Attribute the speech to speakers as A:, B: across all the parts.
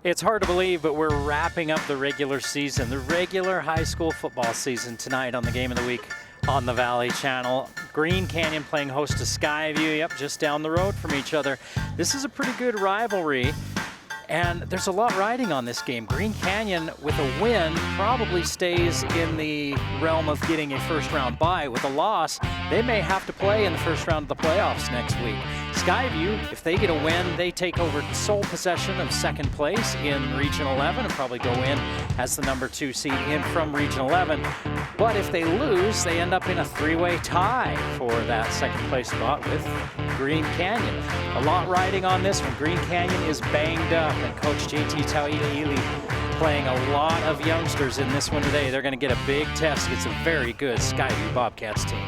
A: It's hard to believe, but we're wrapping up the regular season, the regular high school football season tonight on the Game of the Week on the Valley Channel. Green Canyon playing host to Skyview, yep, just down the road from each other. This is a pretty good rivalry, and there's a lot riding on this game. Green Canyon, with a win, probably stays in the realm of getting a first-round bye. With a loss, they may have to play in the first round of the playoffs next week. Skyview, if they get a win, they take over sole possession of second place in Region 11 and probably go in as the number 2 seed in from Region 11. But if they lose, they end up in a three-way tie for that second place spot with Green Canyon. A lot riding on this one. Green Canyon is banged up, and Coach JT Tauiliili playing a lot of youngsters in this one today. They're going to get a big test against a very good Skyview Bobcats team.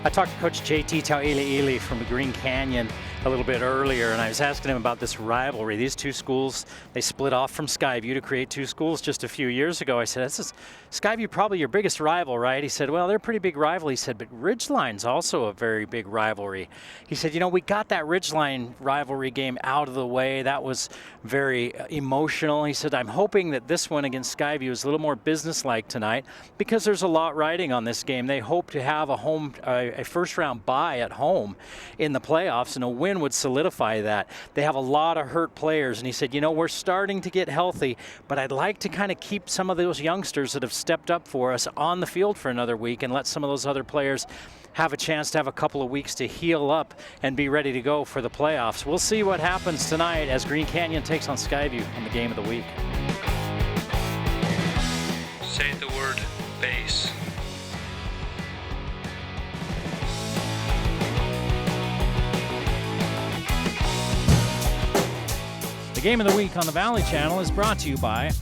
A: I talked to Coach JT Tauiliili from Green Canyon a little bit earlier, and I was asking him about this rivalry. These two schools, they split off from Skyview to create two schools just a few years ago. I said, this is Skyview probably your biggest rival, right? He said, well, they're a pretty big rival. He said, but Ridgeline's also a very big rivalry. He said, you know, we got that Ridgeline rivalry game out of the way. That was very emotional. He said, I'm hoping that this one against Skyview is a little more businesslike tonight because there's a lot riding on this game. They hope to have a first-round bye at home in the playoffs, and a win would solidify that. They have a lot of hurt players, and he said, you know, we're starting to get healthy, but I'd like to kind of keep some of those youngsters that have stepped up for us on the field for another week and let some of those other players have a chance to have a couple of weeks to heal up and be ready to go for the playoffs. We'll see what happens tonight as Green Canyon takes on Skyview on the Game of the Week.
B: Say the word base.
A: The Game of the Week on the Valley Channel is brought to you by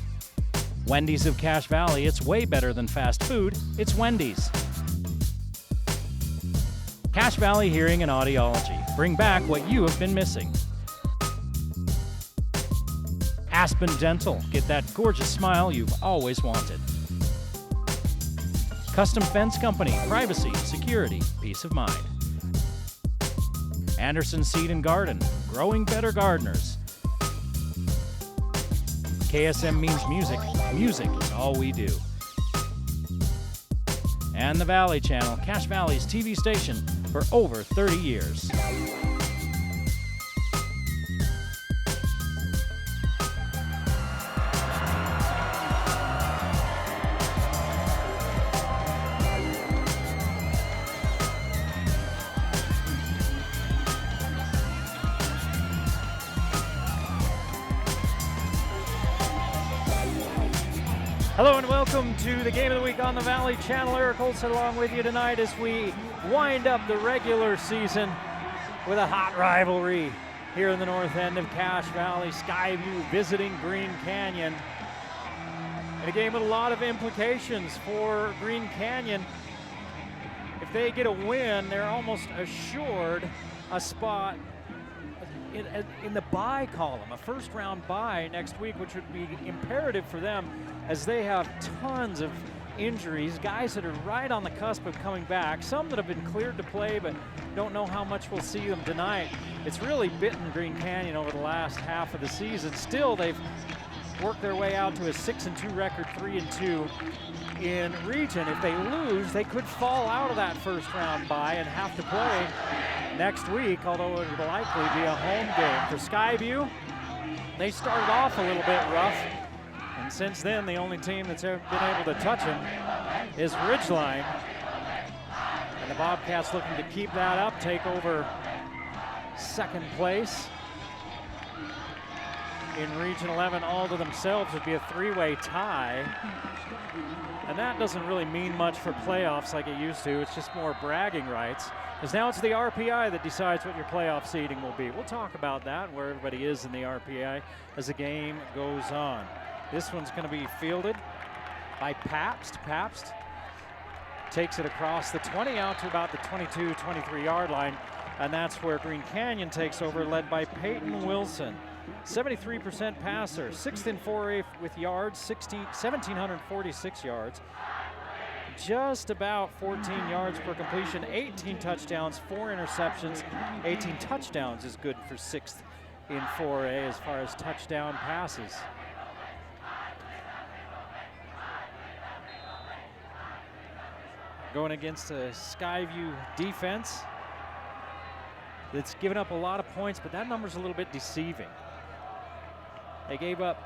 A: Wendy's of Cache Valley. It's way better than fast food. It's Wendy's. Cache Valley Hearing and Audiology. Bring back what you have been missing. Aspen Dental. Get that gorgeous smile you've always wanted. Custom Fence Company. Privacy, security, peace of mind. Anderson Seed and Garden. Growing better gardeners. KSM means music. Music is all we do. And the Valley Channel, Cache Valley's TV station for over 30 years. Hello and welcome to the Game of the Week on the Valley Channel. Eric Olson along with you tonight as we wind up the regular season with a hot rivalry here in the north end of Cache Valley. Skyview visiting Green Canyon. And a game with a lot of implications for Green Canyon. If they get a win, they're almost assured a spot in the bye column, a first-round bye next week, which would be imperative for them as they have tons of injuries, guys that are right on the cusp of coming back, some that have been cleared to play but don't know how much we'll see them tonight. It's really bitten Green Canyon over the last half of the season. Still, they've worked their way out to a 6-2 record, 3-2 in region. If they lose, they could fall out of that first-round bye and have to play next week, although it would likely be a home game. For Skyview, they started off a little bit rough, and since then, the only team that's ever been able to touch them is Ridgeline. And the Bobcats looking to keep that up, take over second place. in Region 11 all to themselves would be a three-way tie. And that doesn't really mean much for playoffs like it used to. It's just more bragging rights. Because now it's the RPI that decides what your playoff seeding will be. We'll talk about that and where everybody is in the RPI as the game goes on. This one's going to be fielded by Pabst. Pabst takes it across the 20 out to about the 22, 23-yard line. And that's where Green Canyon takes over, led by Peyton Wilson. 73% passer, 6th in 4A with yards, 1,746 yards. Just about 14 yards per completion, 18 touchdowns, 4 interceptions. 18 touchdowns is good for 6th in 4A as far as touchdown passes. Going against a Skyview defense that's given up a lot of points, but that number's a little bit deceiving. They gave up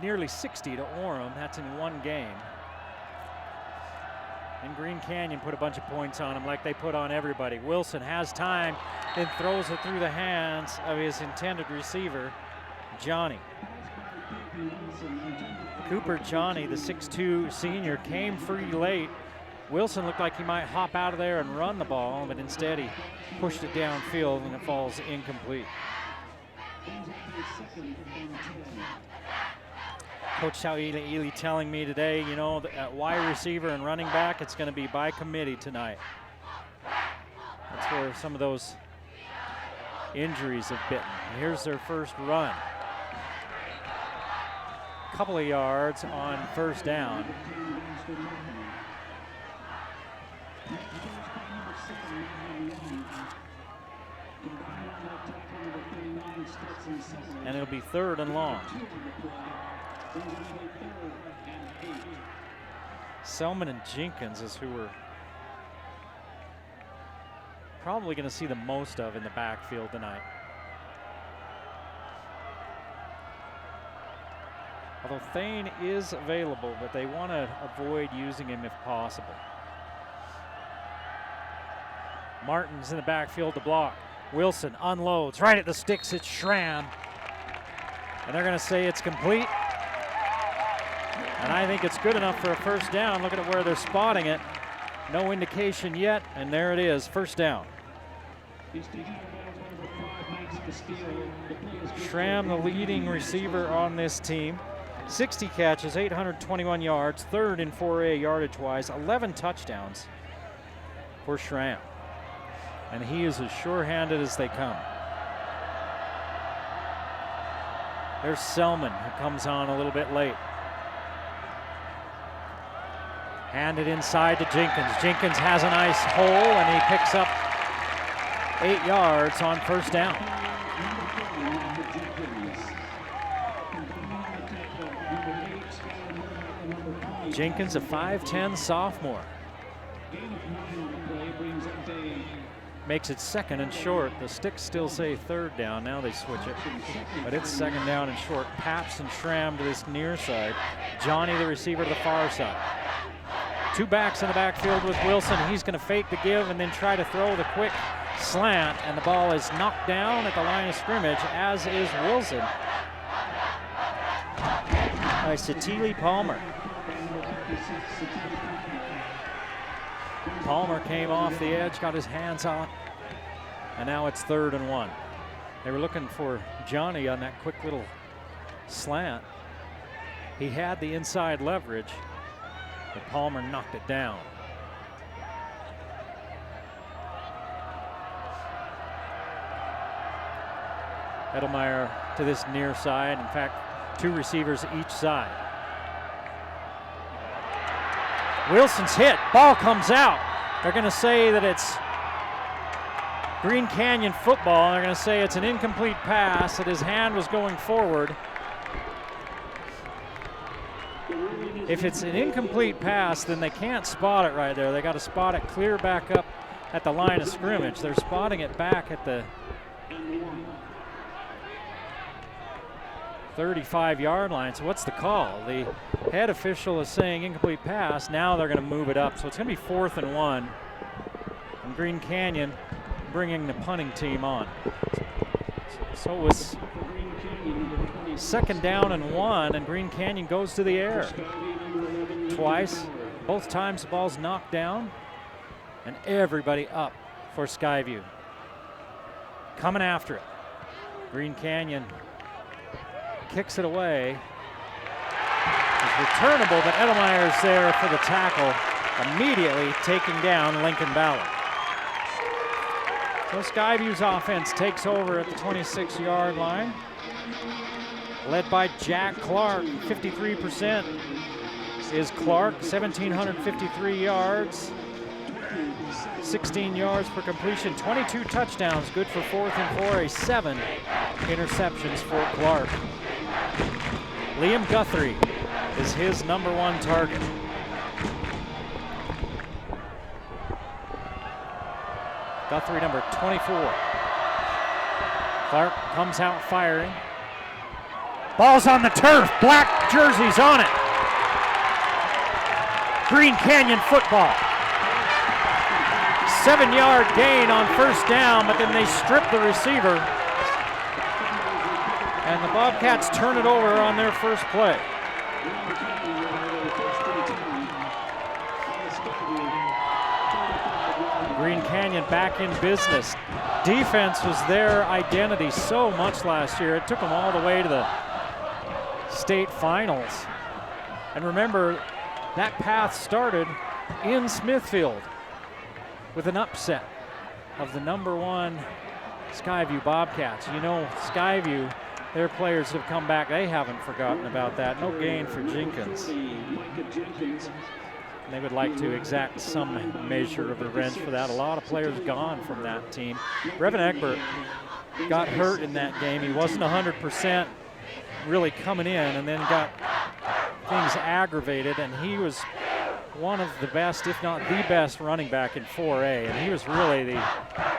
A: nearly 60 to Orem. That's in one game. And Green Canyon put a bunch of points on them like they put on everybody. Wilson has time, then throws it through the hands of his intended receiver, Johnny. Cooper Johnny, the 6'2 senior, came free late. Wilson looked like he might hop out of there and run the ball, but instead he pushed it downfield and it falls incomplete. Coach Ely telling me today, you know, at wide receiver and running back, it's going to be by committee tonight. That's where some of those injuries have bitten. Here's their first run. Couple of yards on first down. And it'll be 3rd and long. Selman and Jenkins is who we're probably going to see the most of in the backfield tonight. Although Thane is available, but they want to avoid using him if possible. Martin's in the backfield to block. Wilson unloads right at the sticks. It's Schramm. And they're going to say it's complete. And I think it's good enough for a first down. Look at where they're spotting it. No indication yet, and there it is, first down. Schramm, the leading receiver on this team. 60 catches, 821 yards, 3rd in 4A yardage-wise, 11 touchdowns for Schramm. And he is as sure-handed as they come. There's Selman, who comes on a little bit late. Handed inside to Jenkins. Jenkins has a nice hole, and he picks up 8 yards on first down. Jenkins, a 5'10 sophomore. Makes it 2nd and short. The sticks still say 3rd down. Now they switch it. But it's 2nd down and short. Pabst and Schramm to this near side. Johnny, the receiver, to the far side. 2 backs in the backfield with Wilson. He's going to fake the give and then try to throw the quick slant. And the ball is knocked down at the line of scrimmage, as is Wilson, by Satili Palmer. Palmer came off the edge, got his hands on, and now it's 3rd and 1. They were looking for Johnny on that quick little slant. He had the inside leverage, but Palmer knocked it down. Edelmeyer to this near side. In fact, 2 receivers each side. Wilson's hit, ball comes out. They're going to say that it's Green Canyon football, and they're going to say it's an incomplete pass, that his hand was going forward. If it's an incomplete pass, then they can't spot it right there. They got to spot it clear back up at the line of scrimmage. They're spotting it back at the 35-yard line. So what's the call? The head official is saying incomplete pass. Now they're going to move it up. So it's going to be 4th and 1. And Green Canyon bringing the punting team on. So it was 2nd down and 1, and Green Canyon goes to the air. Twice, both times the ball's knocked down, and everybody up for Skyview. Coming after it. Green Canyon kicks it away. It's returnable, but Edelmeyer's there for the tackle, immediately taking down Lincoln Ballard. So Skyview's offense takes over at the 26-yard line, led by Jack Clark. 53% is Clark, 1,753 yards, 16 yards per completion, 22 touchdowns, good for 4th and 4, 7 interceptions for Clark. Liam Guthrie is his #1 target. Guthrie, number 24. Clark comes out firing. Ball's on the turf, black jerseys on it. Green Canyon football. 7-yard gain on 1st down, but then they strip the receiver. And the Bobcats turn it over on their first play. Green Canyon back in business. Defense was their identity so much last year. It took them all the way to the state finals. And remember, that path started in Smithfield with an upset of the #1 Skyview Bobcats. You know, Skyview, their players have come back. They haven't forgotten about that. No gain for Jenkins. They would like to exact some measure of revenge for that. A lot of players gone from that team. Brevin Egbert got hurt in that game. He wasn't 100% really coming in, and then got things aggravated, and he was one of the best, if not the best, running back in 4A, and he was really the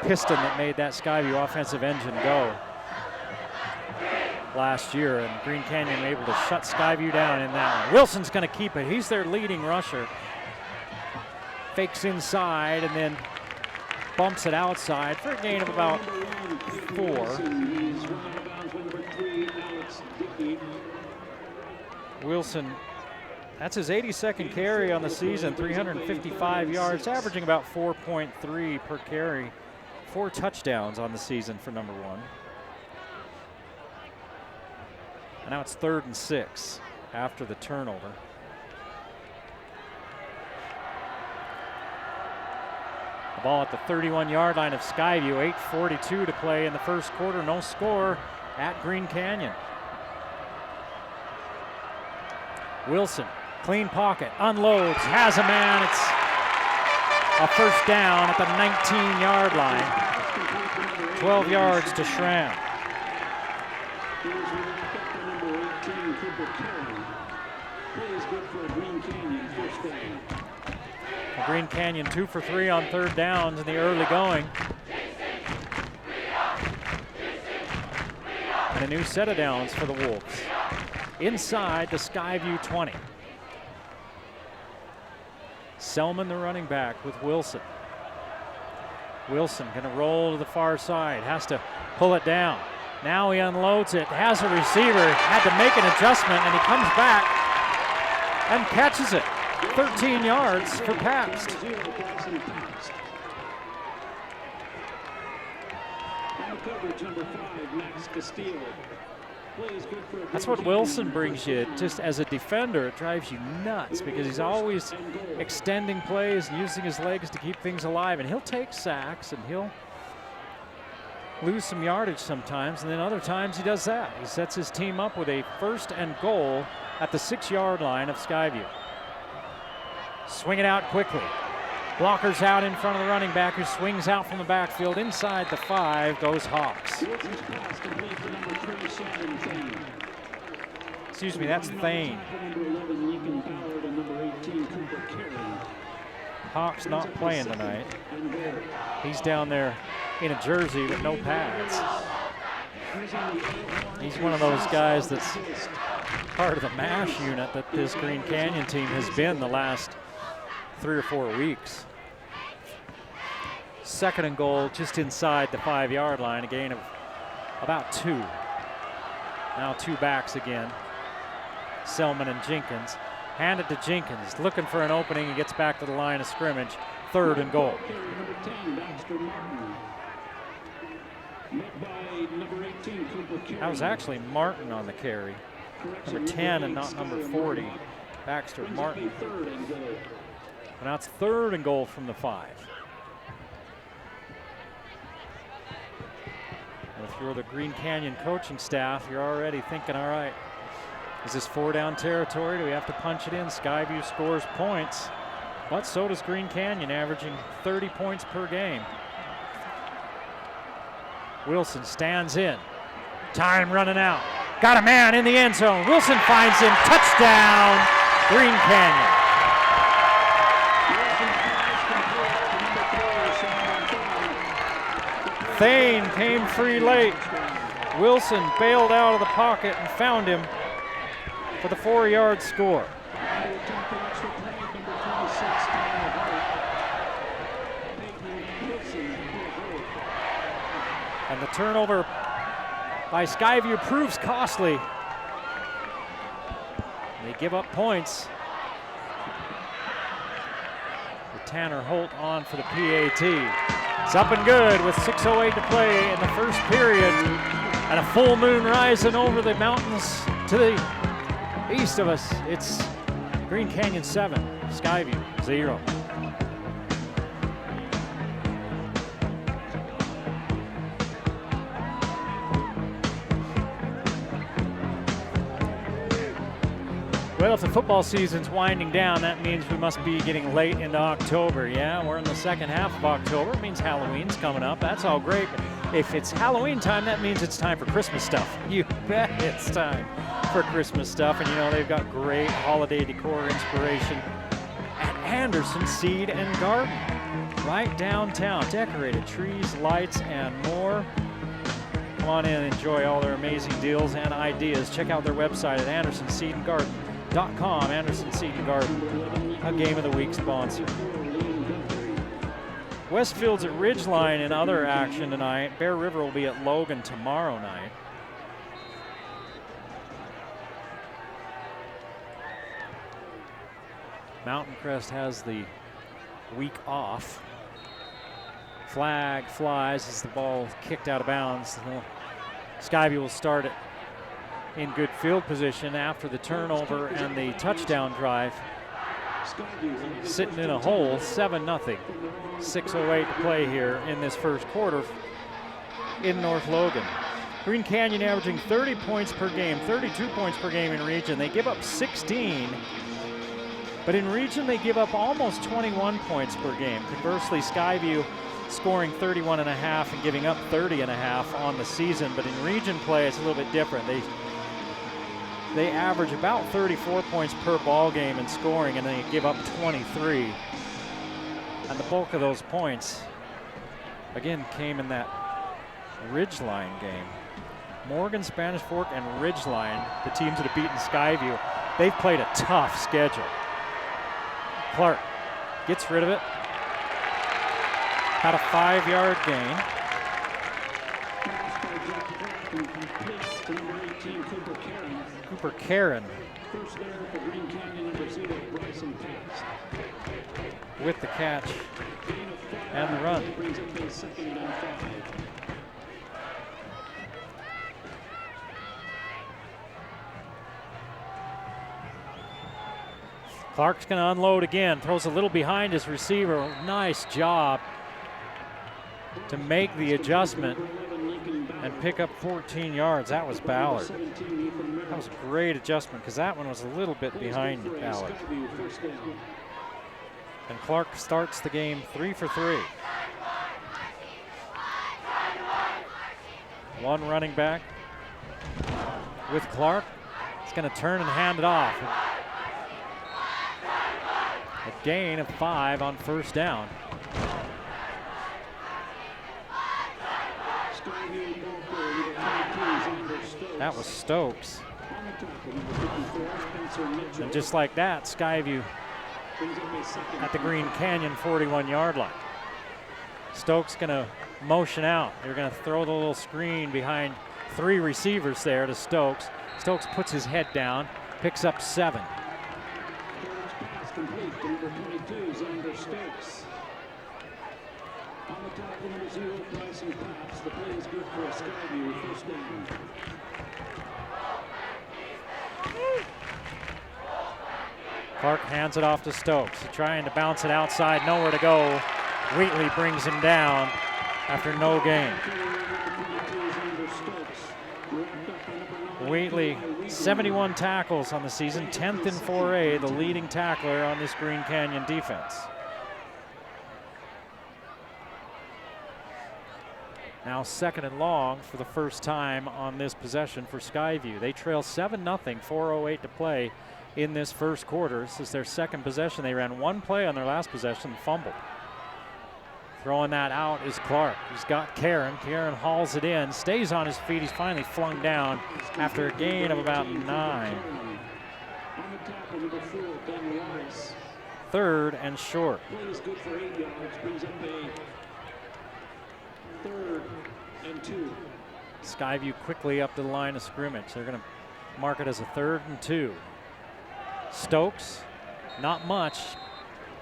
A: piston that made that Skyview offensive engine go last year, and Green Canyon able to shut Skyview down in that one. Wilson's going to keep it. He's their leading rusher. Fakes inside and then bumps it outside for a gain of about 4. Wilson, that's his 82nd carry on the season, 355 yards, averaging about 4.3 per carry. 4 touchdowns on the season for #1. And now it's 3rd and 6 after the turnover. The ball at the 31-yard line of Skyview, 8:42 to play in the first quarter. No score at Green Canyon. Wilson, clean pocket, unloads, has a man. It's a 1st down at the 19-yard line. 12 yards to Schramm. Green Canyon 2 for 3 on 3rd downs in the early going. And a new set of downs for the Wolves. Inside the Skyview 20. Selman, the running back, with Wilson. Wilson gonna roll to the far side, has to pull it down. Now he unloads it, has a receiver, had to make an adjustment, and he comes back and catches it. 13 yards for Pabst. That's what Wilson brings you. Just as a defender, it drives you nuts because he's always extending plays and using his legs to keep things alive. And he'll take sacks and he'll lose some yardage sometimes, and then other times he does that. He sets his team up with a 1st and goal at the 6-yard line of Skyview. Swing it out quickly. Blockers out in front of the running back, who swings out from the backfield. Inside the 5 goes Hawks. Excuse me, that's Thane. Hawks not playing tonight. He's down there in a jersey with no pads. He's one of those guys that's part of the MASH unit that this Green Canyon team has been the last 3 or 4 weeks. 2nd and goal just inside the 5-yard line, a gain of about 2. Now two backs again. Selman and Jenkins. Hand it to Jenkins, looking for an opening. He gets back to the line of scrimmage. 3rd and goal. That was actually Martin on the carry. Number 10 and not number 40. Baxter Martin. And now it's 3rd and goal from the 5. And if you're the Green Canyon coaching staff, you're already thinking, all right, is this 4-down territory? Do we have to punch it in? Skyview scores points, but so does Green Canyon, averaging 30 points per game. Wilson stands in. Time running out. Got a man in the end zone. Wilson finds him. Touchdown, Green Canyon. Thane came free late. Wilson bailed out of the pocket and found him for the 4-yard score. And the turnover by Skyview proves costly. They give up points. With Tanner Holt on for the PAT. It's up and good with 6:08 to play in the first period. And a full moon rising over the mountains to the east of us. It's Green Canyon 7, Skyview 0. Well, if the football season's winding down, that means we must be getting late into October. Yeah, we're in the second half of October. It means Halloween's coming up. That's all great. But if it's Halloween time, that means it's time for Christmas stuff. You bet it's time for Christmas stuff. And you know, they've got great holiday decor inspiration at Anderson Seed and Garden, right downtown. Decorated trees, lights, and more. Come on in and enjoy all their amazing deals and ideas. Check out their website at AndersonSeedandGarden.com. Anderson Seed and Garden, a Game of the Week sponsor. Westfield's at Ridgeline in other action tonight. Bear River will be at Logan tomorrow night. Mountain Crest has the week off. Flag flies as the ball kicked out of bounds. Skyview will start it in good field position after the turnover and the touchdown drive. Sitting in a hole, 7-0. 6:08 to play here in this first quarter in North Logan. Green Canyon averaging 30 points per game, 32 points per game in region. They give up 16, but in region they give up almost 21 points per game. Conversely, Skyview scoring 31.5 and giving up 30.5 on the season, but in region play it's a little bit different. They average about 34 points per ball game in scoring, and they give up 23. And the bulk of those points, again, came in that Ridgeline game. Morgan, Spanish Fork, and Ridgeline, the teams that have beaten Skyview, they've played a tough schedule. Clark gets rid of it. Had a 5-yard gain. Cooper Karen with the catch and the run. Clark's going to unload again, throws a little behind his receiver. Nice job to make the adjustment and pick up 14 yards. That was Ballard. That was a great adjustment because that one was a little bit behind Ballard. And Clark starts the game 3 for 3. One running back with Clark. He's going to turn and hand it off. A gain of 5 on first down. That was Stokes. And just like that, Skyview at the Green Canyon 41-yard line. Stokes gonna motion out. They're gonna throw the little screen behind 3 receivers there to Stokes. Stokes puts his head down, picks up 7.
C: Pass complete to number 22, Xander Stokes. On the tackle, number 0, Bryson Paps. The play is good for a Skyview first down.
A: Clark hands it off to Stokes. Trying to bounce it outside, nowhere to go. Wheatley brings him down after no gain. Wheatley, 71 tackles on the season, 10th in 4A, the leading tackler on this Green Canyon defense. Now 2nd and long for the first time on this possession for Skyview. They trail 7-0, 4:08 to play in this first quarter. This is their 2nd possession. They ran 1 play on their last possession and fumbled. Throwing that out is Clark. He's got Karen. Karen hauls it in, stays on his feet. He's finally flung down after a gain of about 9. 3rd and short.
C: Play is good for 8 yards, brings up a 3rd and 2.
A: Skyview quickly up to the line of scrimmage. They're going to mark it as a 3rd and 2. Stokes, not much,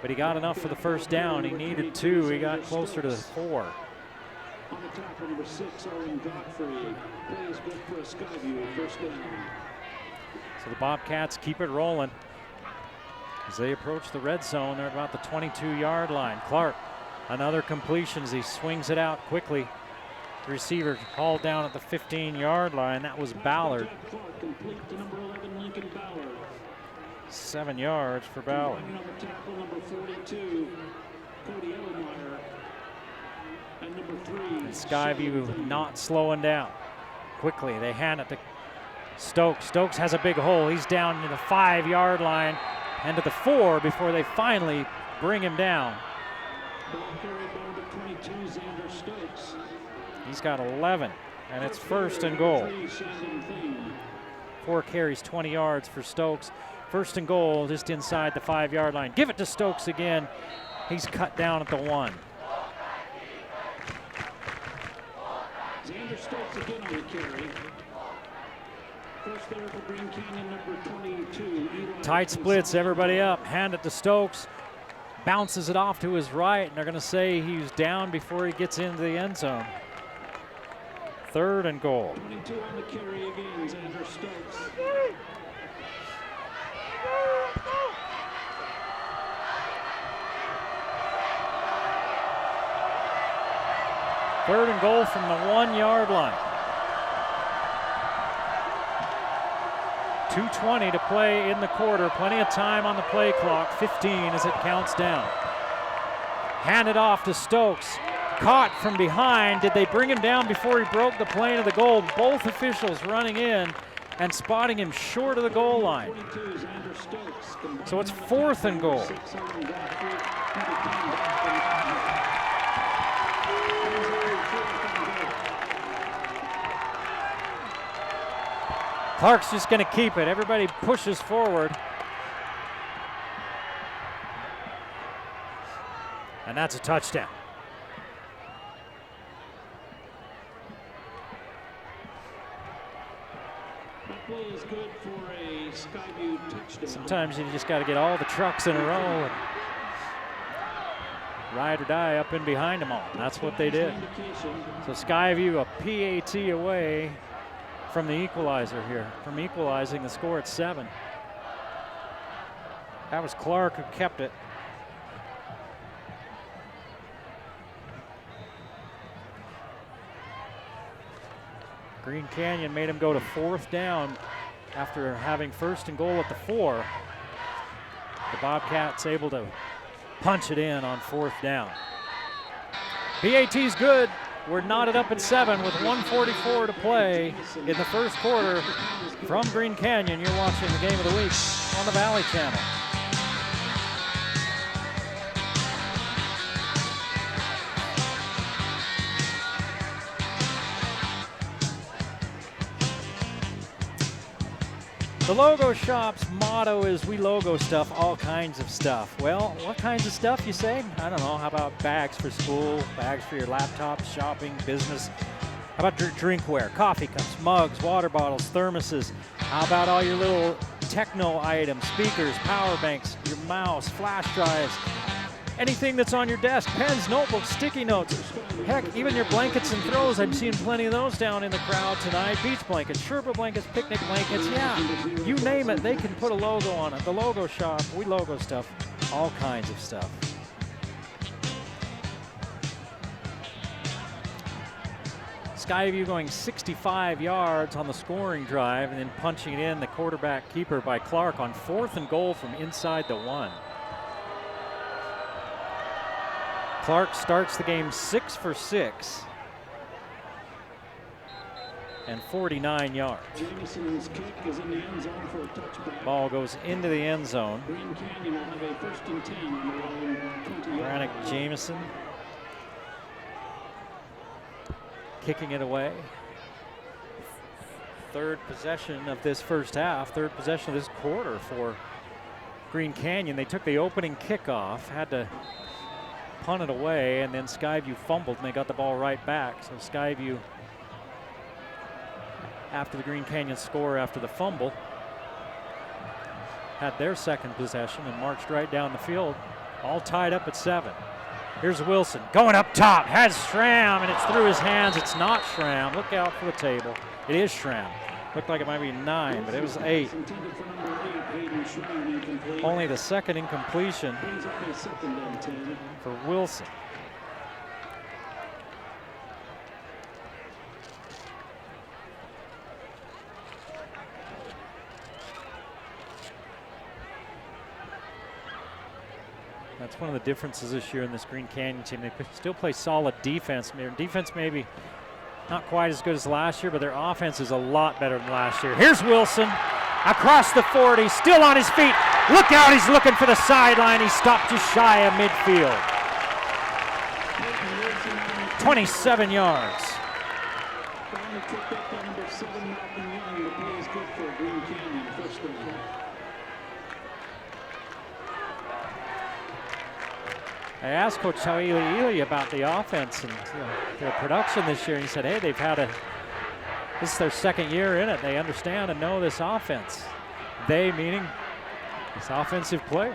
A: but he got enough for the first down. He needed 2. He got closer to 4.
C: On the tackle, number 6, Owen Godfrey. Play is good for a Skyview first down.
A: So the Bobcats keep it rolling. As they approach the red zone, they're about the 22-yard line. Clark, another completion as he swings it out quickly. The receiver hauled down at the 15-yard line. That was Ballard. 7 yards for Ballard. And Skyview not slowing down. Quickly, they hand it to Stokes. Stokes has a big hole. He's down to the 5-yard line and to the 4 before they finally bring him down. He's got 11, and it's 1st and goal. 4 carries, 20 yards for Stokes. 1st and goal just inside the 5-yard line. Give it to Stokes again. He's cut down at the 1.
C: Xander Stokes again on the carry. First there for Green Canyon, number 22.
A: Tight splits everybody up. Hand it to Stokes. Bounces it off to his right, and they're going to say he's down before he gets into the end zone. 3rd and goal.
C: 22 on the carry again, Xander Stokes.
A: Third and goal from the 1-yard line. 2:20 to play in the quarter. Plenty of time on the play clock. 15 as it counts down. Handed off to Stokes. Caught from behind. Did they bring him down before he broke the plane of the goal? Both officials running in and spotting him short of the goal line. So it's 4th and goal. Clark's just going to keep it. Everybody pushes forward. And that's a touchdown.
C: That play is good for a Skyview touchdown.
A: Sometimes you just got to get all the trucks in a row and ride or die up in behind them all. That's what they did. So Skyview a PAT away from the equalizer here, from equalizing the score at 7. That was Clark who kept it. Green Canyon made him go to 4th down after having 1st and goal at the 4. The Bobcats able to punch it in on 4th down. PAT's good. We're knotted up at 7 with 1:44 to play in the first quarter. From Green Canyon, you're watching the Game of the Week on the Valley Channel. The Logo Shop's motto is we logo stuff, all kinds of stuff. Well, what kinds of stuff, you say? I don't know. How about bags for school, bags for your laptop, shopping, business? How about your drinkware? Coffee cups, mugs, water bottles, thermoses. How about all your little techno items, speakers, power banks, your mouse, flash drives, anything that's on your desk, pens, notebooks, sticky notes. Heck, even your blankets and throws. I'm seeing plenty of those down in the crowd tonight. Beach blankets, Sherpa blankets, picnic blankets. Yeah, you name it, they can put a logo on it. The logo shop, we logo stuff, all kinds of stuff. Skyview going 65 yards on the scoring drive and then punching it in, the quarterback keeper by Clark on 4th and goal from inside the 1. Clark starts the game 6 for 6 and 49 yards.
C: Jameson's kick is in the end zone for a touchback.
A: Ball goes into the end zone.
C: Green Canyon will have a 1st and 10 on their own 20-yard
A: Brannick
C: line.
A: Jameson kicking it away. 3rd possession of this first half, 3rd possession of this quarter for Green Canyon. They took the opening kickoff, had to punt it away, and then Skyview fumbled and they got the ball right back. So Skyview, after the Green Canyon score after the fumble, had their 2nd possession and marched right down the field, all tied up at 7. Here's Wilson going up top, has Schramm, and it's through his hands. It's not Schramm. Look out for the table. It is Schramm. Looked like it might be 9, but it was 8. Only the 2nd incompletion for Wilson. That's one of the differences this year in this Green Canyon team. They still play solid defense. Their defense maybe not quite as good as last year, but their offense is a lot better than last year. Here's Wilson across the 40, still on his feet. Look out, he's looking for the sideline. He stopped just shy of midfield. 27 yards. I asked Coach Ely about the offense and their production this year, and he said, hey, this is their 2nd year in it. They understand and know this offense. They meaning these offensive players.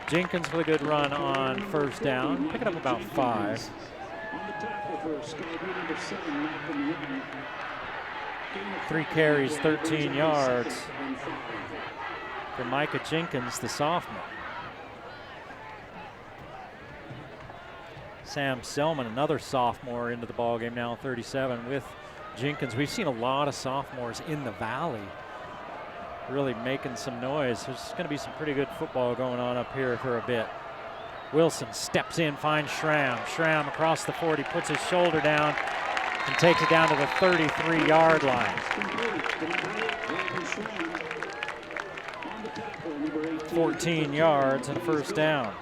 A: Jenkins with a good run on 1st down, picking up about 5. 3 carries, 13 yards for Micah Jenkins, the sophomore. Sam Selman, another sophomore, into the ballgame now, 37 with Jenkins. We've seen a lot of sophomores in the Valley really making some noise. There's going to be some pretty good football going on up here for a bit. Wilson steps in, finds Schramm. Schramm across the 40, puts his shoulder down and takes it down to the 33-yard line. 14 yards and 1st down.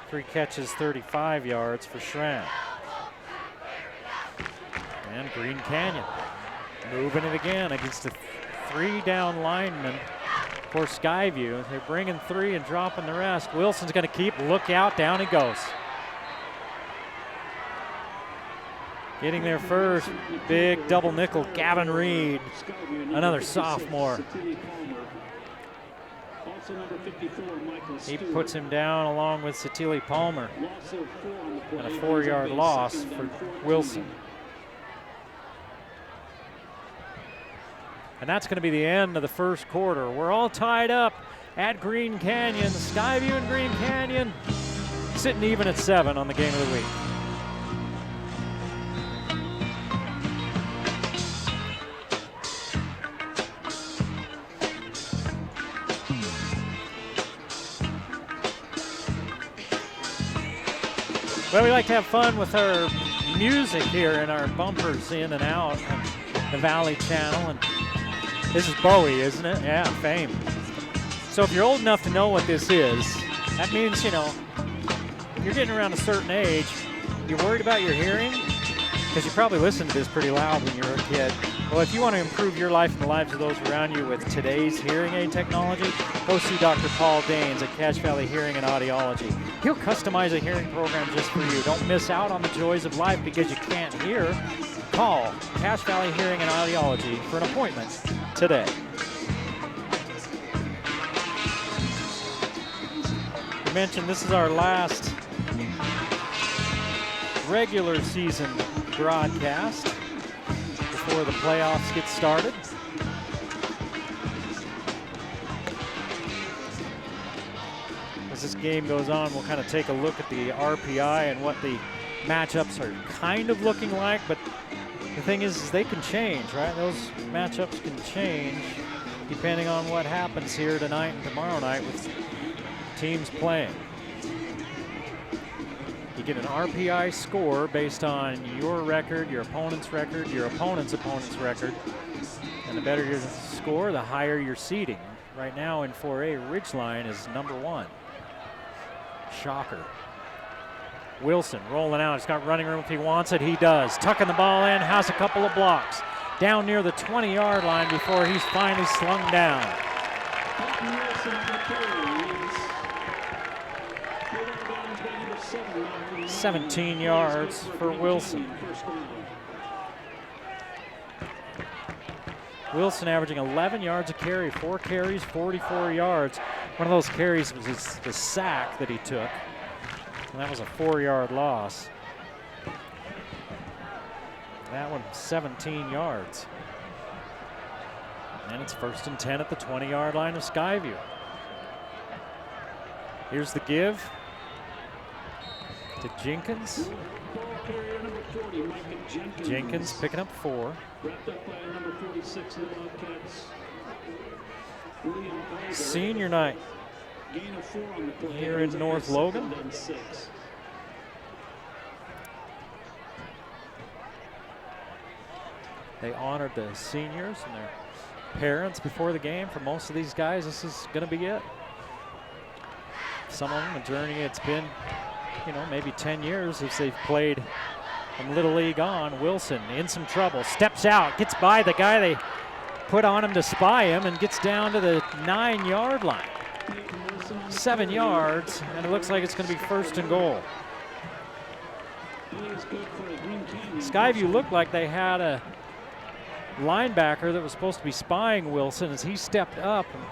A: 3 catches, 35 yards for Schramm. And Green Canyon moving it again against a 3-down lineman for Skyview. They're bringing 3 and dropping the rest. Wilson's going to keep. Look out, down he goes. Getting there first, big double nickel, Gavin Reed, another sophomore. He puts him down along with Satili Palmer. And a 4-yard loss for Wilson. And that's going to be the end of the first quarter. We're all tied up at Green Canyon. Skyview and Green Canyon sitting even at 7 on the game of the week. Well, we like to have fun with our music here and our bumpers in and out on the Valley Channel. And this is Bowie, isn't it? Yeah, Fame. So if you're old enough to know what this is, that means, you know, you're getting around a certain age, you're worried about your hearing, because you probably listened to this pretty loud when you were a kid. Well, if you want to improve your life and the lives of those around you with today's hearing aid technology, go see Dr. Paul Daines at Cache Valley Hearing and Audiology. He'll customize a hearing program just for you. Don't miss out on the joys of life because you can't hear. Call Cache Valley Hearing and Audiology for an appointment today. I mentioned this is our last regular season broadcast before the playoffs get started. As this game goes on, we'll kind of take a look at the RPI and what the matchups are kind of looking like, but the thing is they can change, right? Those matchups can change depending on what happens here tonight and tomorrow night with teams playing. You get an RPI score based on your record, your opponent's record, your opponent's record. And the better your score, the higher your seeding. Right now in 4A, Ridgeline is #1. Shocker. Wilson rolling out. He's got running room if he wants it. He does. Tucking the ball in, has a couple of blocks. Down near the 20-yard line before he's finally slung down. 17 yards for Wilson. Wilson averaging 11 yards a carry, 4 carries, 44 yards. One of those carries was the sack that he took, and that was a 4-yard loss. That one, 17 yards. And it's 1st and 10 at the 20-yard line of Skyview. Here's the give to Jenkins. Jenkins picking up 4. Senior night here in North Logan. They honored the seniors and their parents before the game. For most of these guys, this is going to be it. Some of them, a journey it's been, maybe 10 years since they've played from Little League on. Wilson in some trouble, steps out, gets by the guy they put on him to spy him, and gets down to the 9-yard line. 7 yards, and it looks like it's going to be 1st and goal. Skyview looked like they had a linebacker that was supposed to be spying Wilson. As he stepped up and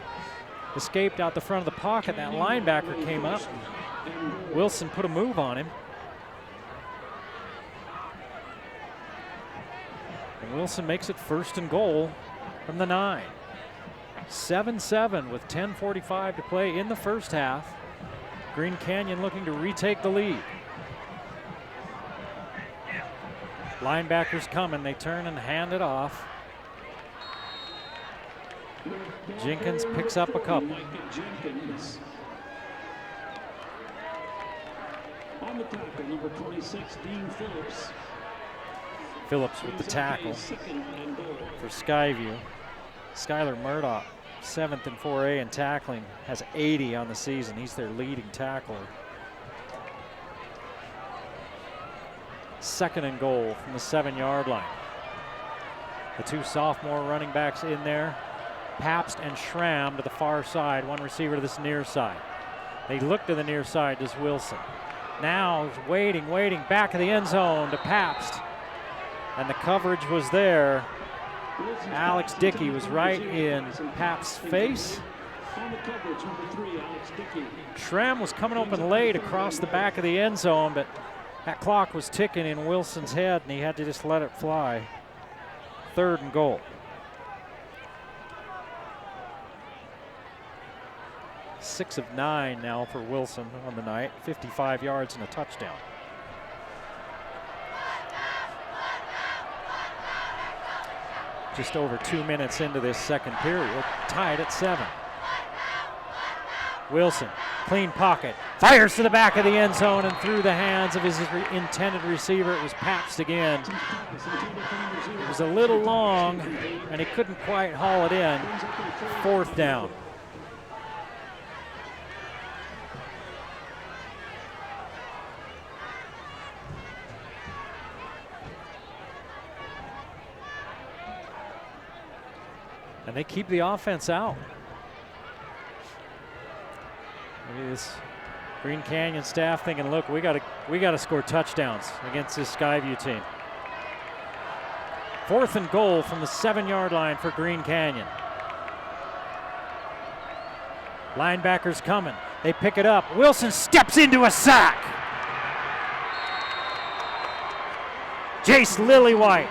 A: escaped out the front of the pocket, that linebacker came up. Wilson put a move on him. And Wilson makes it 1st and goal from the 9. 7-7 with 10:45 to play in the first half. Green Canyon looking to retake the lead. Linebackers coming, they turn and hand it off. Jenkins picks up a couple.
C: On the tackle, number 26, Dean Phillips.
A: Phillips with the tackle for Skyview. Skylar Murdoch, 7th in 4A in tackling, has 80 on the season. He's their leading tackler. 2nd and goal from the 7-yard line. The 2 sophomore running backs in there. Pabst and Schramm to the far side, one receiver to this near side. They look to the near side, does Wilson. Now waiting, back of the end zone to Pabst. And the coverage was there. Alex Dickey was right in Pabst's face. Schramm was coming open late across the back of the end zone, but that clock was ticking in Wilson's head, and he had to just let it fly. 3rd and goal. 6 of 9 now for Wilson on the night. 55 yards and a touchdown. Just over 2 minutes into this second period, tied at 7. Wilson, clean pocket, fires to the back of the end zone and through the hands of his intended receiver. It was Pabst again. It was a little long, and he couldn't quite haul it in. 4th down. And they keep the offense out. Maybe this Green Canyon staff thinking, look, we gotta score touchdowns against this Skyview team. 4th and goal from the 7-yard line for Green Canyon. Linebackers coming. They pick it up. Wilson steps into a sack. Jace Lillywhite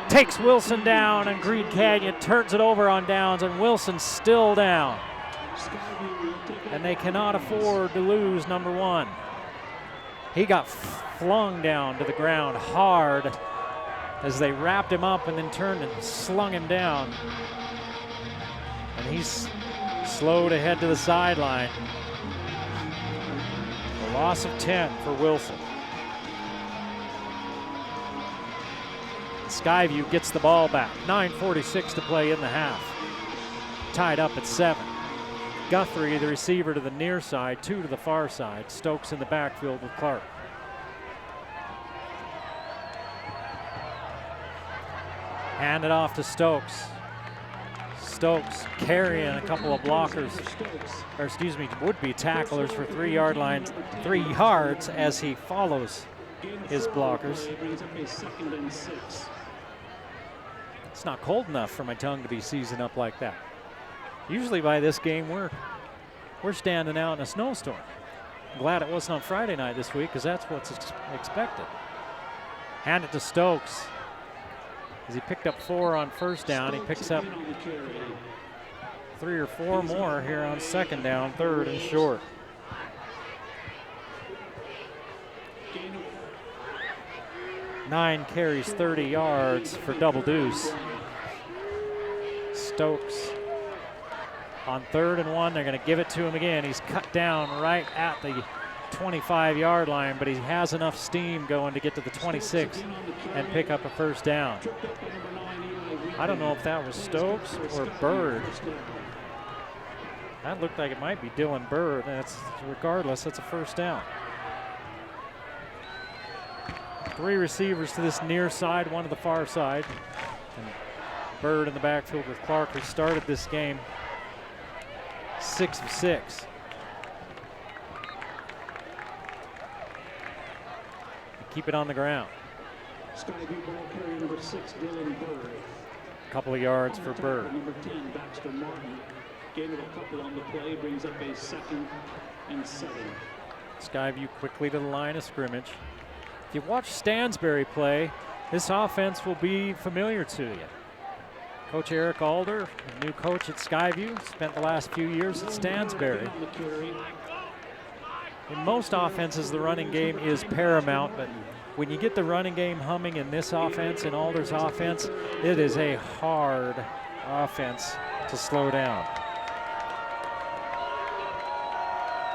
A: takes Wilson down, and Green Canyon turns it over on downs, and Wilson's still down. And they cannot afford to lose number 1. He got flung down to the ground hard as they wrapped him up and then turned and slung him down. And he's slow to head to the sideline. A loss of 10 for Wilson. Skyview gets the ball back. 9:46 to play in the half. Tied up at 7. Guthrie, the receiver, to the near side, 2 to the far side. Stokes in the backfield with Clark. Hand it off to Stokes. Stokes carrying a couple of blockers, or excuse me, would-be tacklers for 3-yard line, 3 yards as he follows his blockers. It's not cold enough for my tongue to be seizing up like that. Usually by this game, we're standing out in a snowstorm. I'm glad it wasn't on Friday night this week, because that's what's expected. Hand it to Stokes. As he picked up 4 on first down, he picks up 3 or 4 more here on second down, 3rd and short. Nine carries, 30 yards for Double Deuce. Stokes on 3rd and 1. They're going to give it to him again. He's cut down right at the 25-yard line, but he has enough steam going to get to the 26 and pick up a first down. I don't know if that was Stokes or Bird. That looked like it might be Dylan Bird. Regardless, that's a first down. 3 receivers to this near side, 1 to the far side. And Bird in the backfield with Clark, who started this game 6 of 6. Keep it on the ground.
C: Skyview ball carrier number 6, Dylan Bird.
A: A couple of yards for Bird.
C: Number 10, Baxter Martin. Gain of a couple on the play, brings up a 2nd and 7.
A: Skyview quickly to the line of scrimmage. If you watch Stansbury play, this offense will be familiar to you. Coach Eric Alder, the new coach at Skyview, spent the last few years at Stansbury. In most offenses, the running game is paramount, but when you get the running game humming in this offense, in Alder's offense, it is a hard offense to slow down.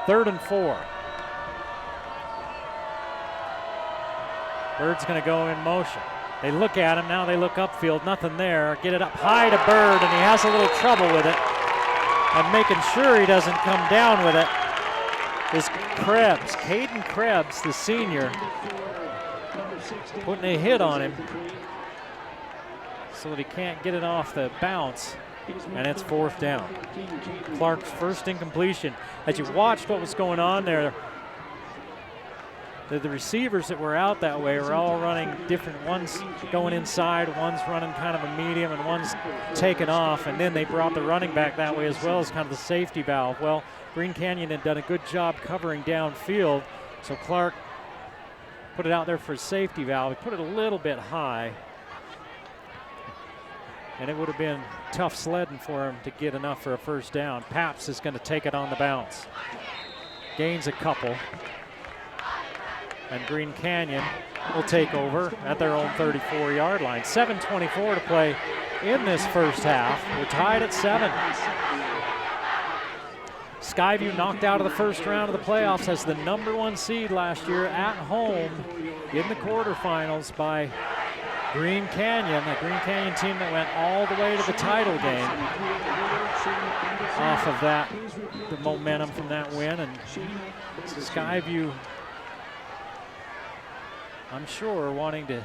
A: 3rd and 4. Bird's going to go in motion. They look at him, now they look upfield, nothing there. Get it up high to Bird, and he has a little trouble with it. And making sure he doesn't come down with it is Krebs, Caden Krebs, the senior, putting a hit on him so that he can't get it off the bounce, and it's 4th down. Clark's first incompletion. As you watched what was going on there, the receivers that were out that way were all running different. One's going inside, one's running kind of a medium, and one's taken off, and then they brought the running back that way as well as kind of the safety valve. Well, Green Canyon had done a good job covering downfield, so Clark put it out there for a safety valve. He put it a little bit high, and it would have been tough sledding for him to get enough for a first down. Paps is going to take it on the bounce. Gains a couple. And Green Canyon will take over at their own 34-yard line. 7:24 to play in this first half. We're tied at 7. Skyview knocked out of the first round of the playoffs as the #1 seed last year at home in the quarterfinals by Green Canyon, a Green Canyon team that went all the way to the title game off of that, the momentum from that win. And Skyview, I'm sure, wanting to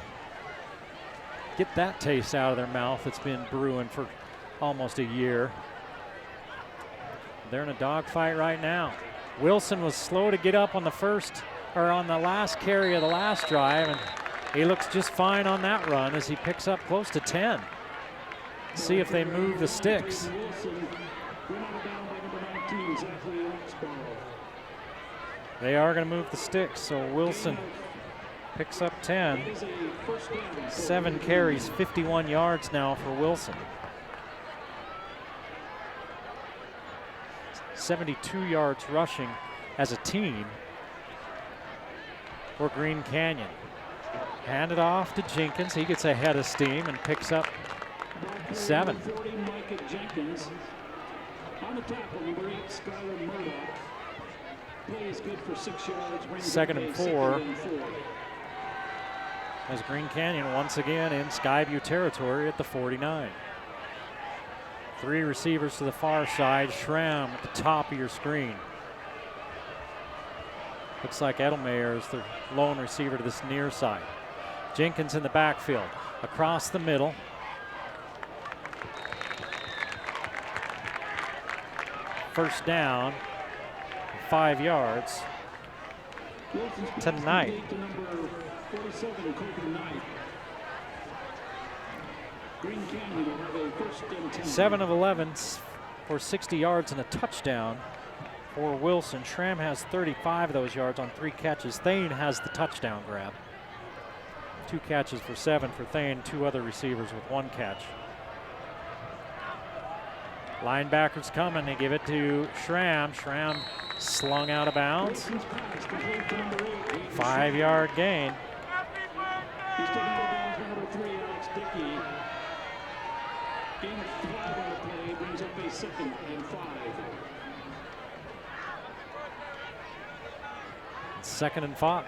A: get that taste out of their mouth. It's been brewing for almost a year. They're in a dogfight right now. Wilson was slow to get up on the last carry of the last drive, and he looks just fine on that run as he picks up close to 10. See if they move the sticks. They are going to move the sticks, so Wilson picks up 10. 7 carries, 51 yards now for Wilson. 72 yards rushing as a team for Green Canyon. Hand it off to Jenkins. He gets ahead of steam and picks up 7.
C: On the tackle, number 8, Skylar Murdoch. Play is good for 6 yards.
A: Second and 4. As Green Canyon once again in Skyview territory at the 49. 3 receivers to the far side. Schramm at the top of your screen. Looks like Edelmayer is the lone receiver to this near side. Jenkins in the backfield. Across the middle. First down, 5 yards to Knight. 7 of 11 for 60 yards and a touchdown for Wilson. Schramm has 35 of those yards on 3 catches. Thane has the touchdown grab. 2 catches for 7 for Thane, 2 other receivers with 1 catch. Linebackers coming, they give it to Schramm. Schramm slung out of bounds. 5-yard gain.
C: He's taking out of bounds, number 3, Alex Dickey. Gain of 5 on the play, brings up a 2nd and 5.
A: 2nd and 5.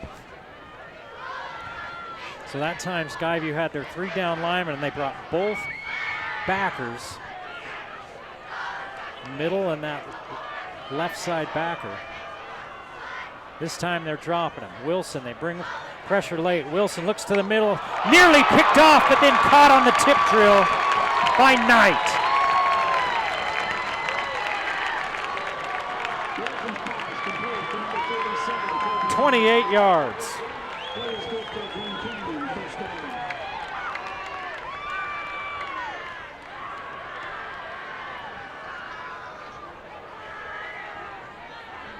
A: So that time Skyview had their 3 down linemen and they brought both backers, middle and that left side backer. This time they're dropping him. Wilson, they bring pressure late. Wilson looks to the middle, nearly picked off, but then caught on the tip drill by Knight. – 28 yards.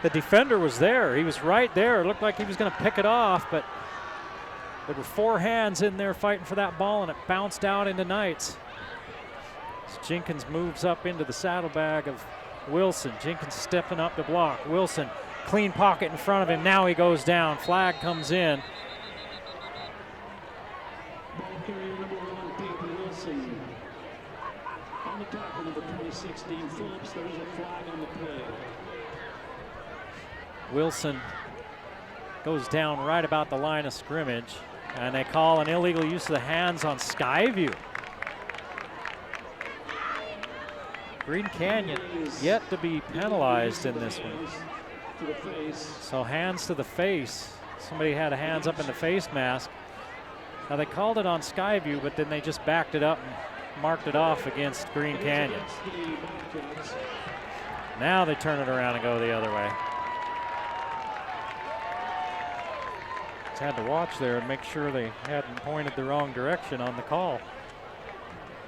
A: The defender was there. He was right there. It looked like he was going to pick it off, but there were 4 hands in there fighting for that ball, and it bounced out into Knight's. So Jenkins moves up into the saddlebag of Wilson. Jenkins stepping up to block. Wilson, clean pocket in front of him. Now he goes down. Flag comes in.
C: Ball carrier number 1, Peyton Wilson. On the tackle, number 26, Dean Phillips. There's a flag on the play.
A: Wilson goes down right about the line of scrimmage, and they call an illegal use of the hands on Skyview. Green Canyon yet to be penalized in this one. So hands to the face. Somebody had hands up in the face mask. Now they called it on Skyview, but then they just backed it up and marked it off against Green Canyon. Now they turn it around and go the other way. Had to watch there and make sure they hadn't pointed the wrong direction on the call.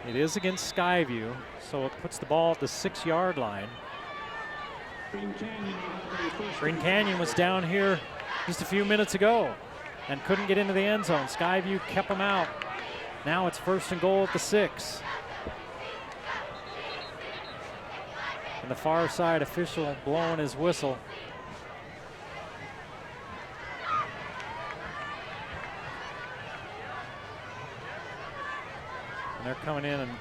A: It is against Skyview, so it puts the ball at the 6-yard line. Green Canyon was down here just a few minutes ago and couldn't get into the end zone. Skyview kept them out. Now it's 1st and goal at the 6. And the far side official blowing his whistle. And they're coming in, and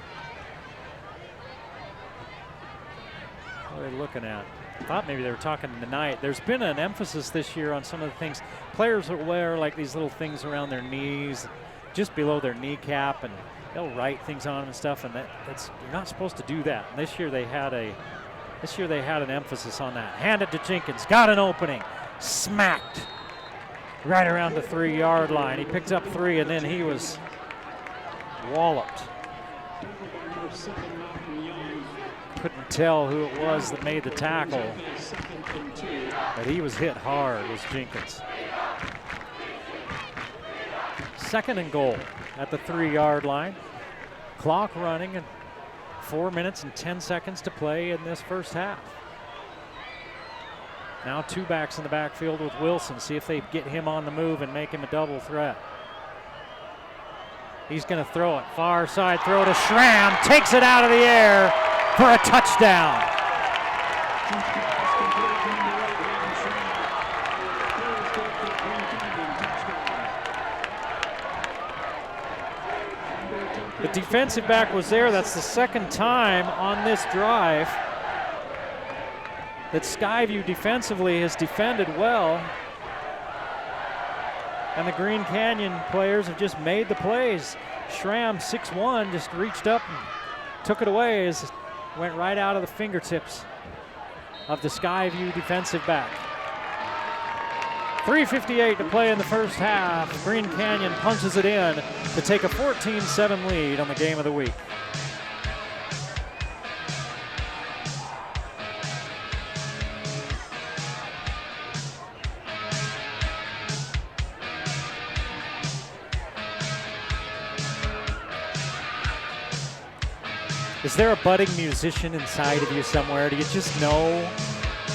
A: what are they looking at? I thought maybe they were talking tonight. There's been an emphasis this year on some of the things. Players will wear like these little things around their knees, just below their kneecap, and they'll write things on them and stuff. And that's you're not supposed to do that. And this year they had an emphasis on that. Handed to Jenkins, got an opening, smacked right around the 3-yard line. He picked up 3, and then he was walloped. Couldn't tell who it was that made the tackle, but he was hit hard, was Jenkins. 2nd and goal at the 3-yard line. Clock running and 4 minutes and 10 seconds to play in this first half. Now 2 backs in the backfield with Wilson. See if they get him on the move and make him a double threat. He's going to throw it. Far side throw to Schramm. Takes it out of the air for a touchdown. The defensive back was there. That's the 2nd time on this drive that Skyview defensively has defended well. And the Green Canyon players have just made the plays. Schramm, 6'1", just reached up and took it away as it went right out of the fingertips of the Skyview defensive back. 3:58 to play in the first half. Green Canyon punches it in to take a 14-7 lead on the game of the week. Is there a budding musician inside of you somewhere? Do you just know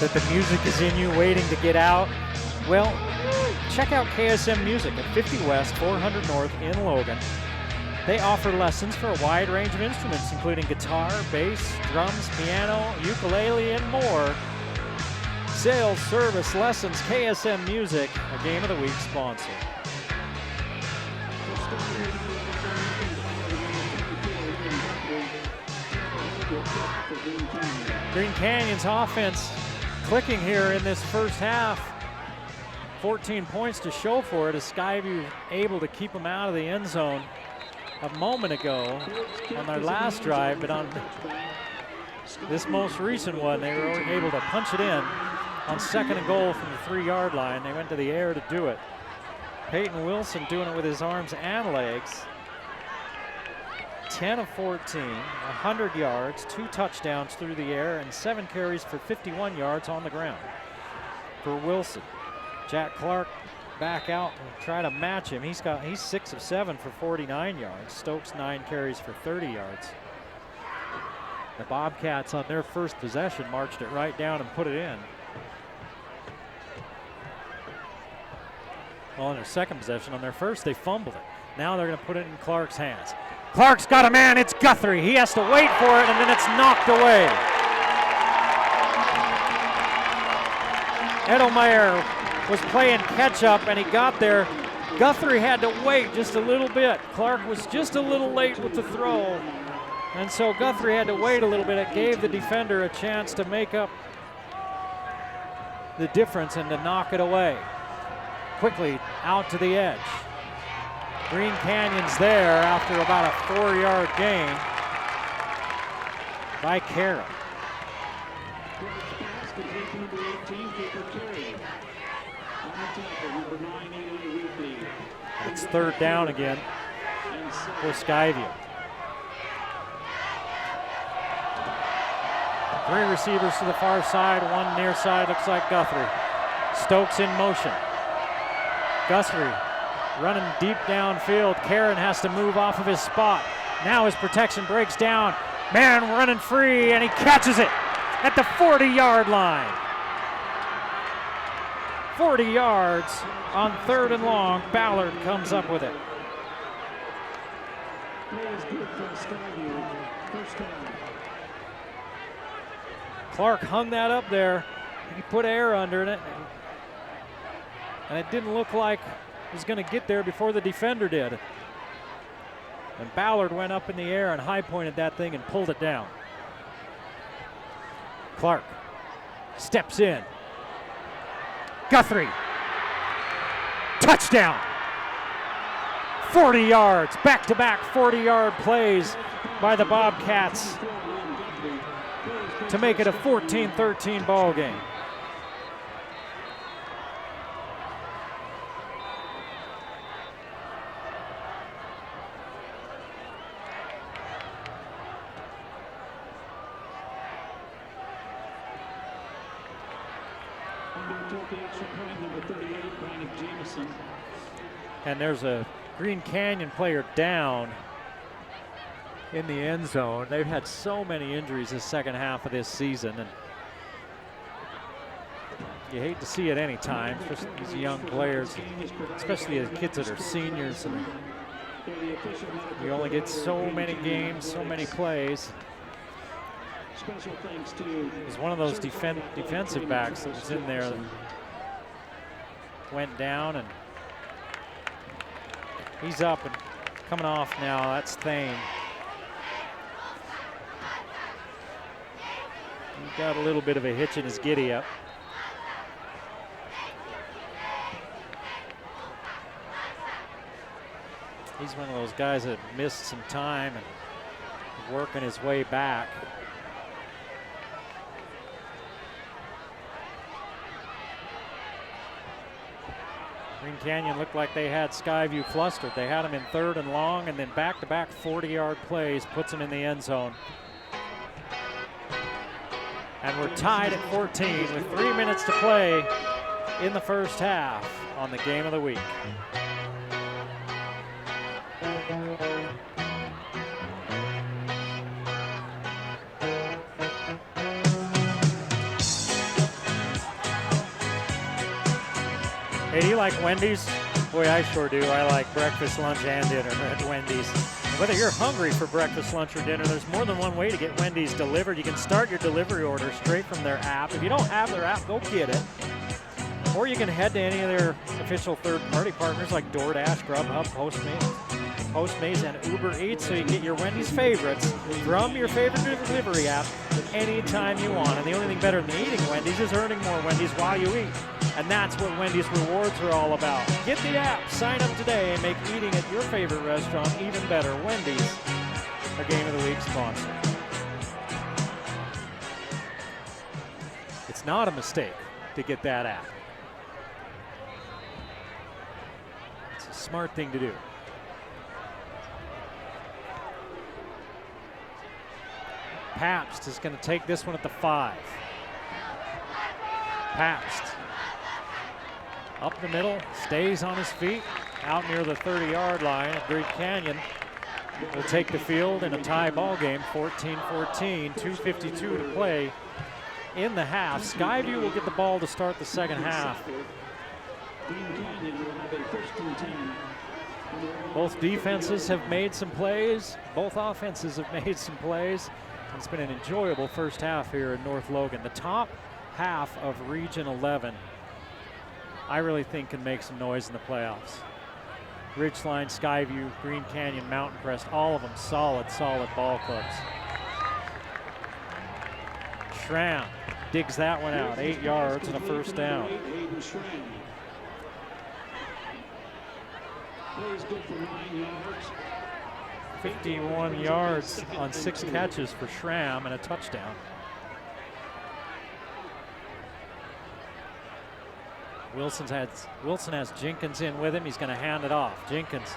A: that the music is in you waiting to get out? Well, check out KSM Music at 50 West, 400 North in Logan. They offer lessons for a wide range of instruments, including guitar, bass, drums, piano, ukulele, and more. Sales, service, lessons, KSM Music, a Game of the Week sponsor. Green Canyon's offense clicking here in this first half. 14 points to show for it as Skyview able to keep them out of the end zone a moment ago on their last drive, but on this most recent one, they were able to punch it in on 2nd and goal from the 3-yard line. They went to the air to do it. Peyton Wilson doing it with his arms and legs. 10 of 14, 100 yards, 2 touchdowns through the air, and 7 carries for 51 yards on the ground for Wilson. Jack Clark back out and try to match him. He's 6 of 7 for 49 yards. Stokes 9 carries for 30 yards. The Bobcats on their first possession marched it right down and put it in. Well, on their second possession, on their first, they fumbled it. Now they're going to put it in Clark's hands. Clark's got a man, it's Guthrie. He has to wait for it, and then it's knocked away. Edelmeyer was playing catch up and he got there. Guthrie had to wait just a little bit. Clark was just a little late with the throw. And so Guthrie had to wait a little bit. It gave the defender a chance to make up the difference and to knock it away. Quickly out to the edge. Green Canyon's there after about a 4-yard gain by Kara. It's 3rd down again for Skyview. 3 receivers to the far side, 1 near side, looks like Guthrie. Stokes in motion. Guthrie running deep downfield. Karen has to move off of his spot. Now his protection breaks down. Man running free, and he catches it at the 40-yard line. 40 yards on 3rd and long. Ballard comes up with it. Clark hung that up there. He put air under it, and it didn't look like he was going to get there before the defender did. And Ballard went up in the air and high-pointed that thing and pulled it down. Clark steps in. Guthrie, touchdown. 40 yards, back-to-back 40-yard plays by the Bobcats to make it a 14-13 ball game.
C: took the extra point, number 38, Brandon Jameson.
A: And there's a Green Canyon player down in the end zone. They've had so many injuries this second half of this season, and you hate to see it any time, especially these young players, especially the kids that are seniors. And you only get so many games, so many plays. He's one of those defensive backs that was in there that went down, and he's up and coming off now. That's Thane. He got a little bit of a hitch in his giddy up. He's one of those guys that missed some time and working his way back. Green Canyon looked like they had Skyview flustered. They had him in 3rd and long, and then back-to-back 40-yard plays puts him in the end zone. And we're tied at 14 with 3 minutes to play in the first half on the Game of the Week. Hey, do you like Wendy's? Boy, I sure do. I like breakfast, lunch, and dinner at Wendy's. Whether you're hungry for breakfast, lunch, or dinner, there's more than one way to get Wendy's delivered. You can start your delivery order straight from their app. If you don't have their app, go get it. Or you can head to any of their official third-party partners like DoorDash, Grubhub, Postmates, and Uber Eats, so you can get your Wendy's favorites from your favorite delivery app anytime you want. And the only thing better than eating Wendy's is earning more Wendy's while you eat. And that's what Wendy's Rewards are all about. Get the app, sign up today, and make eating at your favorite restaurant even better. Wendy's, our Game of the Week sponsor. It's not a mistake to get that app. It's a smart thing to do. Pabst is going to take this one at the 5. Pabst up the middle, stays on his feet, out near the 30-yard line. Green Canyon will take the field in a tie ball game, 14-14, 2:52 to play in the half. Skyview will get the ball to start the second half. Both defenses have made some plays. Both offenses have made some plays. It's been an enjoyable first half here in North Logan. The top half of Region 11, I really think, can make some noise in the playoffs. Ridgeline, Skyview, Green Canyon, Mountain Crest, all of them solid ball clubs. Schramm digs that one out, 8 yards and a first down.
C: Plays good for 9 yards.
A: 51 yards on 6 catches for Schramm and a touchdown. Wilson has Jenkins in with him. He's going to hand it off. Jenkins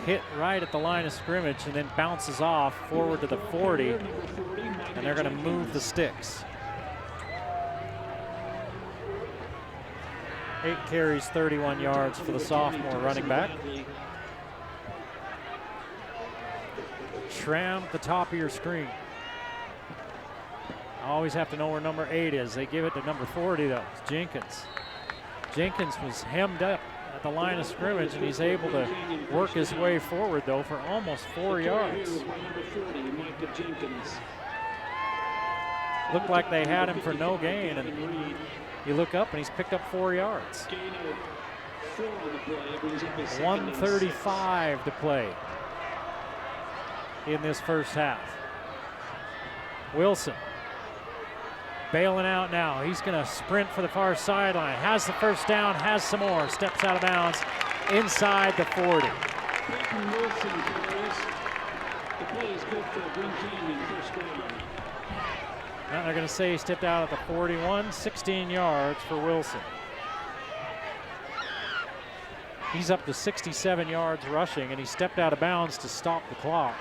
A: hit right at the line of scrimmage and then bounces off forward to the 40, and they're going to move the sticks. 8 carries, 31 yards for the sophomore running back. Schramm at the top of your screen. Always have to know where number 8 is. They give it to number 40 though. It's Jenkins. Jenkins was hemmed up at the line of scrimmage, and he's able to work his way forward though for almost 4 yards. Looked like they had him for no gain, and you look up and he's picked up 4 yards. 1:35 to play in this first half. Wilson bailing out now. He's going to sprint for the far sideline. Has the first down, has some more. Steps out of bounds inside the 40. Now they're going to say he stepped out at the 41, 16 yards for Wilson. He's up to 67 yards rushing, and he stepped out of bounds to stop the clock.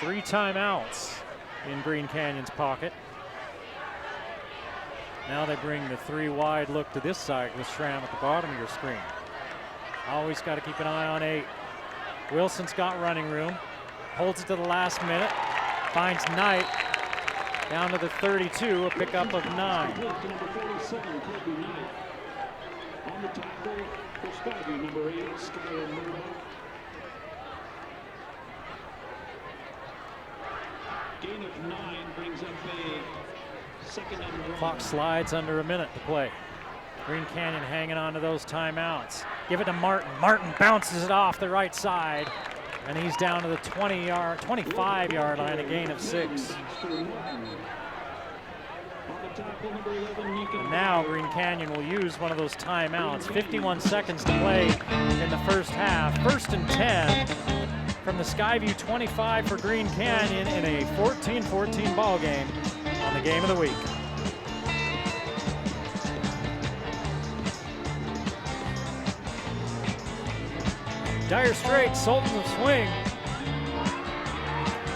A: 3 timeouts in Green Canyon's pocket. Now they bring the 3 wide look to this side with Schramm at the bottom of your screen. Always got to keep an eye on 8. Wilson's got running room. Holds it to the last minute. Finds Knight down to the 32, a pickup of 9.
C: Number 47, Kobe Knight. On the tackle for Skyview, number 8, Skylar Murdoch. Gain of 9 brings up a second and run.
A: Clock slides under a minute to play. Green Canyon hanging on to those timeouts. Give it to Martin. Martin bounces it off the right side, and he's down to the 25-yard line, a gain of 6. And now Green Canyon will use one of those timeouts. 51 seconds to play in the first half. 1st and 10 from the Skyview 25 for Green Canyon in a 14-14 ball game on the Game of the Week. Dire Straits, Sultans of Swing.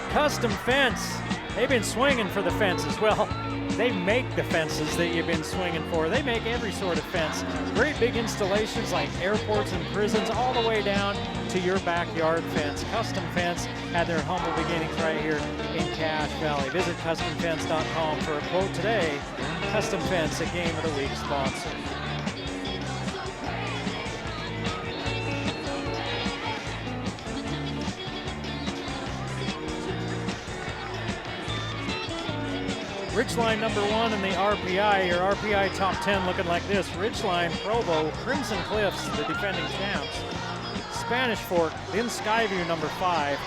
A: Custom fence. They've been swinging for the fences. Well, they make the fences that you've been swinging for. They make every sort of fence. Great big installations like airports and prisons, all the way down to your backyard fence. Custom Fence had their humble beginnings right here in Cache Valley. Visit CustomFence.com for a quote today. Custom Fence, a Game of the Week sponsor. Ridgeline number 1 in the RPI, your RPI top 10 looking like this. Ridgeline, Provo, Crimson Cliffs, the defending champs. Spanish Fork, then Skyview number 5,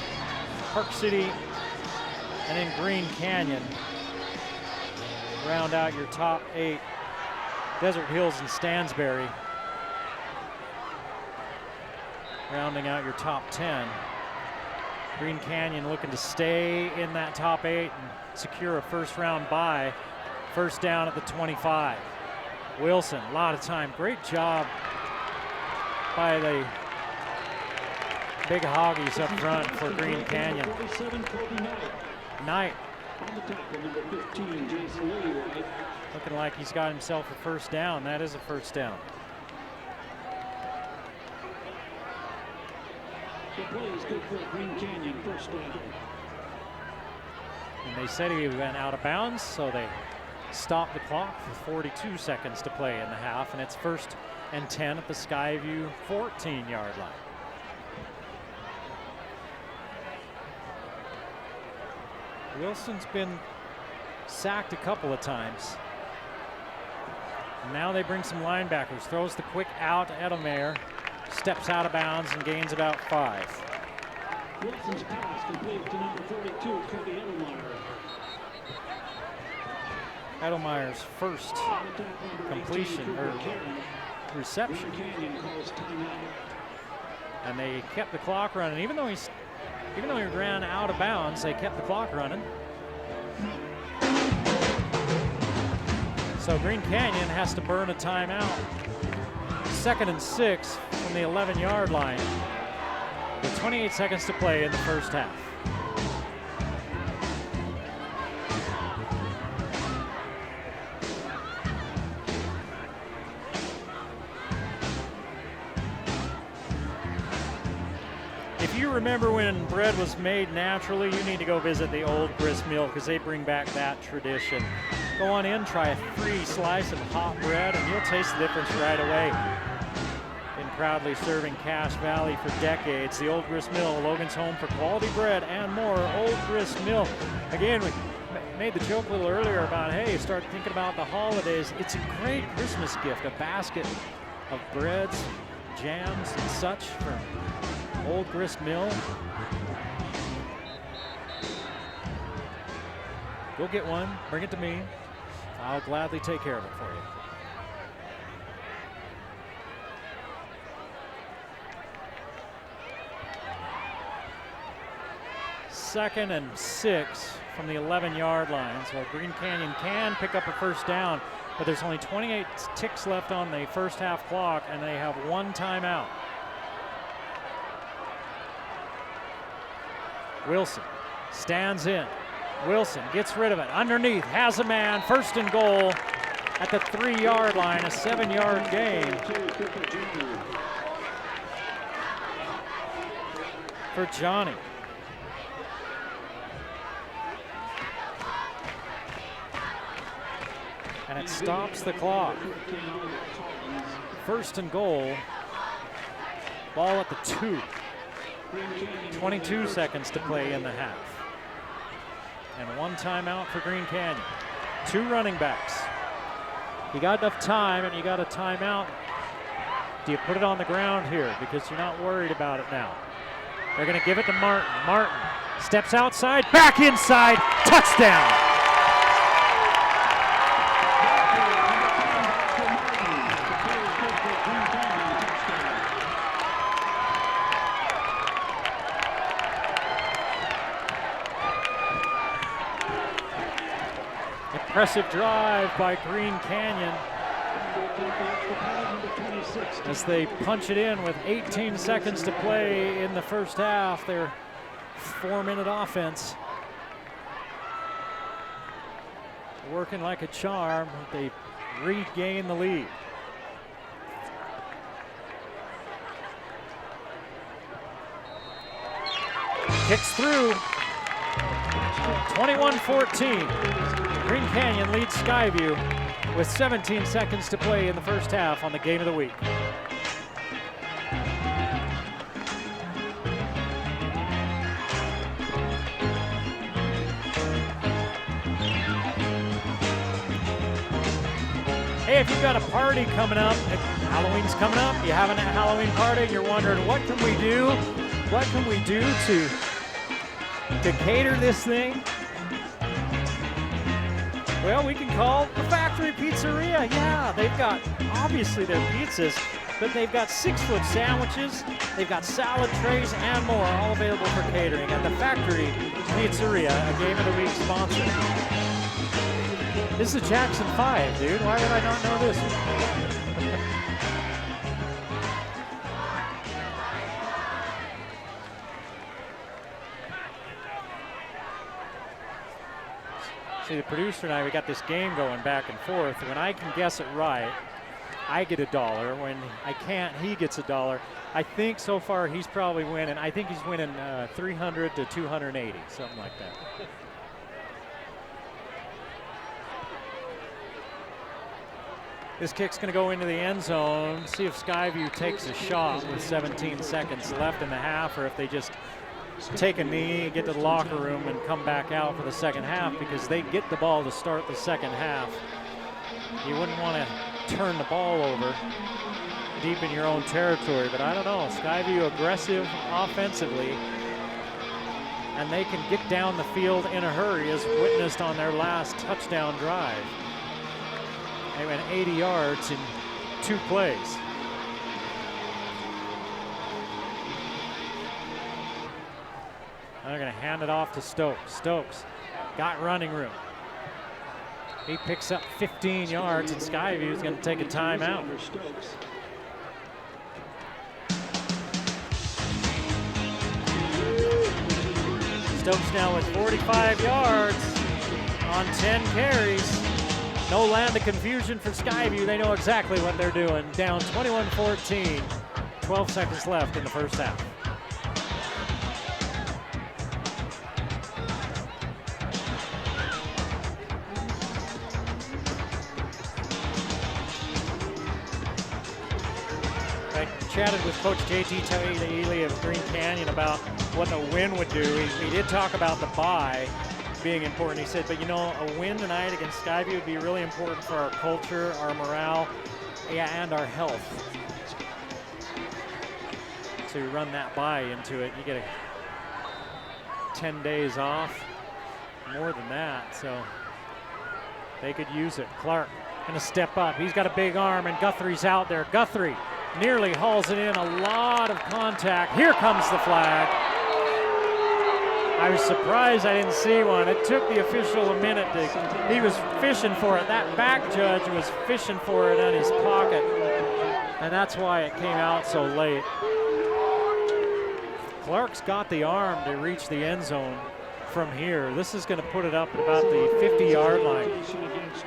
A: Park City, and then Green Canyon. Round out your top 8. Desert Hills and Stansbury. Rounding out your top 10. Green Canyon looking to stay in that top 8 and secure a first-round bye. First down at the 25. Wilson, a lot of time. Great job by the big hoggies up front for Green Canyon. Knight. Looking like he's got himself a first down. That is a first down.
C: The play is good for Green Canyon, first down.
A: And they said he went out of bounds, so they stopped the clock for 42 seconds to play in the half, and it's 1st and 10 at the Skyview 14-yard line. Wilson's been sacked a couple of times. Now they bring some linebackers. Throws the quick out to Edelmeyer. Steps out of bounds and gains about 5.
C: Wilson's pass complete to number 42, Cody Edelmeyer.
A: Edelmeyer's first completion or reception. And they kept the clock running. Even though he ran out of bounds, they kept the clock running. So Green Canyon has to burn a timeout. 2nd and 6 from the 11-yard line with 28 seconds to play in the first half. If you remember when bread was made naturally, you need to go visit the Old Grist Mill because they bring back that tradition. Go on in, try a free slice of hot bread, and you'll taste the difference right away. Been proudly serving Cache Valley for decades. The Old Grist Mill, Logan's home for quality bread and more. Old Grist Mill. Again, we made the joke a little earlier about, hey, start thinking about the holidays. It's a great Christmas gift, a basket of breads, jams, and such from Old Grist Mill. Go get one, bring it to me. I'll gladly take care of it for you. Second and 6 from the 11-yard line. So Green Canyon can pick up a first down, but there's only 28 ticks left on the first half clock, and they have 1 timeout. Wilson stands in. Wilson gets rid of it. Underneath, has a man. 1st and goal at the 3-yard line, a 7-yard gain for Johnny. And it stops the clock. 1st and goal. Ball at the 2. 22 seconds to play in the half. And 1 timeout for Green Canyon. 2 running backs. You got enough time and you got a timeout. Do you put it on the ground here? Because you're not worried about it now. They're going to give it to Martin. Martin steps outside, back inside, touchdown. Impressive drive by Green Canyon as they punch it in with 18 seconds to play in the first half. Their 4-minute offense working like a charm. They regain the lead. Kicks through. 21-14. Green Canyon leads Skyview with 17 seconds to play in the first half on the Game of the Week. Hey, if you've got a party coming up, if Halloween's coming up, you having a Halloween party, and you're wondering what can we do? What can we do to cater this thing? Well, we can call the Factory Pizzeria. Yeah, they've got, obviously their pizzas, but they've got 6-foot sandwiches, they've got salad trays and more, all available for catering at the Factory Pizzeria, a Game of the Week sponsor. This is Jackson 5, dude. Why would I not know this? See, the producer and I, we got this game going back and forth. When I can guess it right, I get $1. When I can't, he gets $1. I think so far he's probably winning. I think he's winning 300 to 280, something like that. This kick's going to go into the end zone. See if Skyview takes a shot with 17 seconds left in the half, or if they just take a knee, get to the locker room, and come back out for the second half, because they get the ball to start the second half. You wouldn't want to turn the ball over deep in your own territory, but I don't know. Skyview aggressive offensively, and they can get down the field in a hurry, as witnessed on their last touchdown drive. They went 80 yards in 2 plays. They're going to hand it off to Stokes. Stokes got running room. He picks up 15 yards, and Skyview is going to take a timeout. Stokes now with 45 yards on 10 carries. No land of confusion for Skyview. They know exactly what they're doing. Down 21-14, 12 seconds left in the first half. Chatted with Coach JT Taili of Green Canyon about what a win would do. He did talk about the bye being important. He said, but you know, a win tonight against Skyview would be really important for our culture, our morale, and our health. So you run that bye into it, you get 10 days off, more than that, so they could use it. Clark gonna step up. He's got a big arm, and Guthrie's out there. Guthrie nearly hauls it in, a lot of contact. Here comes the flag. I was surprised I didn't see one. It took the official a minute. He was fishing for it. That back judge was fishing for it in his pocket, and that's why it came out so late. Clark's got the arm to reach the end zone from here. This is going to put it up at about the 50-yard line.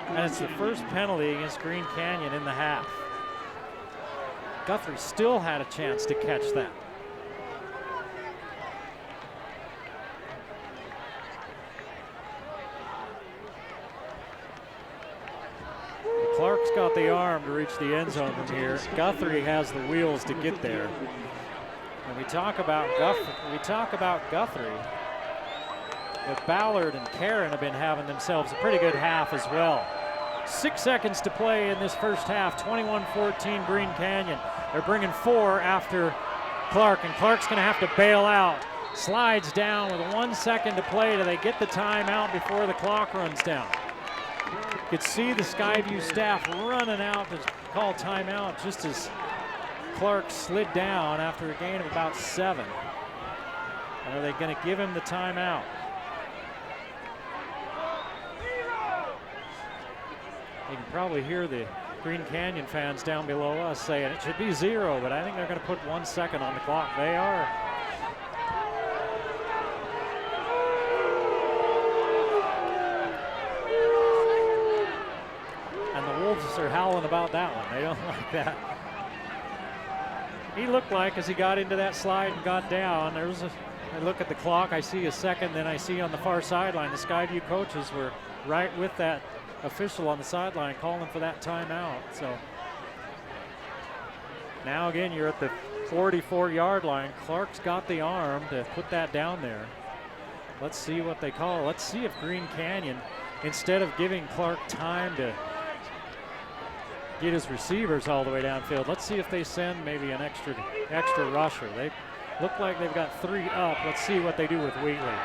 A: And it's the first penalty against Green Canyon in the half. Guthrie still had a chance to catch that. Clark's got the arm to reach the end zone from here. Guthrie has the wheels to get there. When we talk about Guthrie, but Ballard and Karen have been having themselves a pretty good half as well. 6 seconds to play in this first half, 21-14 Green Canyon. They're bringing 4 after Clark, and Clark's gonna have to bail out. Slides down with 1 second to play. Do they get the timeout before the clock runs down? You could see the Skyview staff running out to call timeout just as Clark slid down after a gain of about 7. And are they gonna give him the timeout? You can probably hear the Green Canyon fans down below us saying it should be 0, but I think they're going to put 1 second on the clock. They are. And the Wolves are howling about that one. They don't like that. He looked like, as he got into that slide and got down, I look at the clock, I see a second, then I see on the far sideline, the Skyview coaches were right with that official on the sideline calling for that timeout. So now again, you're at the 44-yard line. Clark's got the arm to put that down there. Let's see what they call. Let's see if Green Canyon, instead of giving Clark time to get his receivers all the way downfield, let's see if they send maybe an extra rusher. They look like they've got 3 up. Let's see what they do with Wheatley.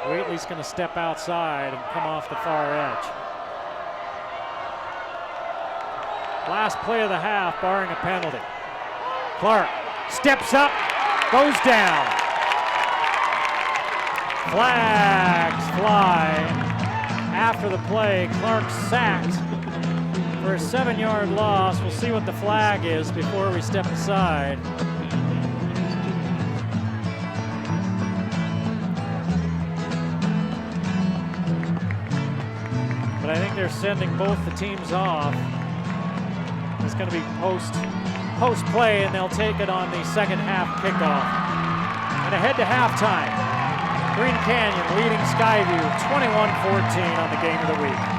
A: Wheatley's going to step outside and come off the far edge. Last play of the half, barring a penalty. Clark steps up, goes down. Flags fly after the play. Clark sacked for a 7-yard loss. We'll see what the flag is before we step aside. I think they're sending both the teams off. It's going to be post play, and they'll take it on the second half kickoff. And ahead to halftime, Green Canyon leading Skyview 21-14 on the game of the week.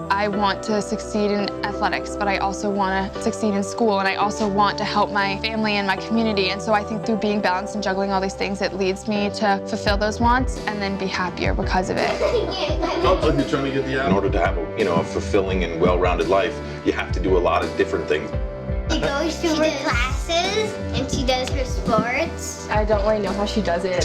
D: I want to succeed in athletics, but I also want to succeed in school, and I also want to help my family and my community. And so I think through being balanced and juggling all these things, it leads me to fulfill those wants and then be happier because of it.
E: In order to have a fulfilling and well-rounded life, you have to do a lot of different things.
F: She goes to her classes and she does her sports.
G: I don't really know how she does it.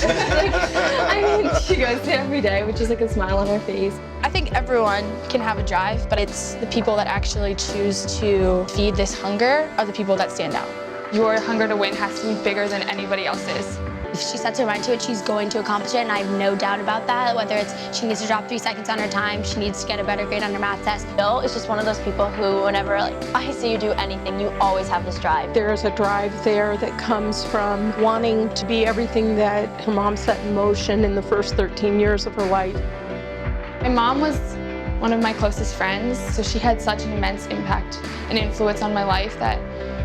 G: She goes there every day with just a smile on her face.
D: I think everyone can have a drive, but it's the people that actually choose to feed this hunger are the people that stand out. Your hunger to win has to be bigger than anybody else's.
F: If she sets her mind to it, she's going to accomplish it, and I have no doubt about that. Whether it's she needs to drop 3 seconds on her time, she needs to get a better grade on her math test.
H: Bill is just one of those people who, whenever I see you do anything, you always have this drive.
I: There's a drive there that comes from wanting to be everything that her mom set in motion in the first 13 years of her life.
D: My mom was one of my closest friends, so she had such an immense impact and influence on my life that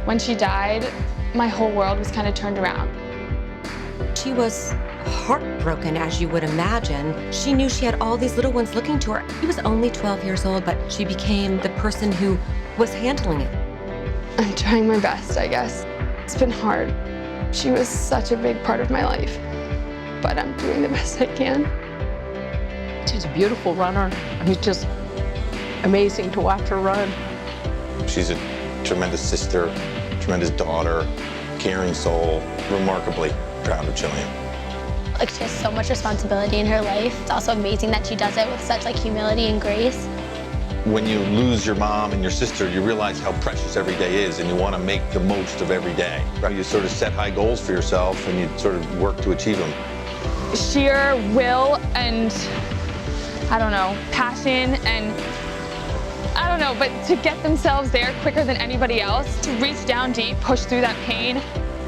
D: when she died, my whole world was kind of turned around.
J: She was heartbroken, as you would imagine. She knew she had all these little ones looking to her. She was only 12 years old, but she became the person who was handling it.
D: I'm trying my best, I guess. It's been hard. She was such a big part of my life, but I'm doing the best I can.
I: She's a beautiful runner. I mean, just amazing to watch her run.
E: She's a tremendous sister, tremendous daughter, caring soul, remarkably proud of Jillian.
F: Like, she has so much responsibility in her life. It's also amazing that she does it with such like humility and grace.
E: When you lose your mom and your sister, you realize how precious every day is, and you want to make the most of every day. You sort of set high goals for yourself, and you sort of work to achieve them.
D: Sheer will and, I don't know, passion and, I don't know, but to get themselves there quicker than anybody else, to reach down deep, push through that pain,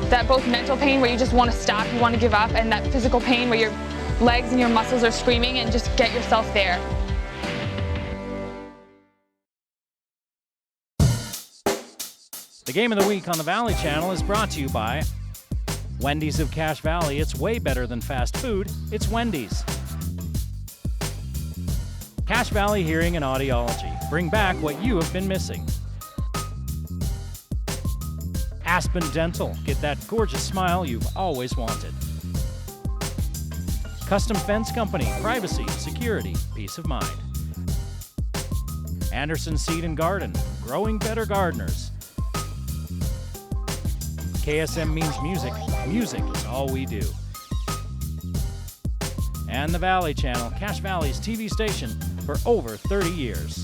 D: that both mental pain where you just want to stop, you want to give up, and that physical pain where your legs and your muscles are screaming, and just get yourself there.
A: The Game of the Week on the Valley Channel is brought to you by Wendy's of Cache Valley. It's way better than fast food. It's Wendy's. Cache Valley Hearing and Audiology. Bring back what you have been missing. Aspen Dental. Get that gorgeous smile you've always wanted. Custom Fence Company. Privacy, security, peace of mind. Anderson Seed and Garden. Growing better gardeners. KSM means music. Music is all we do. And the Valley Channel, Cache Valley's TV station for over 30 years.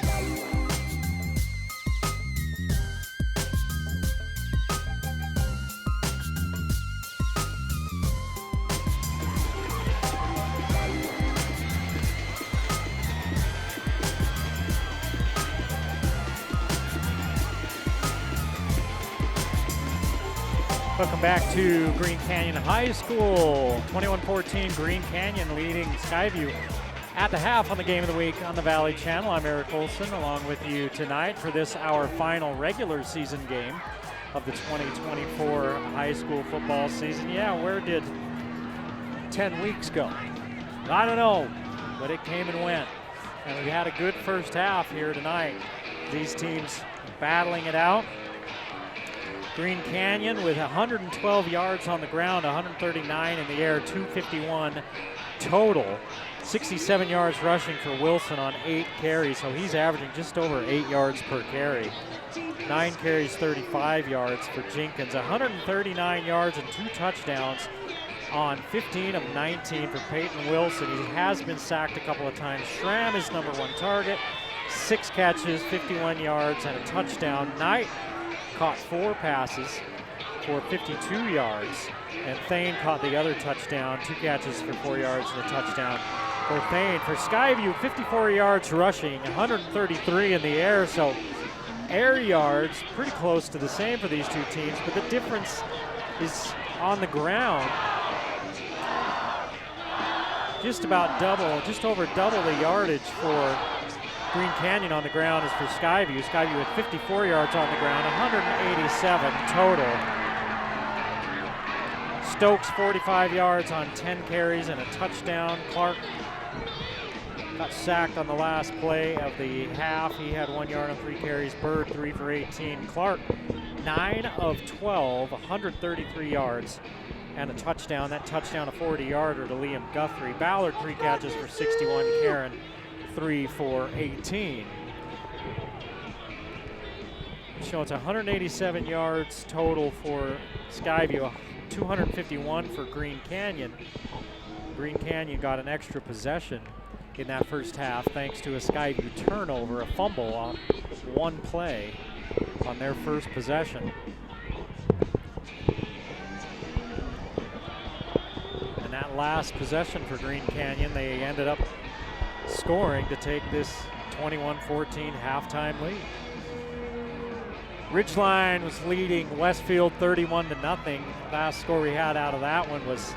A: Welcome back to Green Canyon High School. 21-14 Green Canyon leading Skyview at the half on the Game of the Week on the Valley Channel. I'm Eric Olson along with you tonight for this, our final regular season game of the 2024 high school football season. Yeah, where did 10 weeks go? I don't know, but it came and went. And we had a good first half here tonight. These teams battling it out. Green Canyon with 112 yards on the ground, 139 in the air, 251 total. 67 yards rushing for Wilson on 8 carries, so he's averaging just over 8 yards per carry. 9 carries, 35 yards for Jenkins. 139 yards and 2 touchdowns on 15 of 19 for Peyton Wilson. He has been sacked a couple of times. Schramm is number 1 target, 6 catches, 51 yards and a touchdown. Knight caught 4 passes for 52 yards, and Thane caught the other touchdown, 2 catches for 4 yards and a touchdown for Thane. For Skyview, 54 yards rushing, 133 in the air, so air yards pretty close to the same for these two teams, but the difference is on the ground. Just about double, just over double the yardage for Green Canyon on the ground is for Skyview. Skyview with 54 yards on the ground, 187 total. Stokes 45 yards on 10 carries and a touchdown. Clark got sacked on the last play of the half. He had 1 yard on 3 carries. Bird 3 for 18. Clark 9 of 12, 133 yards and a touchdown. That touchdown a 40-yarder to Liam Guthrie. Ballard 3 catches for 61. Karen 3 for 18. So it's 187 yards total for Skyview, 251 for Green Canyon. Green Canyon got an extra possession in that first half thanks to a Skyview turnover, a fumble on 1 play on their first possession. And that last possession for Green Canyon, they ended up scoring to take this 21-14 halftime lead. Ridgeline was leading Westfield 31-0. Last score we had out of that one was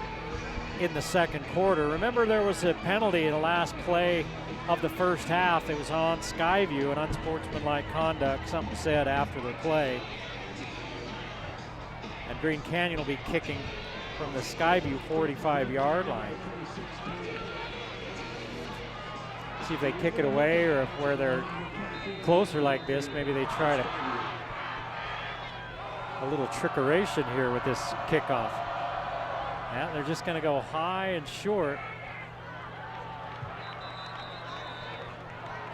A: in the second quarter. Remember, there was a penalty in the last play of the first half. It was on Skyview, an unsportsmanlike conduct, something said after the play. And Green Canyon will be kicking from the Skyview 45-yard line. See if they kick it away, or if where they're closer like this, maybe they try to a little trickeration here with this kickoff. Yeah, they're just going to go high and short.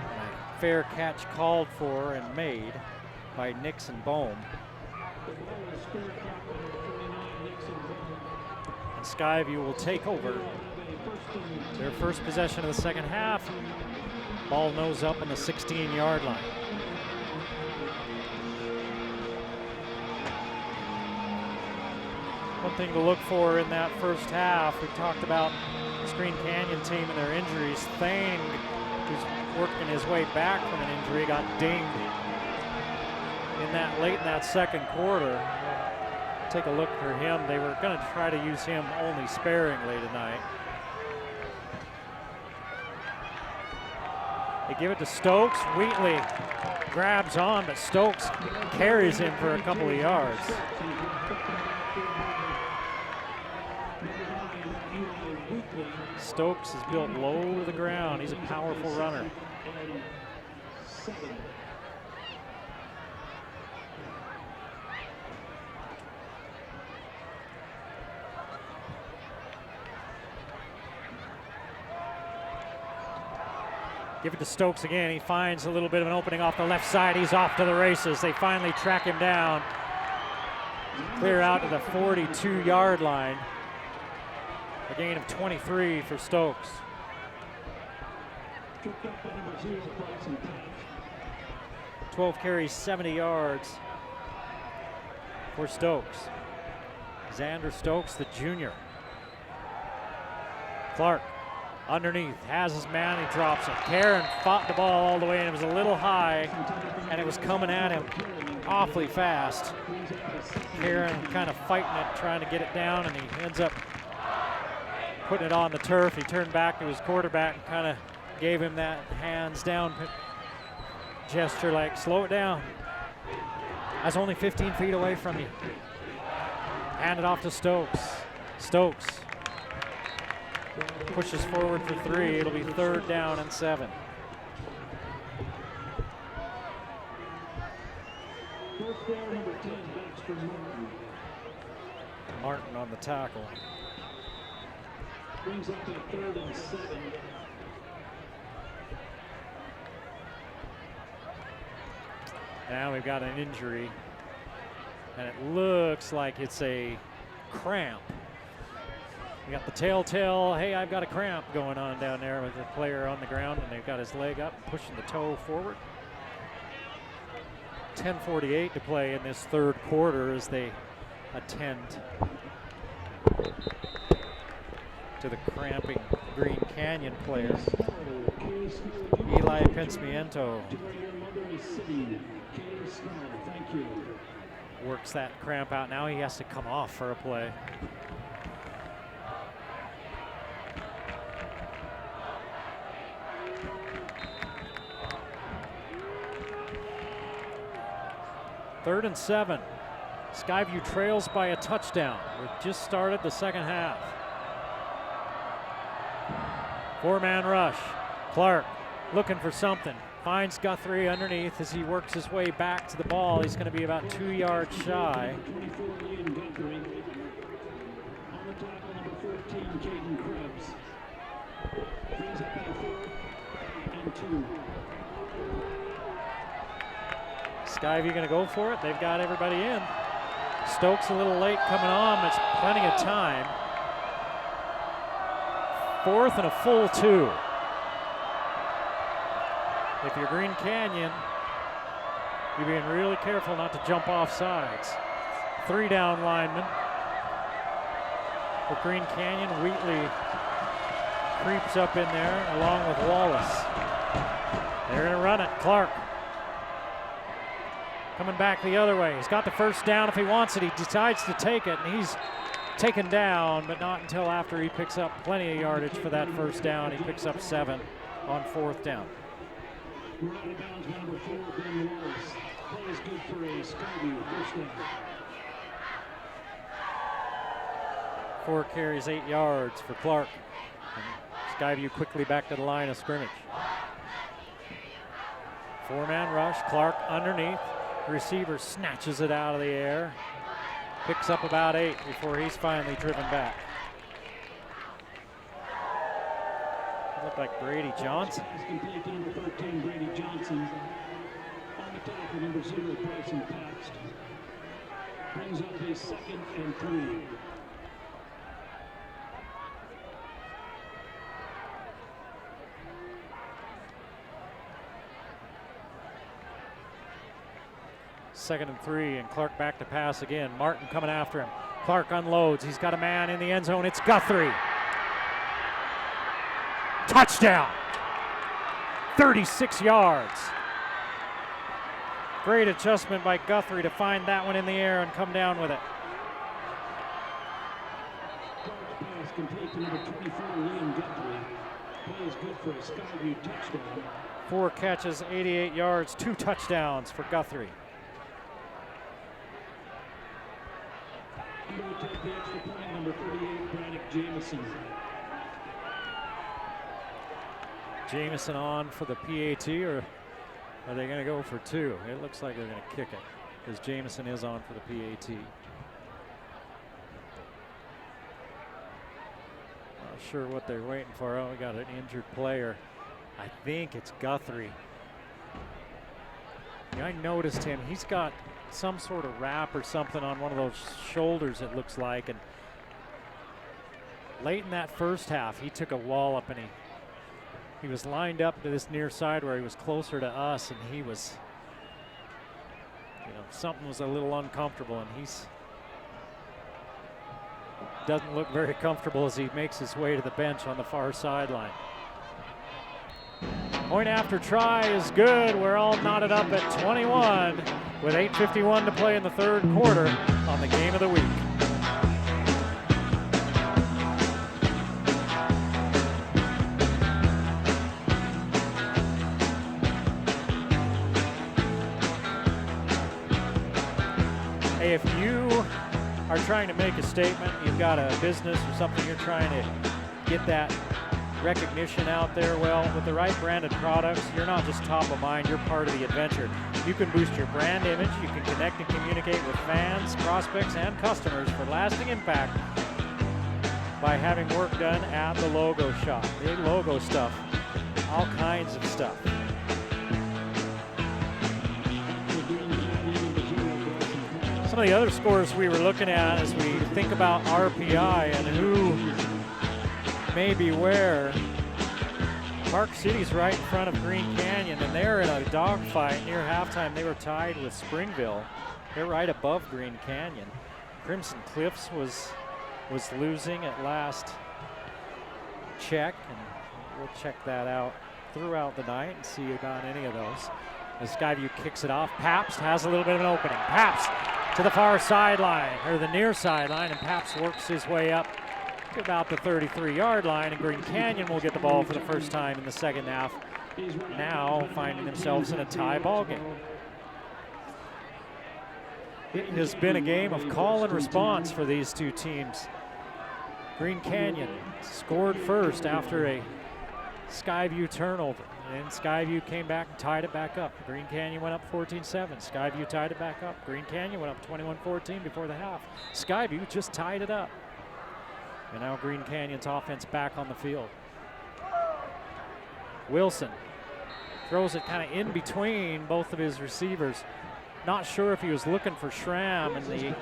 A: And a fair catch called for and made by Nixon Bohm. And Skyview will take over their first possession of the second half. Ball nose up on the 16-yard line. One thing to look for in that first half, we talked about the Green Canyon team and their injuries. Thane, who's working his way back from an injury, got dinged late in that second quarter. Take a look for him. They were going to try to use him only sparingly tonight. They give it to Stokes. Wheatley grabs on, but Stokes carries him for a couple of yards. Stokes is built low to the ground. He's a powerful runner. Give it to Stokes again. He finds a little bit of an opening off the left side. He's off to the races. They finally track him down. Clear out to the 42-yard line. A gain of 23 for Stokes. 12 carries, 70 yards for Stokes. Xander Stokes, the junior. Clark underneath, has his man, he drops it. Karen fought the ball all the way, and it was a little high, and it was coming at him awfully fast. Karen kind of fighting it, trying to get it down, and he ends up putting it on the turf. He turned back to his quarterback and kind of gave him that hands down gesture, like, slow it down. I was only 15 feet away from you. Hand it off to Stokes. Stokes pushes forward for 3. It'll be 3rd down and 7. Martin on the tackle.
C: Brings up that 3rd and 7.
A: Now we've got an injury, and it looks like it's a cramp. We got the telltale, hey, I've got a cramp going on down there with the player on the ground, and they've got his leg up, pushing the toe forward. 10:48 to play in this 3rd quarter as they attend to the cramping Green Canyon player. Eli Pensmiento works that cramp out. Now he has to come off for a play. Third and 7. Skyview trails by a touchdown. We've just started the second half. 4-man rush. Clark looking for something. Finds Guthrie underneath as he works his way back to the ball. He's going to be about 2 yards shy. Skyview going to go for it. They've got everybody in. Stokes a little late coming on, but it's plenty of time. 4th and a full 2. If you're Green Canyon, you're being really careful not to jump off sides. 3 down linemen. For Green Canyon, Wheatley creeps up in there along with Wallace. They're going to run it. Clark coming back the other way. He's got the first down if he wants it. He decides to take it, and he's taken down, but not until after he picks up plenty of yardage for that first down. He picks up 7 on 4th down.
C: Number 4, Ben Wallace. Play is good for a Skyview first down.
A: 4 carries, 8 yards for Clark. And Skyview quickly back to the line of scrimmage. 4-man rush. Clark underneath. Receiver snatches it out of the air. Picks up about 8 before he's finally driven back. Looked like Brady Johnson.
C: Pass complete to number 13, Brady Johnson. On the tackle, number 0, Bryson Pabst. Brings up a 2nd and 3.
A: Second and 3, and Clark back to pass again. Martin coming after him. Clark unloads. He's got a man in the end zone. It's Guthrie. Touchdown. 36 yards. Great adjustment by Guthrie to find that one in the air and come down with it.
C: Clark's pass complete to number 24, Liam Guthrie. Play is good for a Skyview touchdown.
A: 4 catches, 88 yards, 2 touchdowns for Guthrie.
C: He will take the extra point, number 38, Braddock Jamison.
A: Jamison on for the PAT, or are they going to go for 2? It looks like they're going to kick it because Jamison is on for the PAT. Not sure what they're waiting for. Oh, we got an injured player. I think it's Guthrie. Yeah, I noticed him. He's got some sort of wrap or something on one of those shoulders, it looks like. And late in that first half, he took a wallop and he was lined up to this near side where he was closer to us, and he was, something was a little uncomfortable, and doesn't look very comfortable as he makes his way to the bench on the far sideline. Point after try is good. We're all knotted up at 21 with 8:51 to play in the third quarter on the game of the week. Hey, if you are trying to make a statement, you've got a business or something, you're trying to get that recognition out there, well, with the right branded products, you're not just top of mind, you're part of the adventure. You can boost your brand image, you can connect and communicate with fans, prospects, and customers for lasting impact by having work done at the logo shop. Big logo stuff, all kinds of stuff. Some of the other scores we were looking at as we think about RPI and who may be where. Park City's right in front of Green Canyon, and they're in a dogfight near halftime. They were tied with Springville. They're right above Green Canyon. Crimson Cliffs was losing at last check, and we'll check that out throughout the night and see about any of those. As Skyview kicks it off, Pabst has a little bit of an opening. Pabst to the far sideline, or the near sideline, and Pabst works his way up to about the 33-yard line, and Green Canyon will get the ball for the first time in the second half, now finding themselves in a tie ball game. It has been a game of call and response for these two teams. Green Canyon scored first after a Skyview turnover, and Skyview came back and tied it back up. Green Canyon went up 14-7. Skyview tied it back up. Green Canyon went up 21-14 before the half. Skyview just tied it up. And now Green Canyon's offense back on the field. Wilson throws it kind of in between both of his receivers. Not sure if he was looking for Schramm, and the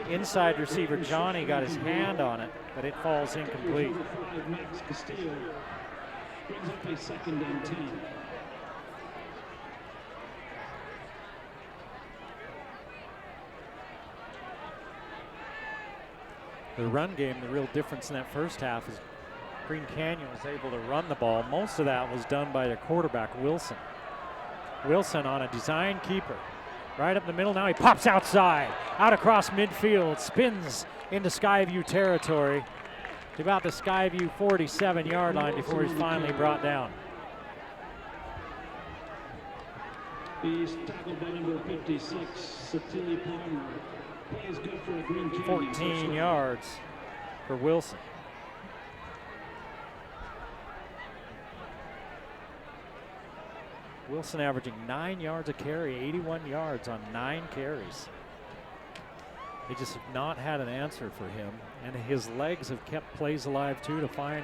A: inside receiver Johnny got his hand on it, but it falls incomplete.
C: Max Castillo brings up a 2nd and 10.
A: The run game, the real difference in that first half is Green Canyon was able to run the ball. Most of that was done by their quarterback, Wilson. Wilson on a design keeper. Right up the middle now, he pops outside, out across midfield, spins into Skyview territory to about the Skyview 47-yard line before he's finally brought down.
C: He's tackled by number 56, Satili Palmer. Play is good for a Green Canyon
A: 14 yards for Wilson. Wilson averaging 9 yards a carry, 81 yards on 9 carries. They just have not had an answer for him, and his legs have kept plays alive too to find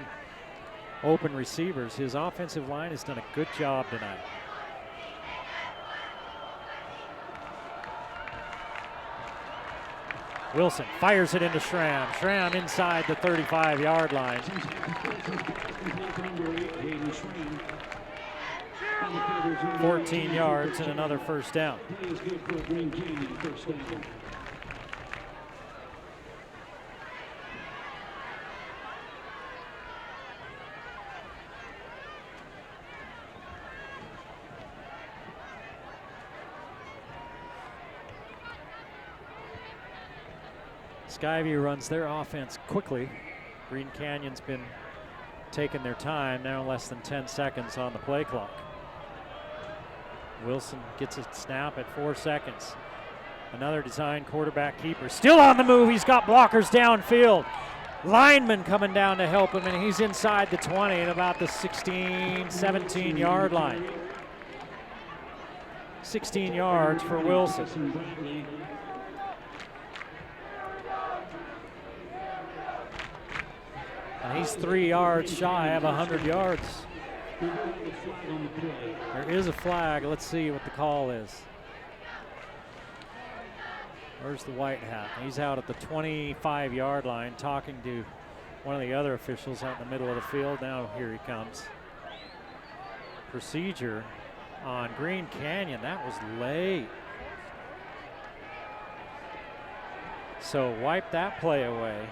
A: open receivers. His offensive line has done a good job tonight. Wilson fires it into Schramm. Schramm inside the 35-yard line. 14 yards and another first down. Skyview runs their offense quickly. Green Canyon's been taking their time, now less than 10 seconds on the play clock. Wilson gets a snap at 4 seconds. Another design quarterback keeper. Still on the move, he's got blockers downfield. Lineman coming down to help him, and he's inside the 20 at about the 16, 17-yard line. 16 yards for Wilson. And he's 3 yards shy of 100 yards. There is a flag. Let's see what the call is. Where's the white hat? He's out at the 25-yard line talking to one of the other officials out in the middle of the field. Now here he comes. Procedure on Green Canyon. That was late. So wipe that play away.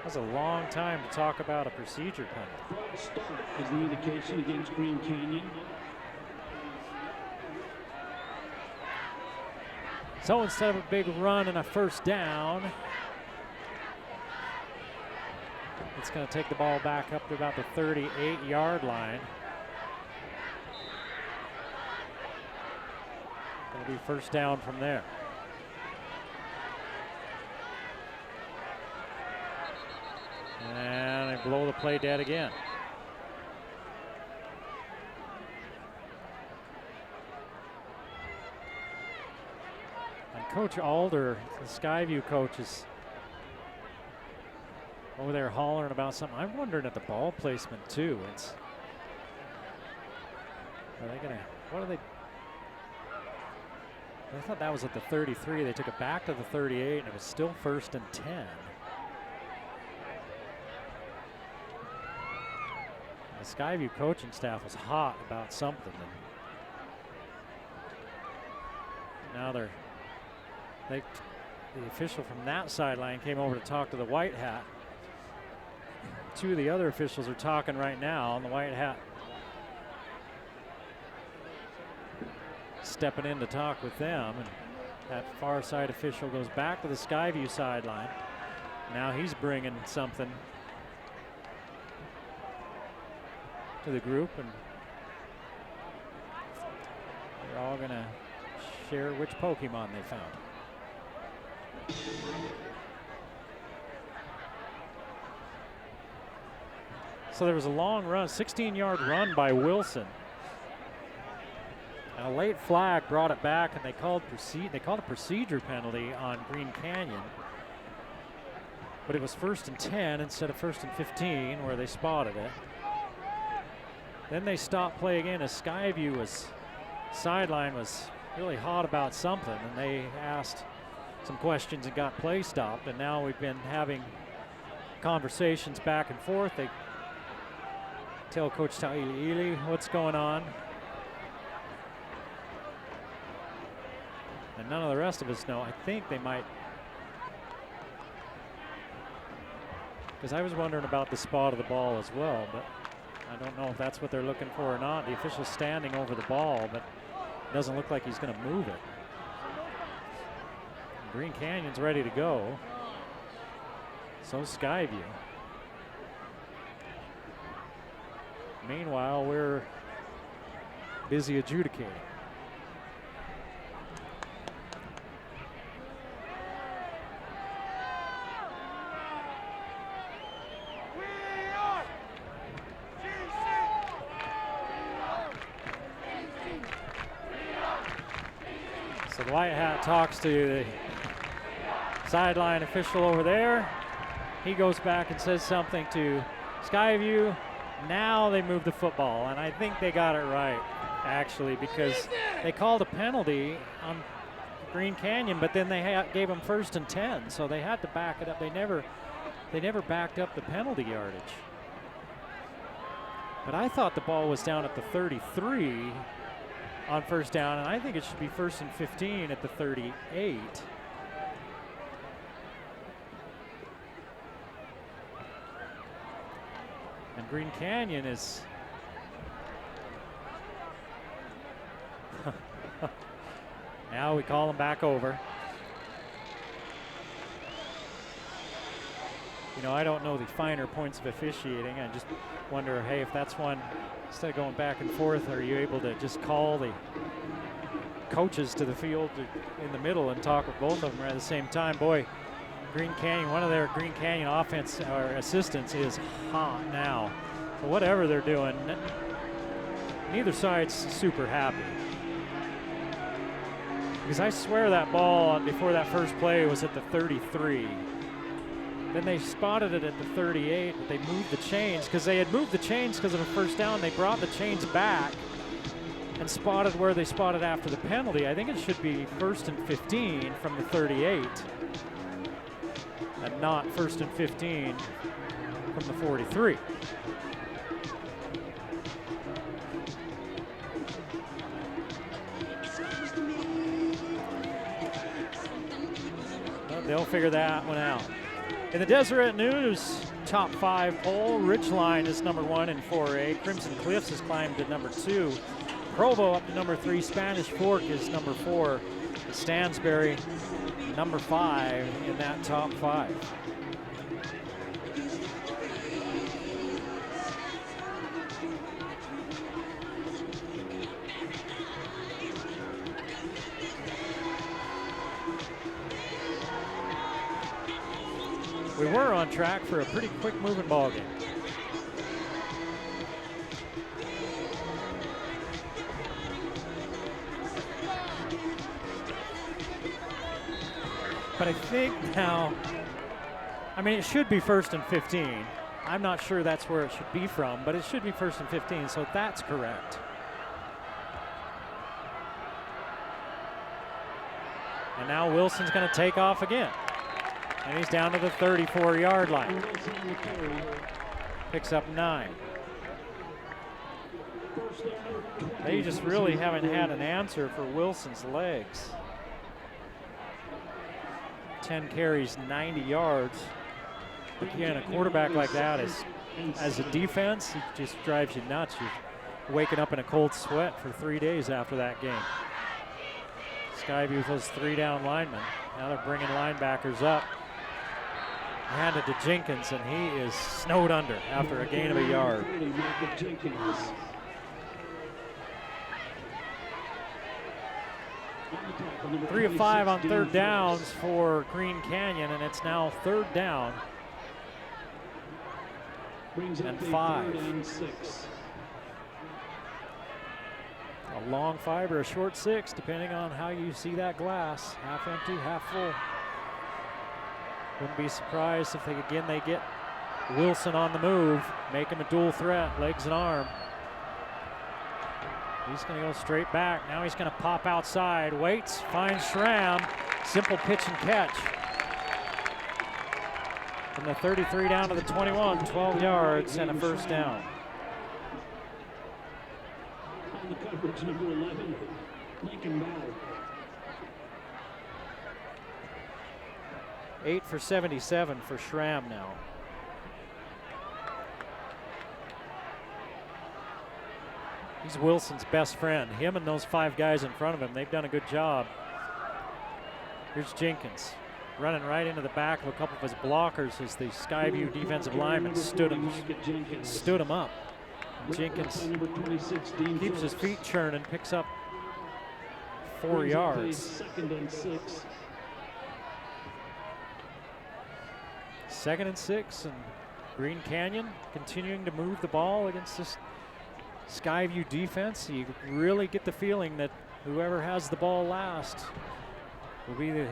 A: That's a long time to talk about a procedure penalty.
C: Is the indication against Green Canyon.
A: So instead of a big run and a first down, it's going to take the ball back up to about the 38-yard line. It'll be first down from there. And they blow the play dead again. And Coach Alder, the Skyview coach, is over there hollering about something. I'm wondering at the ball placement too. Are they gonna, what are they? I thought that was at the 33. They took it back to the 38 and it was still 1st and 10. The Skyview coaching staff was hot about something. And now the official from that sideline came over to talk to the white hat. Two of the other officials are talking right now, and the white hat stepping in to talk with them. And that far side official goes back to the Skyview sideline. Now he's bringing something to the group, and they're all gonna share which Pokemon they found. So there was a long run, 16-yard run by Wilson. And a late flag brought it back, and they called a procedure penalty on Green Canyon. But it was 1st and 10 instead of 1st and 15 where they spotted it. Then they stopped play again as Skyview sideline was really hot about something, and they asked some questions and got play stopped. And now we've been having conversations back and forth. They tell Coach Taili what's going on. And none of the rest of us know. I think they might, because I was wondering about the spot of the ball as well, but I don't know if that's what they're looking for or not. The official's standing over the ball, but it doesn't look like he's going to move it. Green Canyon's ready to go. So's Skyview. Meanwhile, we're busy adjudicating. So the white hat talks to the sideline official over there. He goes back and says something to Skyview. Now they move the football, and I think they got it right, actually, because they called a penalty on Green Canyon, but then they gave them 1st and 10, so they had to back it up. They never backed up the penalty yardage. But I thought the ball was down at the 33 on 1st down, and I think it should be 1st and 15 at the 38. And Green Canyon is now we call him back over. You know, I don't know the finer points of officiating. I just wonder, hey, if that's one, instead of going back and forth, are you able to just call the coaches to the field in the middle and talk with both of them at the same time? Boy, Green Canyon, one of their Green Canyon offense or assistants is hot now. So whatever they're doing, neither side's super happy. Because I swear that ball before that first play was at the 33. Then they spotted it at the 38, but they moved the chains because they had moved the chains because of a 1st down. They brought the chains back and spotted where they spotted after the penalty. I think it should be 1st and 15 from the 38 and not 1st and 15 from the 43. Well, they'll figure that one out. In the Deseret News top 5 poll, Ridgeline is number 1 in 4A. Crimson Cliffs has climbed to number 2. Provo up to number 3. Spanish Fork is number 4. Stansbury number 5 in that top 5. We were on track for a pretty quick moving ball game. But I think now, I mean, it should be 1st and 15. I'm not sure that's where it should be from, but it should be 1st and 15, so that's correct. And now Wilson's going to take off again. And he's down to the 34-yard line. Picks up 9. They just really haven't had an answer for Wilson's legs. 10 carries, 90 yards. Again, a quarterback like that is, as a defense, he just drives you nuts. You're waking up in a cold sweat for 3 days after that game. Skyview with those 3 down linemen. Now they're bringing linebackers up. Handed to Jenkins, and he is snowed under after a gain of a yard. 3 of 5 on 3rd downs for Green Canyon, and it's now 3rd down and 5. A long 5 or a short 6, depending on how you see that glass. Half empty, half full. Wouldn't be surprised if they get Wilson on the move, make him a dual threat, legs and arm. He's going to go straight back. Now he's going to pop outside, waits, finds Schramm. Simple pitch and catch. From the 33 down to the 21, 12 yards and a 1st down.
C: On the coverage, number 11, Lincoln Bell.
A: 8 for 77 for Schramm now. He's Wilson's best friend. Him and those 5 guys in front of him, they've done a good job. Here's Jenkins running right into the back of a couple of his blockers as the Skyview defensive lineman stood him up. Jenkins keeps his feet churning, picks up 4 yards. 2nd and 6, and Green Canyon continuing to move the ball against this Skyview defense. You really get the feeling that whoever has the ball last will be the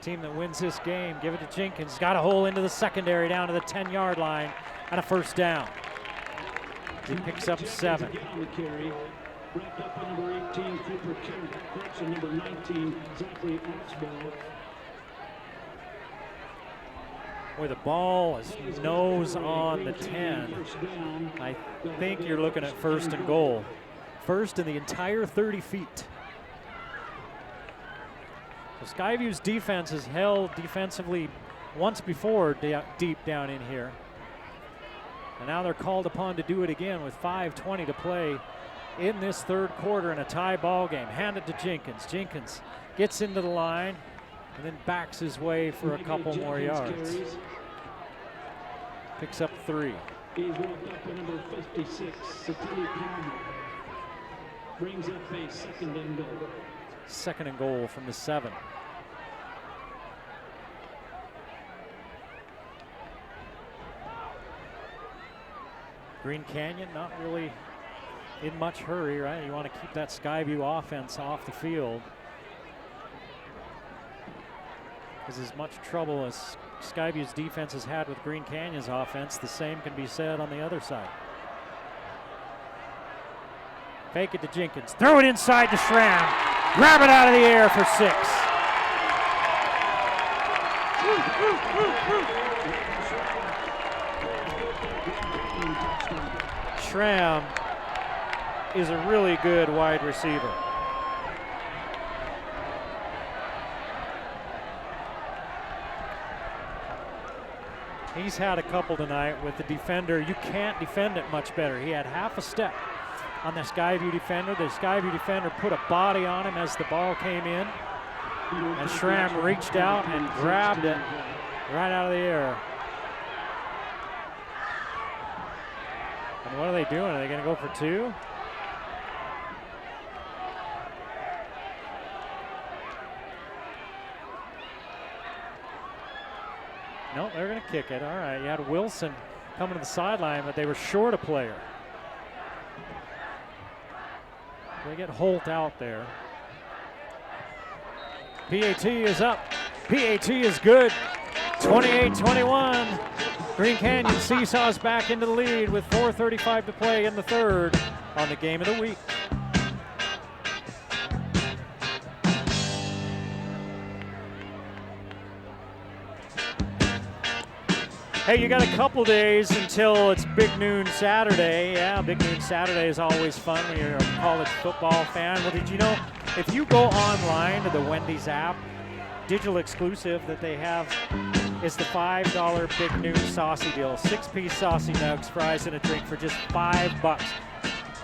A: team that wins this game. Give it to Jenkins. Got a hole into the secondary down to the 10-yard line and a first down. He picks up 7.
C: Wrapped up on number 18, Cooper Carey. Correction, number 19, Zachary Oxbow.
A: Where the ball is nose on the 10. I think you're looking at first and goal. First in the entire 30 feet. So Skyview's defense has held defensively once before deep down in here. And now they're called upon to do it again with 5:20 to play in this third quarter in a tie ball game. Hand it to Jenkins. Jenkins gets into the line and then backs his way for a couple more yards. Picks up 3.
C: He's walked up to number 56, Satili Palmer. Brings up a second and goal.
A: Second and goal from the 7. Green Canyon not really in much hurry, right? You want to keep that Skyview offense off the field. Because as much trouble as Skyview's defense has had with Green Canyon's offense, the same can be said on the other side. Fake it to Jenkins. Throw it inside to Schramm. Grab it out of the air for 6. Schramm is a really good wide receiver. He's had a couple tonight with the defender. You can't defend it much better. He had half a step on the Skyview defender. The Skyview defender put a body on him as the ball came in. And Schramm reached out and grabbed it right out of the air. And what are they doing? Are they going to go for 2? No, they're going to kick it. All right, you had Wilson coming to the sideline, but they were short a player. They get Holt out there. PAT is up. PAT is good. 28-21. Green Canyon seesaws back into the lead with 4:35 to play in the third on the game of the week. Hey, you got a couple days until it's Big Noon Saturday. Yeah, Big Noon Saturday is always fun when you're a college football fan. Well, did you know if you go online to the Wendy's app, digital exclusive that they have is the $5 Big Noon Saucy Deal. 6-piece saucy nugs, fries, and a drink for just $5.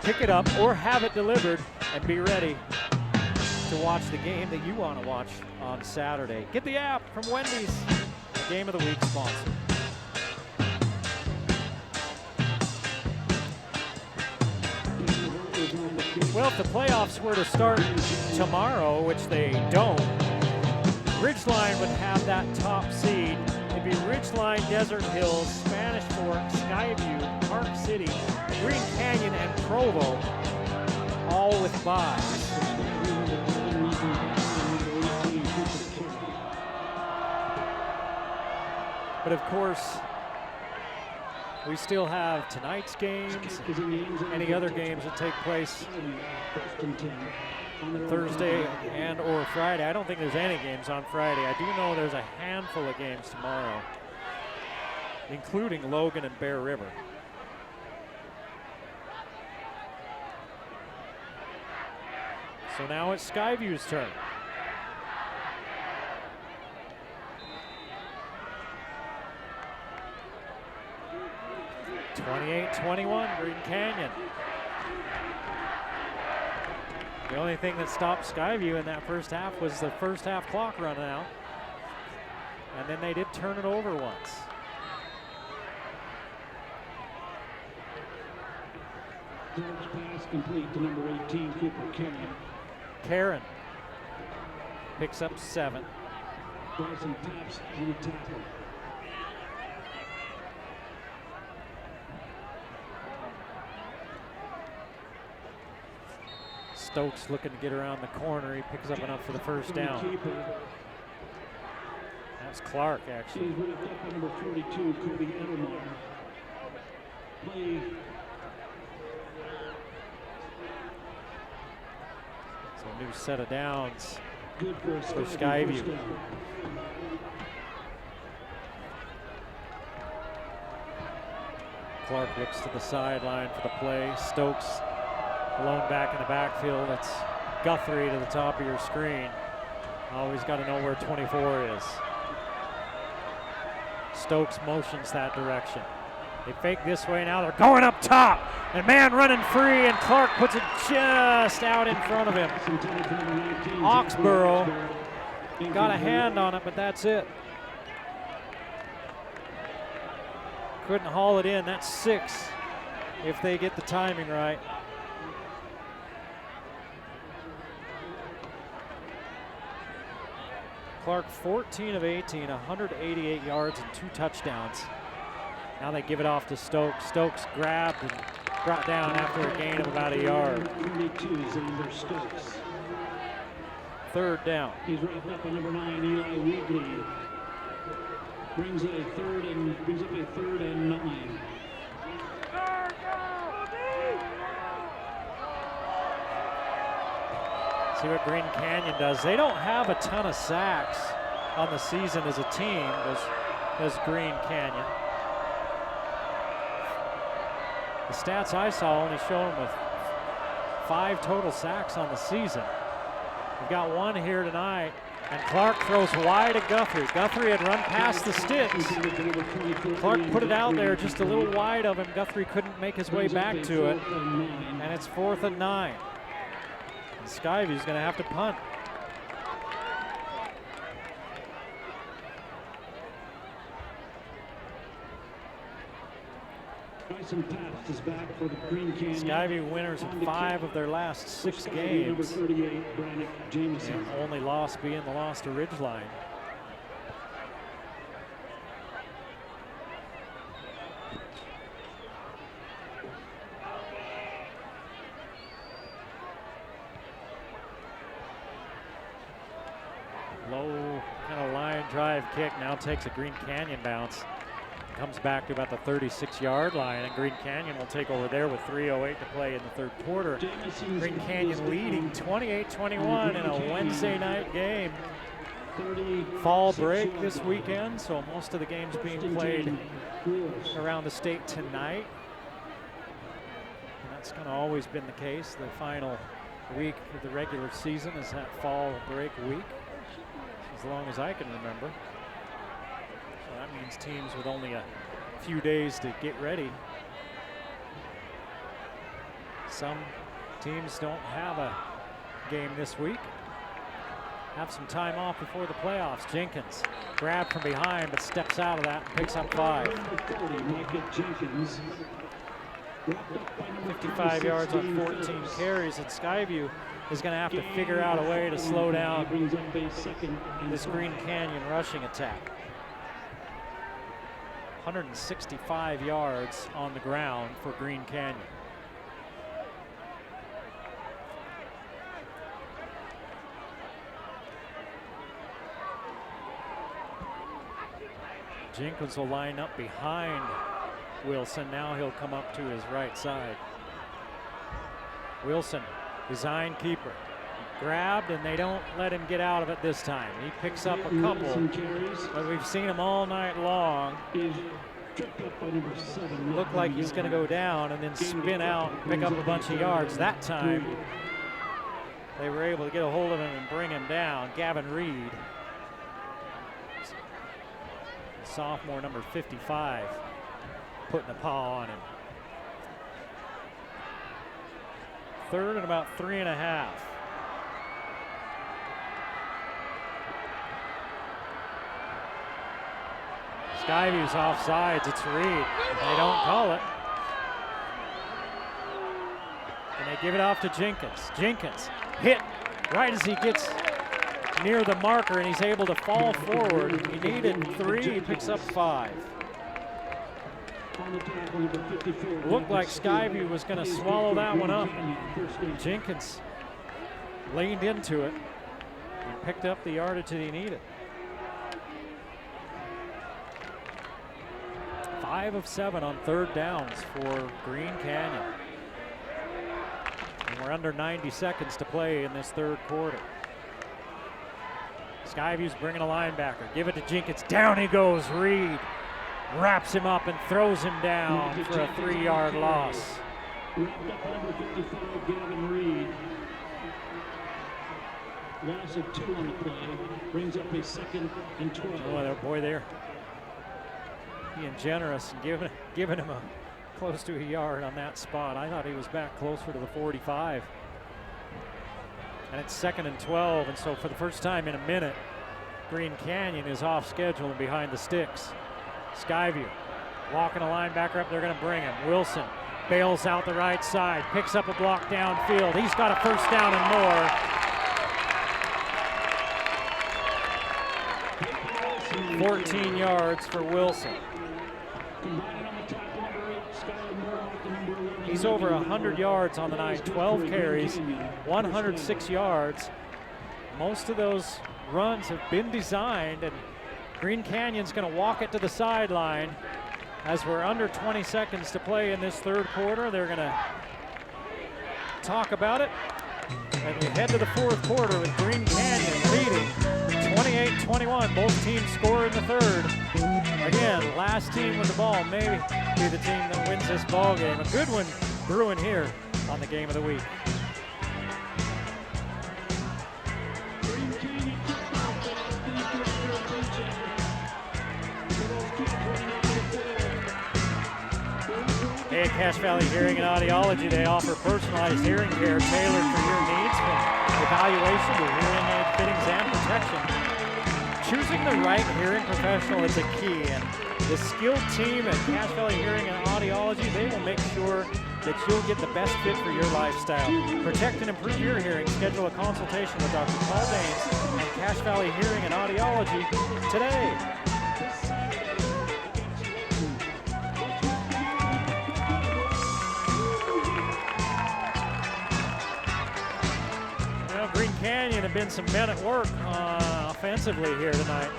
A: Pick it up or have it delivered and be ready to watch the game that you want to watch on Saturday. Get the app from Wendy's, the Game of the Week sponsor. Well, if the playoffs were to start tomorrow, which they don't, Ridgeline would have that top seed. It'd be Ridgeline, Desert Hills, Spanish Fork, Skyview, Park City, Green Canyon, and Provo, all with byes. But of course, we still have tonight's games, any other games that take place Thursday and or Friday. I don't think there's any games on Friday. I do know there's a handful of games tomorrow, including Logan and Bear River. So now it's Skyview's turn. (28-21) Green Canyon. The only thing that stopped Skyview in that first half was the first half clock running out. And then they did turn it over once.
C: Pass complete to number 18, Cooper Carey.
A: Karen picks up 7.
C: Bryson taps on the tackle.
A: Stokes looking to get around the corner. He picks up enough for the first down. That's Clark, actually.
C: He's with up number 42, Kobe Edelman. Play.
A: So a new set of downs
C: Good for
A: Skyview. Clark looks to the sideline for the play. Stokes alone back in the backfield. That's Guthrie to the top of your screen. Always got to know where 24 is. Stokes motions that direction. They fake this way now. They're going up top. And man running free, and Clark puts it just out in front of him. Oxborough got a hand on it, but that's it. Couldn't haul it in. That's 6 if they get the timing right. Clark 14 of 18, 188 yards and 2 touchdowns. Now they give it off to Stokes. Stokes grabbed and brought down after a gain of about a yard. 3rd down.
C: He's wrapped up on number 9, Eli Weegley. Brings up a 3rd and 9.
A: See what Green Canyon does. They don't have a ton of sacks on the season as a team, does Green Canyon. The stats I saw only show them with 5 total sacks on the season. We've got 1 here tonight, and Clark throws wide at Guthrie. Guthrie had run past the sticks. Clark put it out there just a little wide of him. Guthrie couldn't make his way back to it, and it's 4th and 9. And Skyview's going to have to punt. Skyview winners in 5 of their last 6 games. And only loss being the loss to Ridgeline. Low kind of line drive kick, now takes a Green Canyon bounce. Comes back to about the 36-yard line, and Green Canyon will take over there with 3:08 to play in the 3rd quarter. Green Canyon leading 28-21 in a Wednesday night game. Fall break this weekend, so most of the games being played around the state tonight. And that's kind of always been the case. The final week of the regular season is that fall break week, as long as I can remember. So that means teams with only a few days to get ready. Some teams don't have a game this week. Have some time off before the playoffs. Jenkins grabbed from behind, but steps out of that and picks up 5. 55 yards on 14 carries, and Skyview is going to have to figure out a way to slow down this Green Canyon rushing attack. 165 yards on the ground for Green Canyon. Jenkins will line up behind Wilson. Now he'll come up to his right side. Wilson, design keeper. Grabbed, and they don't let him get out of it this time. He picks up a couple, but we've seen him all night long. Look like he's going to go down and then spin out and pick up a bunch of yards. That time, they were able to get a hold of him and bring him down. Gavin Reed, sophomore, number 55, putting a paw on him. 3rd and about 3.5. Skyview's offsides, it's Reed. They don't call it. And they give it off to Jenkins. Jenkins hit right as he gets near the marker, and he's able to fall forward. He needed 3, he picks up 5. Looked like Skyview was going to swallow that one up. Jenkins leaned into it and picked up the yardage that he needed. 5 of 7 on third downs for Green Canyon. And we're under 90 seconds to play in this third quarter. Skyview's bringing a linebacker. Give it to Jenkins. Down he goes. Reed wraps him up and throws him down for a 3-yard loss.
C: Wrapped up number 55, Gavin Reed. Loss of 2 on the play. Brings up a 2nd and 12.
A: Oh, boy, they're being generous and giving him a close to a yard on that spot. I thought he was back closer to the 45. And it's 2nd and 12, and so for the first time in a minute, Green Canyon is off schedule and behind the sticks. Skyview walking a linebacker up, they're gonna bring him. Wilson bails out the right side, picks up a block downfield. He's got a first down and more. 14 yards for Wilson. He's over 100 yards on the night, 12 carries, 106 yards. Most of those runs have been designed, and Green Canyon's going to walk it to the sideline as we're under 20 seconds to play in this third quarter. They're going to talk about it as we head to the fourth quarter with Green Canyon leading 28-21. Both teams score in the third. Again, last team with the ball may be the team that wins this ball game. A good one brewing here on the Game of the Week. Hey, at Cache Valley Hearing and Audiology, they offer personalized hearing care tailored for your needs, from evaluation to hearing aid fittings and protection. Choosing the right hearing professional is a key, and the skilled team at Cache Valley Hearing and Audiology, they will make sure that you'll get the best fit for your lifestyle. Protect and improve your hearing. Schedule a consultation with Dr. Paul Baines at Cache Valley Hearing and Audiology today. Well, Green Canyon have been some men at work offensively here tonight,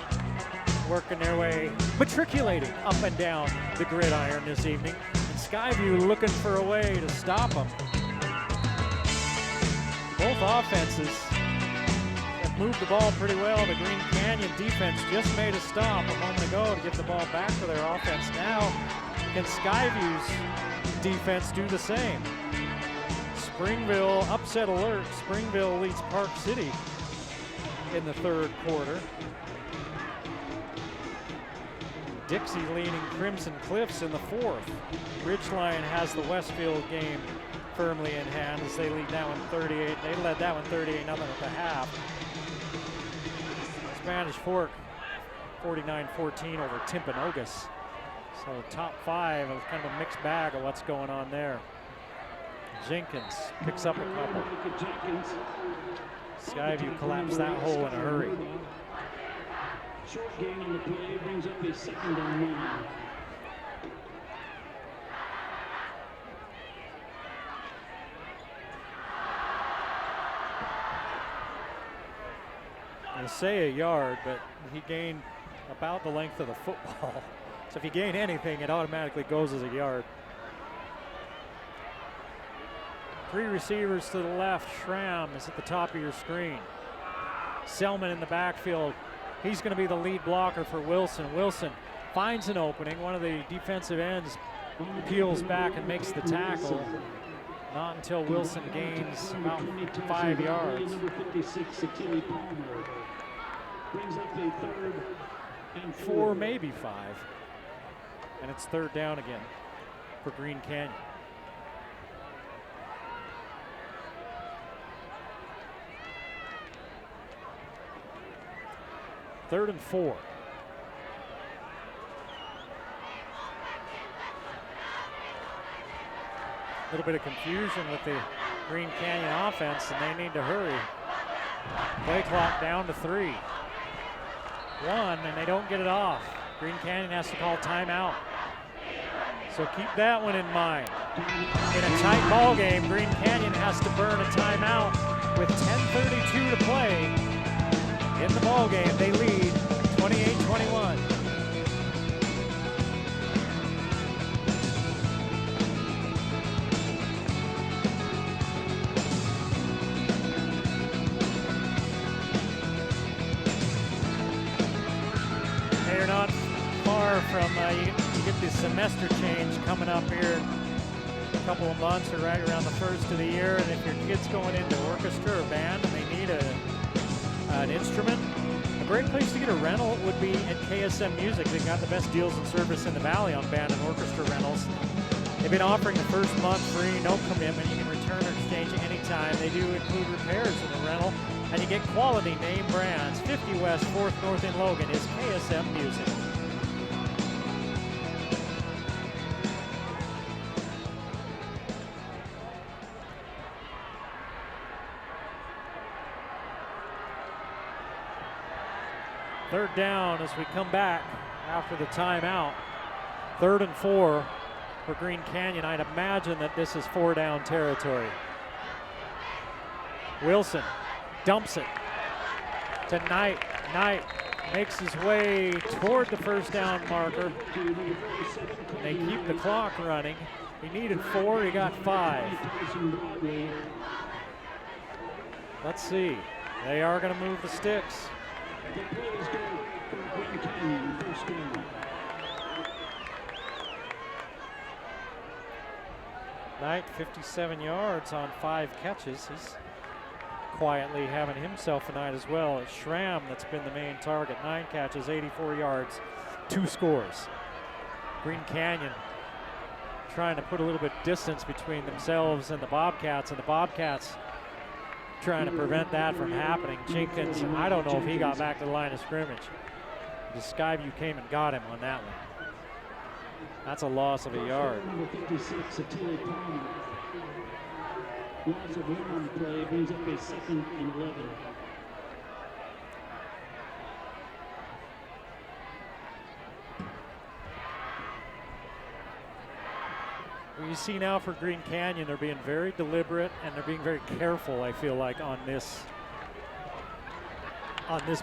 A: working their way, matriculating up and down the gridiron this evening. And Skyview looking for a way to stop them. Both offenses have moved the ball pretty well. The Green Canyon defense just made a stop a moment ago to get the ball back to their offense. Now, can Skyview's defense do the same? Springville, upset alert. Springville leads Park City in the third quarter. Dixie leading Crimson Cliffs in the fourth. Ridgeline has the Westfield game firmly in hand as they lead that one 38. They led that one 38-0 at the half. Spanish Fork 49-14 over Timpanogos. So top 5 of kind of a mixed bag of what's going on there. Jenkins picks up a couple. Skyview collapsed that hole in a hurry.
C: Short gain on the play brings up a 2nd and 1.
A: They say a yard, but he gained about the length of the football. So if you gain anything, it automatically goes as a yard. 3 receivers to the left. Schramm is at the top of your screen. Selman in the backfield. He's going to be the lead blocker for Wilson. Wilson finds an opening. One of the defensive ends peels back and makes the tackle. Not until Wilson gains about 5 yards.
C: Number 56, Achille Palmer. Brings up a 3rd and
A: 4, maybe 5. And it's 3rd down again for Green Canyon. Third and 4. A little bit of confusion with the Green Canyon offense, and they need to hurry. Play clock down to 3. 1, and they don't get it off. Green Canyon has to call timeout. So keep that one in mind. In a tight ball game, Green Canyon has to burn a timeout with 10:32 to play in the ball game. They lead 28-21. They're not far from, you get the semester change coming up here a couple of months or right around the first of the year. And if your kid's going into orchestra or band and they need an instrument, a great place to get a rental would be at KSM Music. They've got the best deals and service in the Valley on band and orchestra rentals. They've been offering the first month free, no commitment. You can return or exchange anytime. They do include repairs in the rental, and you get quality name brands. 50 West, 4th North in Logan is KSM Music. Third down as we come back after the timeout. 3rd and 4 for Green Canyon. I'd imagine that this is 4-down territory. Wilson dumps it to Knight. Knight makes his way toward the first down marker. They keep the clock running. He needed 4, he got 5. Let's see. They are going to move the sticks. Knight, 57 yards on 5 catches. He's quietly having himself a night as well. It's Schramm that's been the main target. 9 catches, 84 yards, 2 scores. Green Canyon trying to put a little bit of distance between themselves and the Bobcats trying to prevent that from happening. Jenkins, I don't know if he got back to the line of scrimmage. The Skyview came and got him on that one. That's a loss of a yard.
C: Number 56, Attili Palmer. Loss of 1 on play brings up a 2nd and 11.
A: Well, you see now for Green Canyon, they're being very deliberate and they're being very careful, I feel like, on this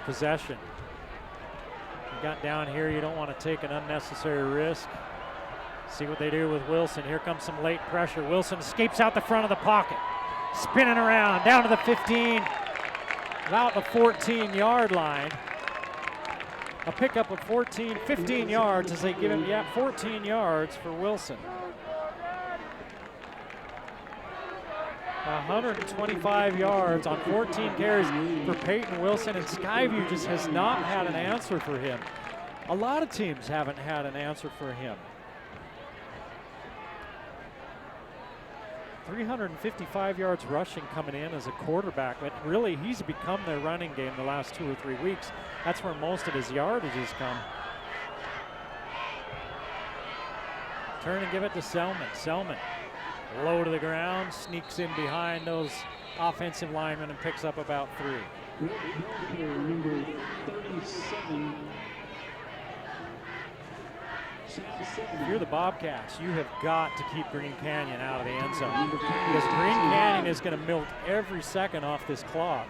A: possession. You got down here, you don't want to take an unnecessary risk. See what they do with Wilson. Here comes some late pressure. Wilson escapes out the front of the pocket, spinning around down to the 15, about the 14-yard line. A pickup of 15 yards as they give him, 14 yards for Wilson. 125 yards on 14 carries for Peyton Wilson, and Skyview just has not had an answer for him. A lot of teams haven't had an answer for him. 355 yards rushing coming in as a quarterback, but really he's become their running game the last 2 or 3 weeks. That's where most of his yardage has come. Turn and give it to Selman. Selman low to the ground, sneaks in behind those offensive linemen and picks up about 3.
C: Number 37.
A: If you're the Bobcats, you have got to keep Green Canyon out of the end zone, because Green Canyon is going to milk every second off this clock.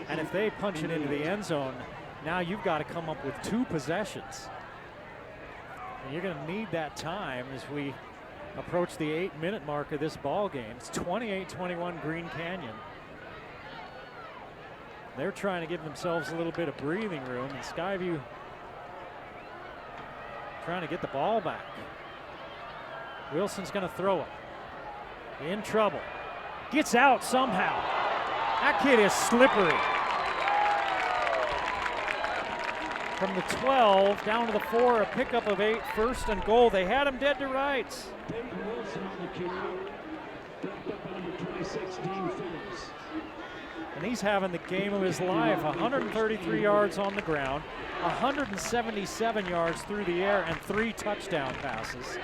A: And if they punch it into the end zone, now you've got to come up with 2 possessions. And you're going to need that time as we approach the 8-minute mark of this ball game. It's 28-21 Green Canyon. They're trying to give themselves a little bit of breathing room, and Skyview trying to get the ball back. Wilson's going to throw it. In trouble. Gets out somehow. That kid is slippery. From the 12 down to the 4, a pickup of 8, 1st and goal. They had him dead to rights. And he's having the game of his life. 133 yards on the ground, 177 yards through the air, and 3 touchdown passes.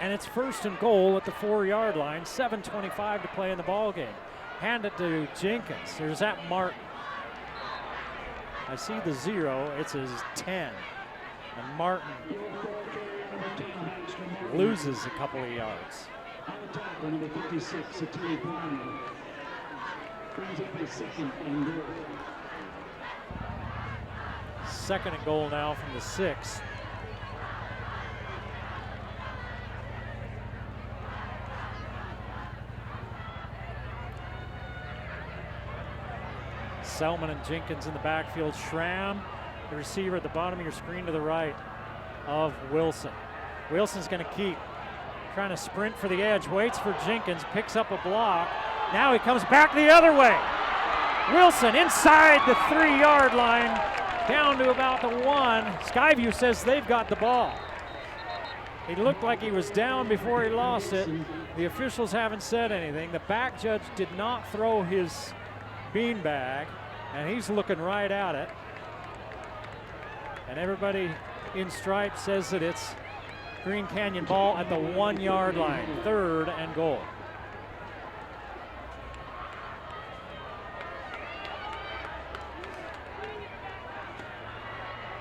A: And it's 1st and goal at the 4-yard line, 7:25 to play in the ball game. Hand it to Jenkins. There's that Martin. I see the 0, it's his 10. And Martin loses a couple of yards.
C: On the tackle, number 56, Atili Palmer. Brings up a second and goal.
A: Second and goal now from the 6. Selman and Jenkins in the backfield. Schramm, the receiver at the bottom of your screen to the right of Wilson. Wilson's going to keep trying to sprint for the edge, waits for Jenkins, picks up a block. Now he comes back the other way. Wilson inside the 3-yard line, down to about the 1. Skyview says they've got the ball. He looked like he was down before he lost it. The officials haven't said anything. The back judge did not throw his beanbag, and he's looking right at it. And everybody in stripes says that it's Green Canyon ball at the 1-yard line, 3rd and goal.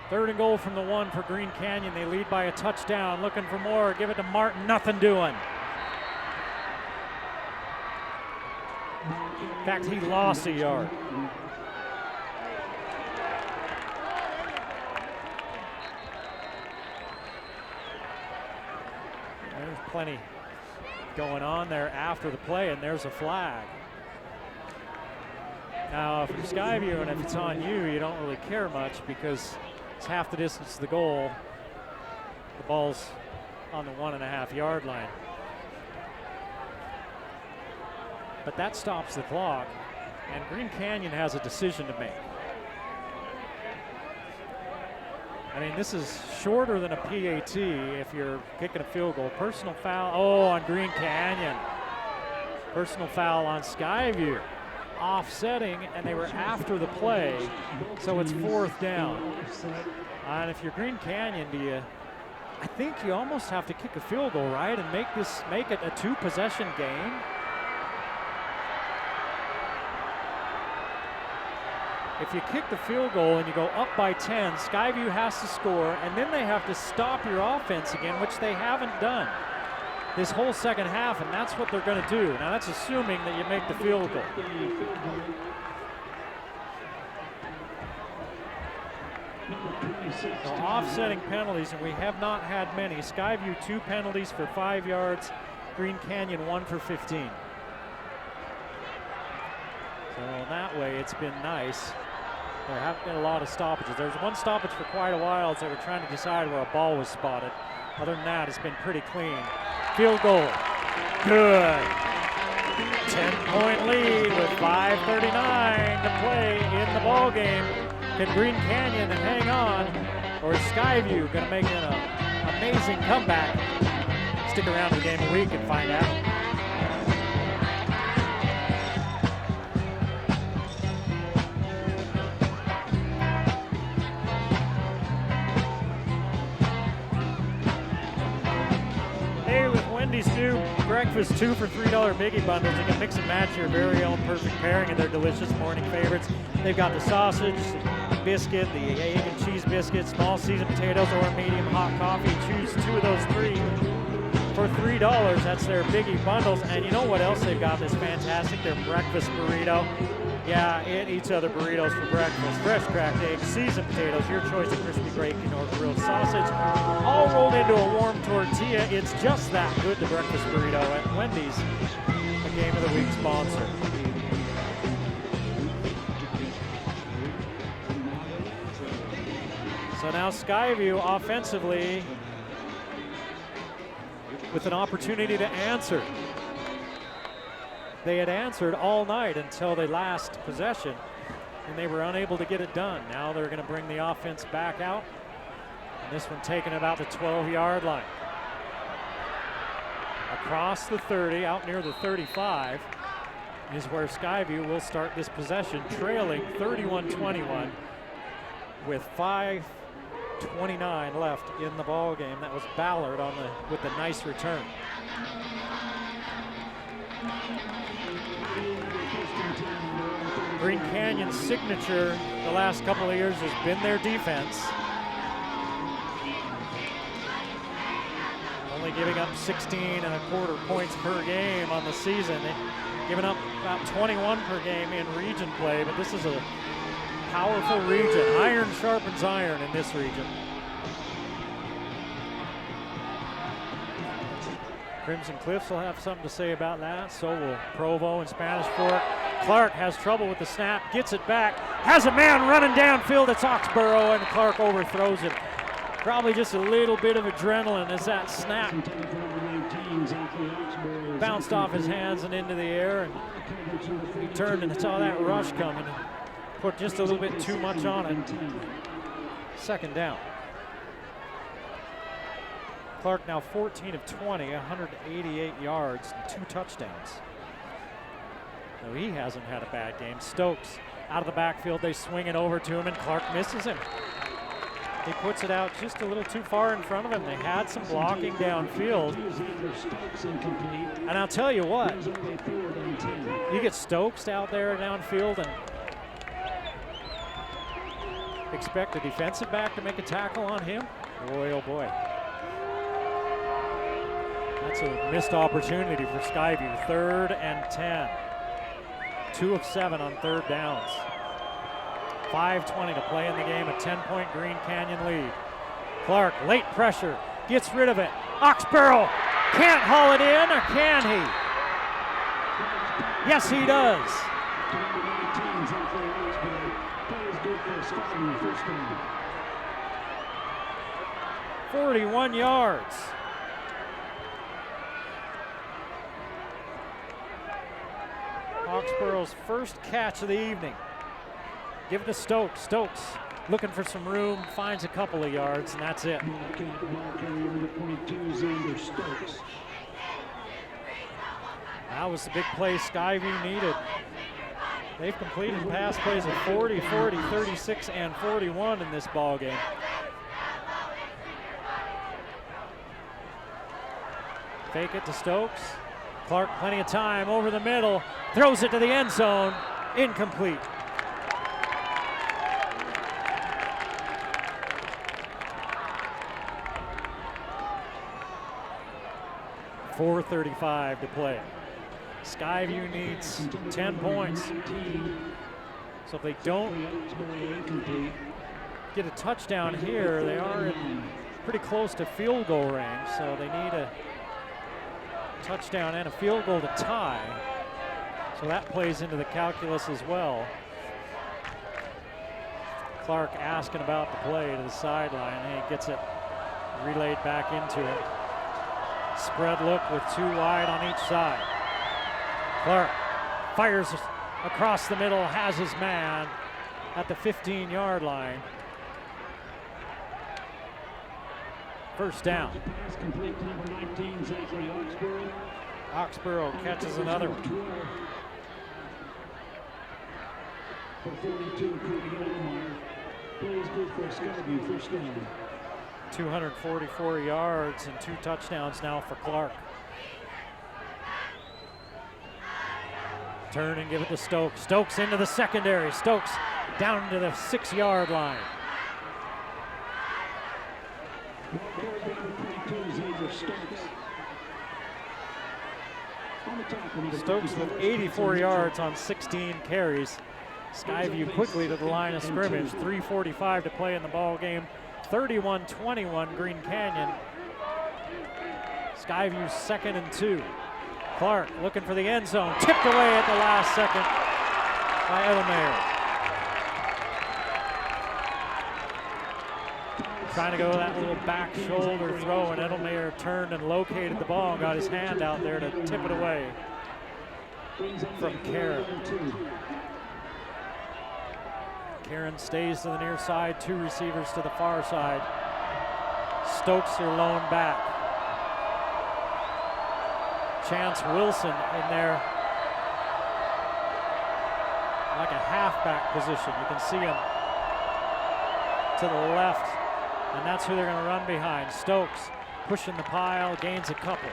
A: Third and goal from the 1 for Green Canyon. They lead by a touchdown, looking for more. Give it to Martin, nothing doing. In fact, he lost a yard. There's plenty going on there after the play, and there's a flag. Now, if you're Skyview and if it's on you, you don't really care much because it's half the distance to the goal. The ball's on the 1.5-yard line. But that stops the clock, and Green Canyon has a decision to make. I mean, this is shorter than a PAT if you're kicking a field goal. Personal foul, on Green Canyon. Personal foul on Skyview. Offsetting, and they were after the play, so it's 4th down. And if you're Green Canyon, I think you almost have to kick a field goal, right, and make it a 2-possession game. If you kick the field goal and you go up by 10, Skyview has to score, and then they have to stop your offense again, which they haven't done this whole second half, and that's what they're going to do. Now, that's assuming that you make the field goal. So offsetting penalties, and we have not had many. Skyview 2 penalties for 5 yards. Green Canyon 1 for 15. So that way it's been nice. There haven't been a lot of stoppages. There was one stoppage for quite a while as they were trying to decide where a ball was spotted. Other than that, it's been pretty clean. Field goal, good. 10-point lead with 5:39 to play in the ball game. Can Green Canyon hang on, or is Skyview going to make an amazing comeback? Stick around to the game of the week and find out. Wendy's new breakfast 2 for $3 biggie bundles. You can mix and match your very own perfect pairing of their delicious morning favorites. They've got the sausage, biscuit, the egg and cheese biscuit, small seasoned potatoes, or medium hot coffee. Choose 2 of those 3 for $3. That's their biggie bundles. And you know what else they've got that's fantastic? Their breakfast burrito. Yeah, it eats other burritos for breakfast. Fresh cracked eggs, seasoned potatoes, your choice of crispy bacon or grilled sausage, all rolled into a warm tortilla. It's just that good, the breakfast burrito at Wendy's, a Game of the Week sponsor. So now Skyview offensively with an opportunity to answer. They had answered all night until the last possession, and they were unable to get it done. Now they're going to bring the offense back out, and this one taken about the 12-yard line. Across the 30, out near the 35, is where Skyview will start this possession, trailing 31-21 with 5:29 left in the ball game. That was Ballard with the nice return. Green Canyon's signature the last couple of years has been their defense. Only giving up 16.25 points per game on the season. They've given up about 21 per game in region play, but this is a powerful region. Iron sharpens iron in this region. Crimson Cliffs will have something to say about that. So will Provo and Spanish Fork. Clark has trouble with the snap, gets it back, has a man running downfield. It's Oxborough, and Clark overthrows it. Probably just a little bit of adrenaline as that snap bounced off his hands and into the air, and he turned and saw that rush coming and put just a little bit too much on it. Second down. Clark now 14 of 20, 188 yards and 2 touchdowns. No, he hasn't had a bad game. Stokes out of the backfield, they swing it over to him, and Clark misses him. He puts it out just a little too far in front of him. They had some blocking downfield. And I'll tell you what, you get Stokes out there downfield and expect a defensive back to make a tackle on him? Boy, oh boy. That's a missed opportunity for Skyview. 3rd and 10. 2 of 7 on 3rd downs. 5:20 to play in the game, a 10-point Green Canyon lead. Clark, late pressure, gets rid of it. Oxborough can't haul it in, or can he? Yes, he does. 41 yards. Oxborough's first catch of the evening. Give it to Stokes. Stokes looking for some room, finds a couple of yards, and that's it. That was the big play Skyview needed. They've completed pass plays of 40, 40, 36, and 41 in this ball game. Fake it to Stokes. Clark, plenty of time over the middle, throws it to the end zone, incomplete. .435 to play. Skyview needs 10 points. So if they don't get a touchdown here, they are pretty close to field goal range, so they need a touchdown and a field goal to tie. So that plays into the calculus as well. Clark asking about the play to the sideline, and he gets it relayed back into it. Spread look with 2 wide on each side. Clark fires across the middle, has his man at the 15-yard line. First down. Oxborough catches another one. 244 yards and 2 touchdowns now for Clark. Turn and give it to Stokes. Stokes into the secondary. Stokes down to the 6-yard line. Stokes with 84 yards on 16 carries. Skyview quickly to the line of scrimmage. 3:45 to play in the ball game. 31-21 Green Canyon. Skyview's 2nd and 2. Clark looking for the end zone. Tipped away at the last second by Edelmayer. Trying to go that little back shoulder throw, and Edelmayer turned and located the ball and got his hand out there to tip it away from Karen. Karen stays to the near side, 2 receivers to the far side. Stokes are lone back. Chance Wilson in there like a halfback position. You can see him to the left, and that's who they're going to run behind. Stokes pushing the pile, gains a couple.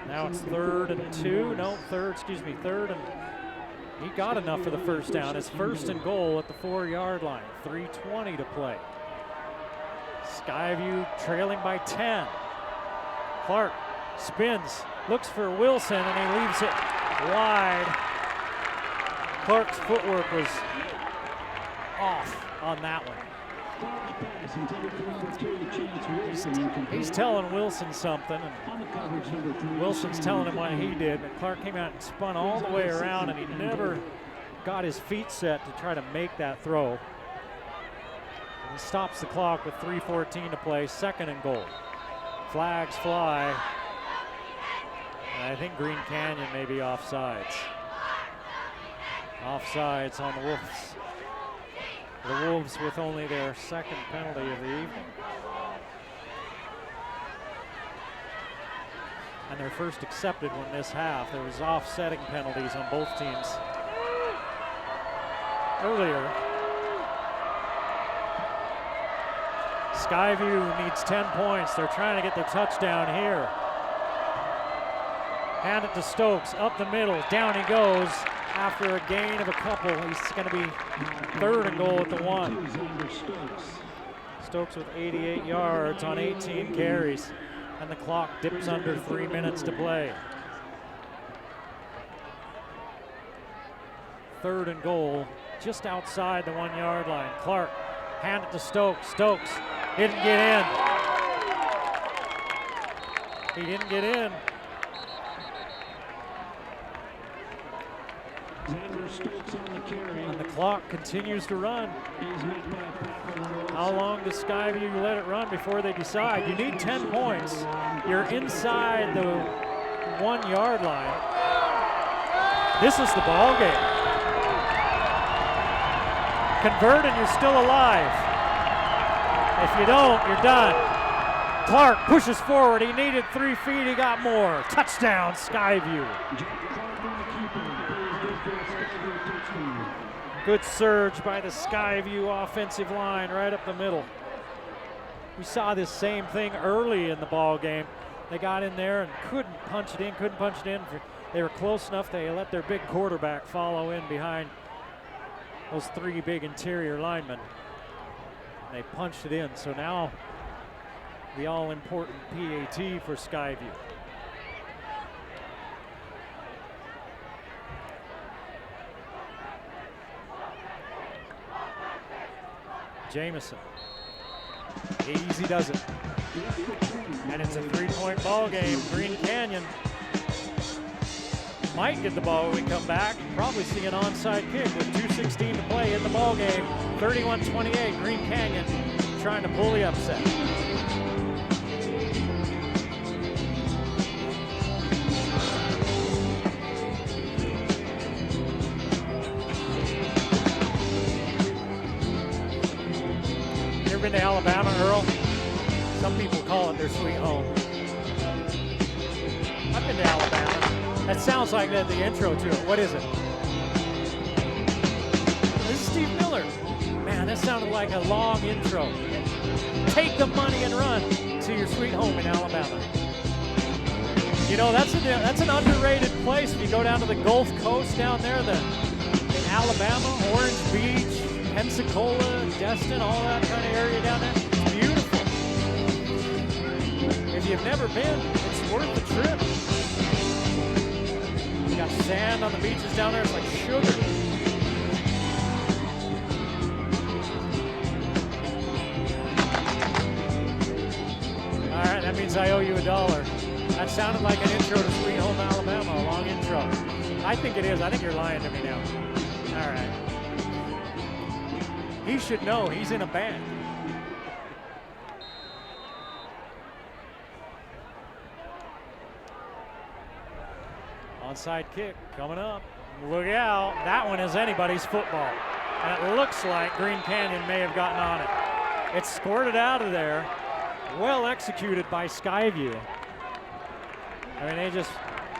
A: Now it's 3rd and 2. No, 3rd and He got enough for the first down. His first and goal at the 4-yard line. 3:20 to play. Skyview trailing by 10. Clark spins, looks for Wilson, and he leaves it wide. Clark's footwork was off on that one. He's telling Wilson something, and Wilson's telling him what he did, but Clark came out and spun all the way around, and he never got his feet set to try to make that throw. And he stops the clock with 3:14 to play, 2nd and goal. Flags fly. And I think Green Canyon may be offsides. Offsides on the Wolves. The Wolves with only their 2nd penalty of the evening. And their first accepted one this half. There was offsetting penalties on both teams earlier. Skyview needs 10 points. They're trying to get their touchdown here. Hand it to Stokes, up the middle, down he goes. After a gain of a couple, he's going to be 3rd and goal at the 1. Stokes with 88 yards on 18 carries, and the clock dips under 3 minutes to play. 3rd and goal, just outside the 1-yard line. Clark, hand it to Stokes. Stokes didn't get in. He didn't get in. And the clock continues to run. How long does Skyview let it run before they decide? You need 10 points. You're inside the 1-yard line. This is the ball game. Convert and you're still alive. If you don't, you're done. Clark pushes forward. He needed 3 feet. He got more. Touchdown, Skyview. Good surge by the Skyview offensive line right up the middle. We saw this same thing early in the ball game. They got in there and couldn't punch it in. They were close enough. They let their big quarterback follow in behind those 3 big interior linemen. And they punched it in. So now the all-important PAT for Skyview. Jamison. Easy does it. And it's a 3-point ball game. Green Canyon might get the ball when we come back. Probably see an onside kick with 2:16 to play in the ball game. 31-28, Green Canyon trying to pull the upset. Been to Alabama, Earl? Some people call it their sweet home. I've been to Alabama. That sounds like the intro to it. What is it? This is Steve Miller. Man, that sounded like a long intro. Take the money and run to your sweet home in Alabama. You know, that's an underrated place. If you go down to the Gulf Coast down there, in Alabama, Orange Beach, Pensacola, Destin, all that kind of area down there. It's beautiful. If you've never been, it's worth the trip. You got sand on the beaches down there. It's like sugar. All right, that means I owe you $1. That sounded like an intro to Sweet Home Alabama, a long intro. I think it is. I think you're lying to me now. All right. He should know he's in a band. Onside kick coming up. Look out. That one is anybody's football. And it looks like Green Canyon may have gotten on it. It squirted out of there. Well executed by Skyview. I mean, they just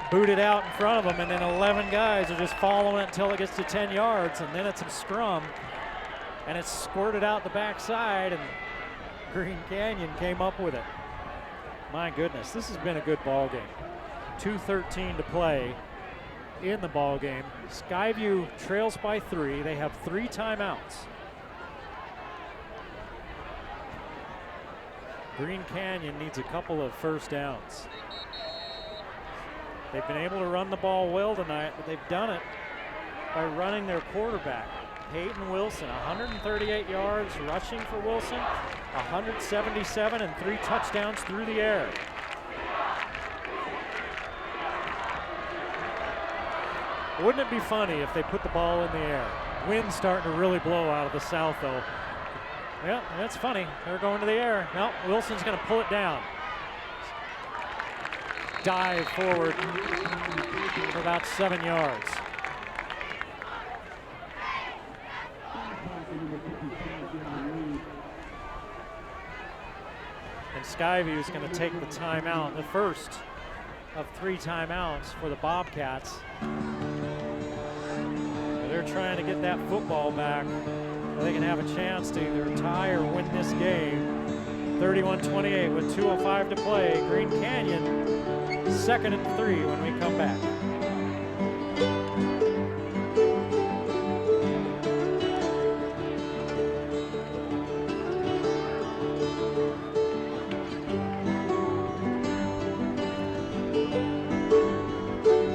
A: booted out in front of them, and then 11 guys are just following it until it gets to 10 yards, and then it's a scrum. And it's squirted out the backside, and Green Canyon came up with it. My goodness, this has been a good ball game. 2:13 to play in the ball game. Skyview trails by 3. They have 3 timeouts. Green Canyon needs a couple of first downs. They've been able to run the ball well tonight, but they've done it by running their quarterback, Peyton Wilson. 138 yards rushing for Wilson, 177 and 3 touchdowns through the air. Wouldn't it be funny if they put the ball in the air? Wind's starting to really blow out of the south, though. Yeah, that's funny. They're going to the air. No, Wilson's going to pull it down. Dive forward for about 7 yards. And Skyview is going to take the timeout, the first of 3 timeouts for the Bobcats. They're trying to get that football back so they can have a chance to either tie or win this game. 31-28 with 2:05 to play. Green Canyon 2nd and 3 when we come back.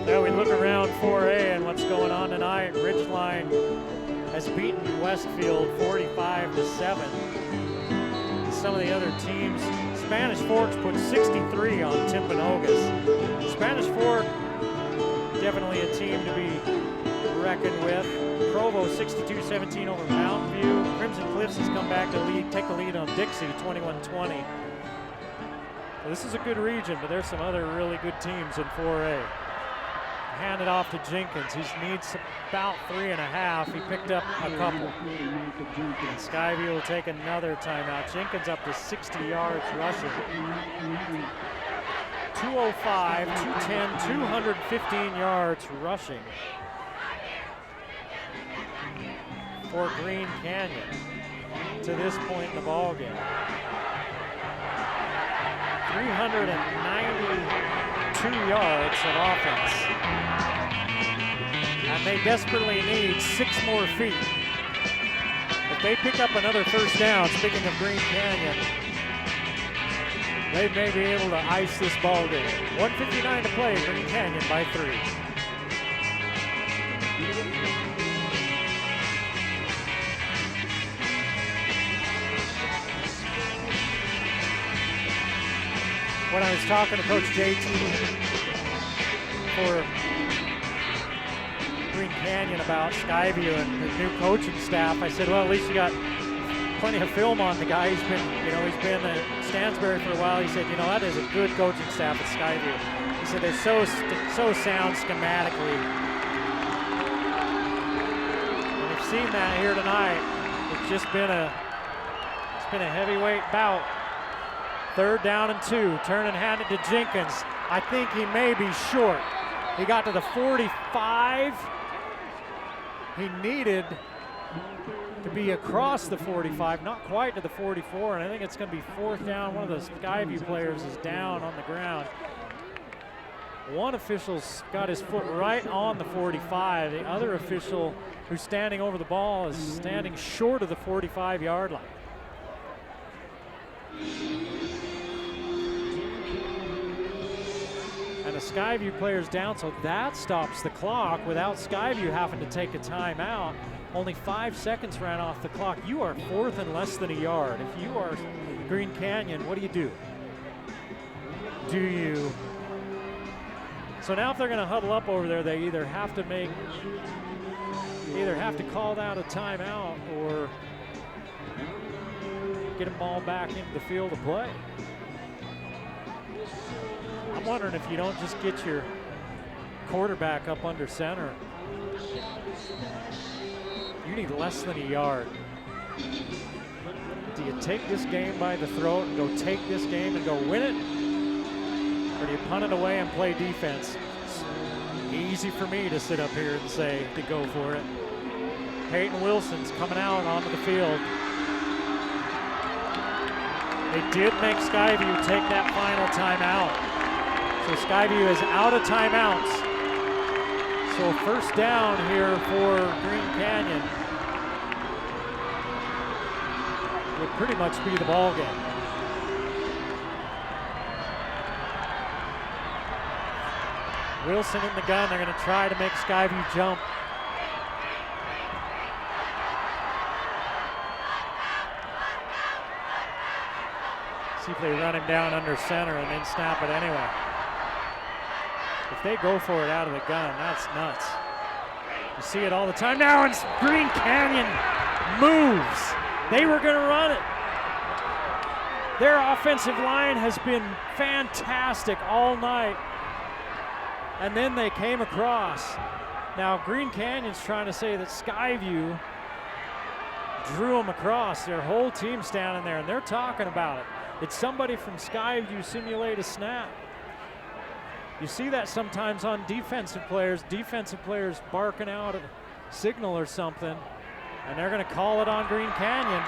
A: Now we look around 4A and what's going on tonight. Ridgeline has beaten Westfield 45-7. Some of the other teams, Spanish Fork's put 63 on Timpanogos. Spanish Fork, definitely a team to be reckoned with. Provo 62-17 over Mountain View. Crimson Cliffs has come back to take the lead on Dixie 21-20. So this is a good region, but there's some other really good teams in 4A. Hand it off to Jenkins. He needs about 3.5. He picked up a couple. And Skyview will take another timeout. Jenkins up to 60 yards rushing. 205, 210, 215 yards rushing for Green Canyon to this point in the ball game. 392 yards of offense. And they desperately need 6 more feet. If they pick up another first down, speaking of Green Canyon, they may be able to ice this ball game. 1:59 to play, Green Canyon by 3. When I was talking to Coach JT for Green Canyon about Skyview and the new coaching staff, I said, well, at least you got plenty of film on the guy. He's been at Stansbury for a while. He said, that is a good coaching staff at Skyview. He said they're so sound schematically. And you've seen that here tonight. It's just been a heavyweight bout. 3rd down and 2. Turn and hand it to Jenkins. I think he may be short. He got to the 45. He needed to be across the 45, not quite to the 44, and I think it's going to be 4th down. One of the Skyview players is down on the ground. One official's got his foot right on the 45. The other official who's standing over the ball is standing short of the 45-yard line. And the Skyview player's down, so that stops the clock without Skyview having to take a timeout. Only 5 seconds ran off the clock. You are 4th and less than a yard. If you are Green Canyon, what do? So now if they're going to huddle up over there, they either have to call out a timeout or get a ball back into the field of play. I'm wondering if you don't just get your quarterback up under center. You need less than a yard. Do you take this game by the throat and go take this game and go win it? Or do you punt it away and play defense? It's easy for me to sit up here and say to go for it. Peyton Wilson's coming out onto the field. They did make Skyview take that final timeout. So Skyview is out of timeouts. So So first down here for Green Canyon would pretty much be the ball game. Wilson in the gun. They're going to try to make Skyview jump. See if they run him down under center and then snap it anyway. If they go for it out of the gun, that's nuts. You see it all the time now, and Green Canyon moves. They were going to run it. Their offensive line has been fantastic all night. And then they came across. Now Green Canyon's trying to say that Skyview drew them across. Their whole team standing there, and they're talking about it. Did somebody from Skyview simulate a snap? You see that sometimes on defensive players barking out a signal or something, and they're going to call it on Green Canyon.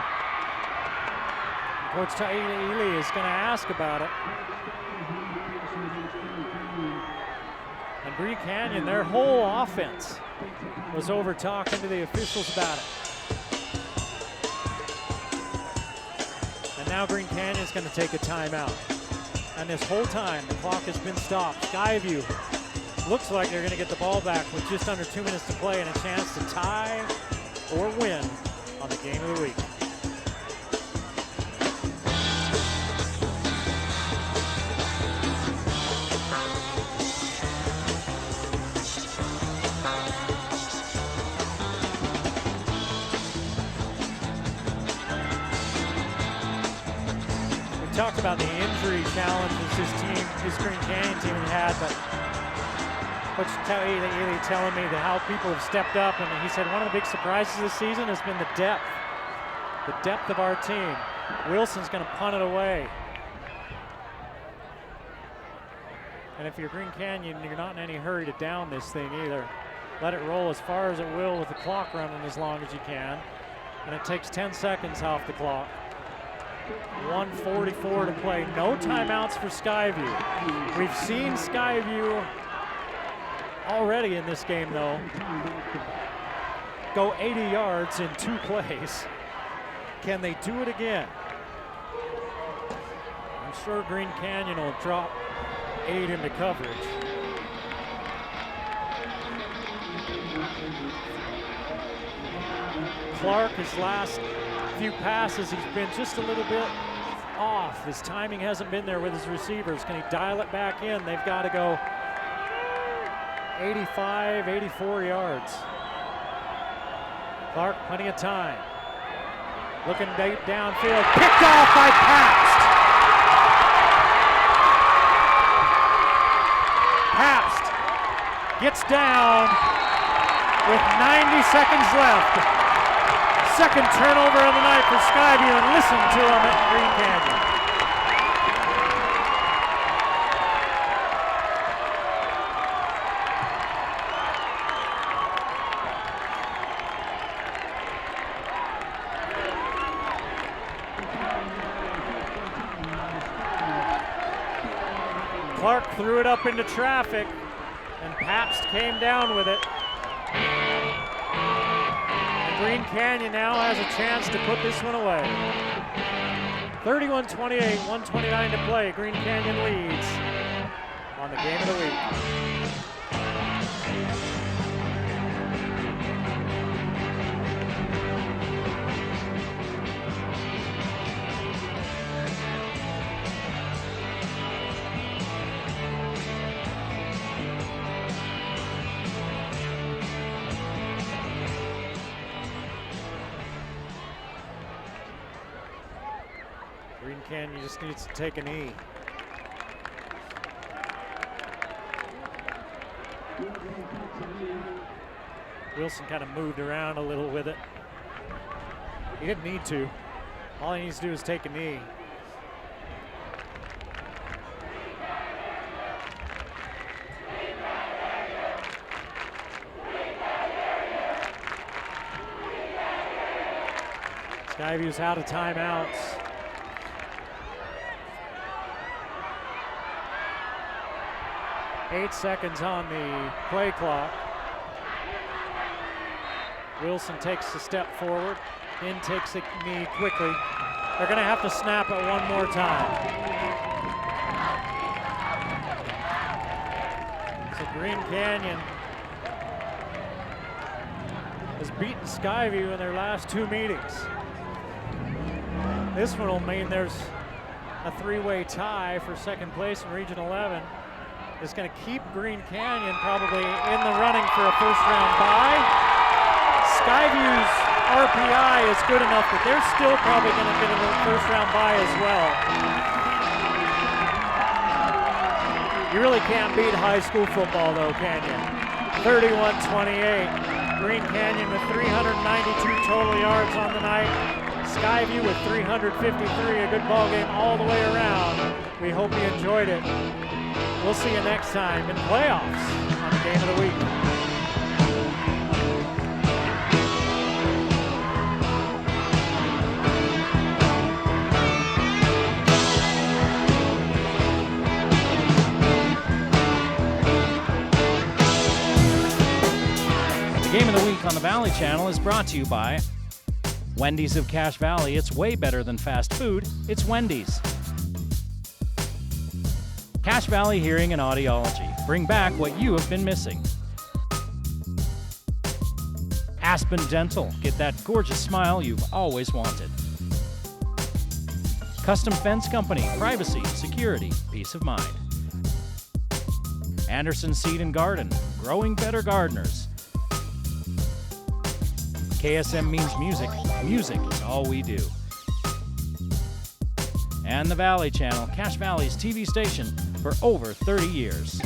A: Coach Taida Ely is going to ask about it. And Green Canyon, their whole offense was over talking to the officials about it. And now Green Canyon's going to take a timeout. And this whole time, the clock has been stopped. Skyview looks like they're going to get the ball back with just under 2 minutes to play and a chance to tie or win on the game of the week. Talked about the injury challenges this Green Canyon team had, but Coach Ely telling me how people have stepped up, and he said one of the big surprises this season has been the depth of our team. Wilson's going to punt it away. And if you're Green Canyon, you're not in any hurry to down this thing either. Let it roll as far as it will with the clock running as long as you can. And it takes 10 seconds off the clock. 1:44 to play. No timeouts for Skyview. We've seen Skyview already in this game, though, go 80 yards in 2 plays. Can they do it again? I'm sure Green Canyon will drop 8 into coverage. Clark, his last few passes, he's been just a little bit off. His timing hasn't been there with his receivers. Can he dial it back in? They've got to go 85, 84 yards. Clark, plenty of time. Looking deep downfield, picked off by Pabst. Pabst gets down with 90 seconds left. Second turnover of the night for Skyview, and listen to him at Green Canyon. Clark threw it up into traffic, and Pabst came down with it. Green Canyon now has a chance to put this one away. 31-28, 1:29 to play. Green Canyon leads on the game of the week. Green Canyon just needs to take a knee. Wilson kind of moved around a little with it. He didn't need to. All he needs to do is take a knee. Skyview's out of timeouts. Eight seconds on the play clock. Wilson takes a step forward. In takes a knee quickly. They're going to have to snap it one more time. So Green Canyon has beaten Skyview in their last 2 meetings. This one will mean there's a 3-way tie for second place in Region 11. It's going to keep Green Canyon probably in the running for a first-round bye. Skyview's RPI is good enough that they're still probably going to get a first-round bye as well. You really can't beat high school football though, can you? 31-28. Green Canyon with 392 total yards on the night. Skyview with 353, a good ball game all the way around. We hope you enjoyed it. We'll see you next time in playoffs on the Game of the Week. Game of the Week on the Valley Channel is brought to you by Wendy's of Cache Valley. It's way better than fast food. It's Wendy's. Cache Valley Hearing and Audiology. Bring back what you have been missing. Aspen Dental. Get that gorgeous smile you've always wanted. Custom Fence Company. Privacy, security, peace of mind. Anderson Seed and Garden. Growing better gardeners. KSM means music. Music is all we do. And the Valley Channel, Cache Valley's TV station for over 30 years.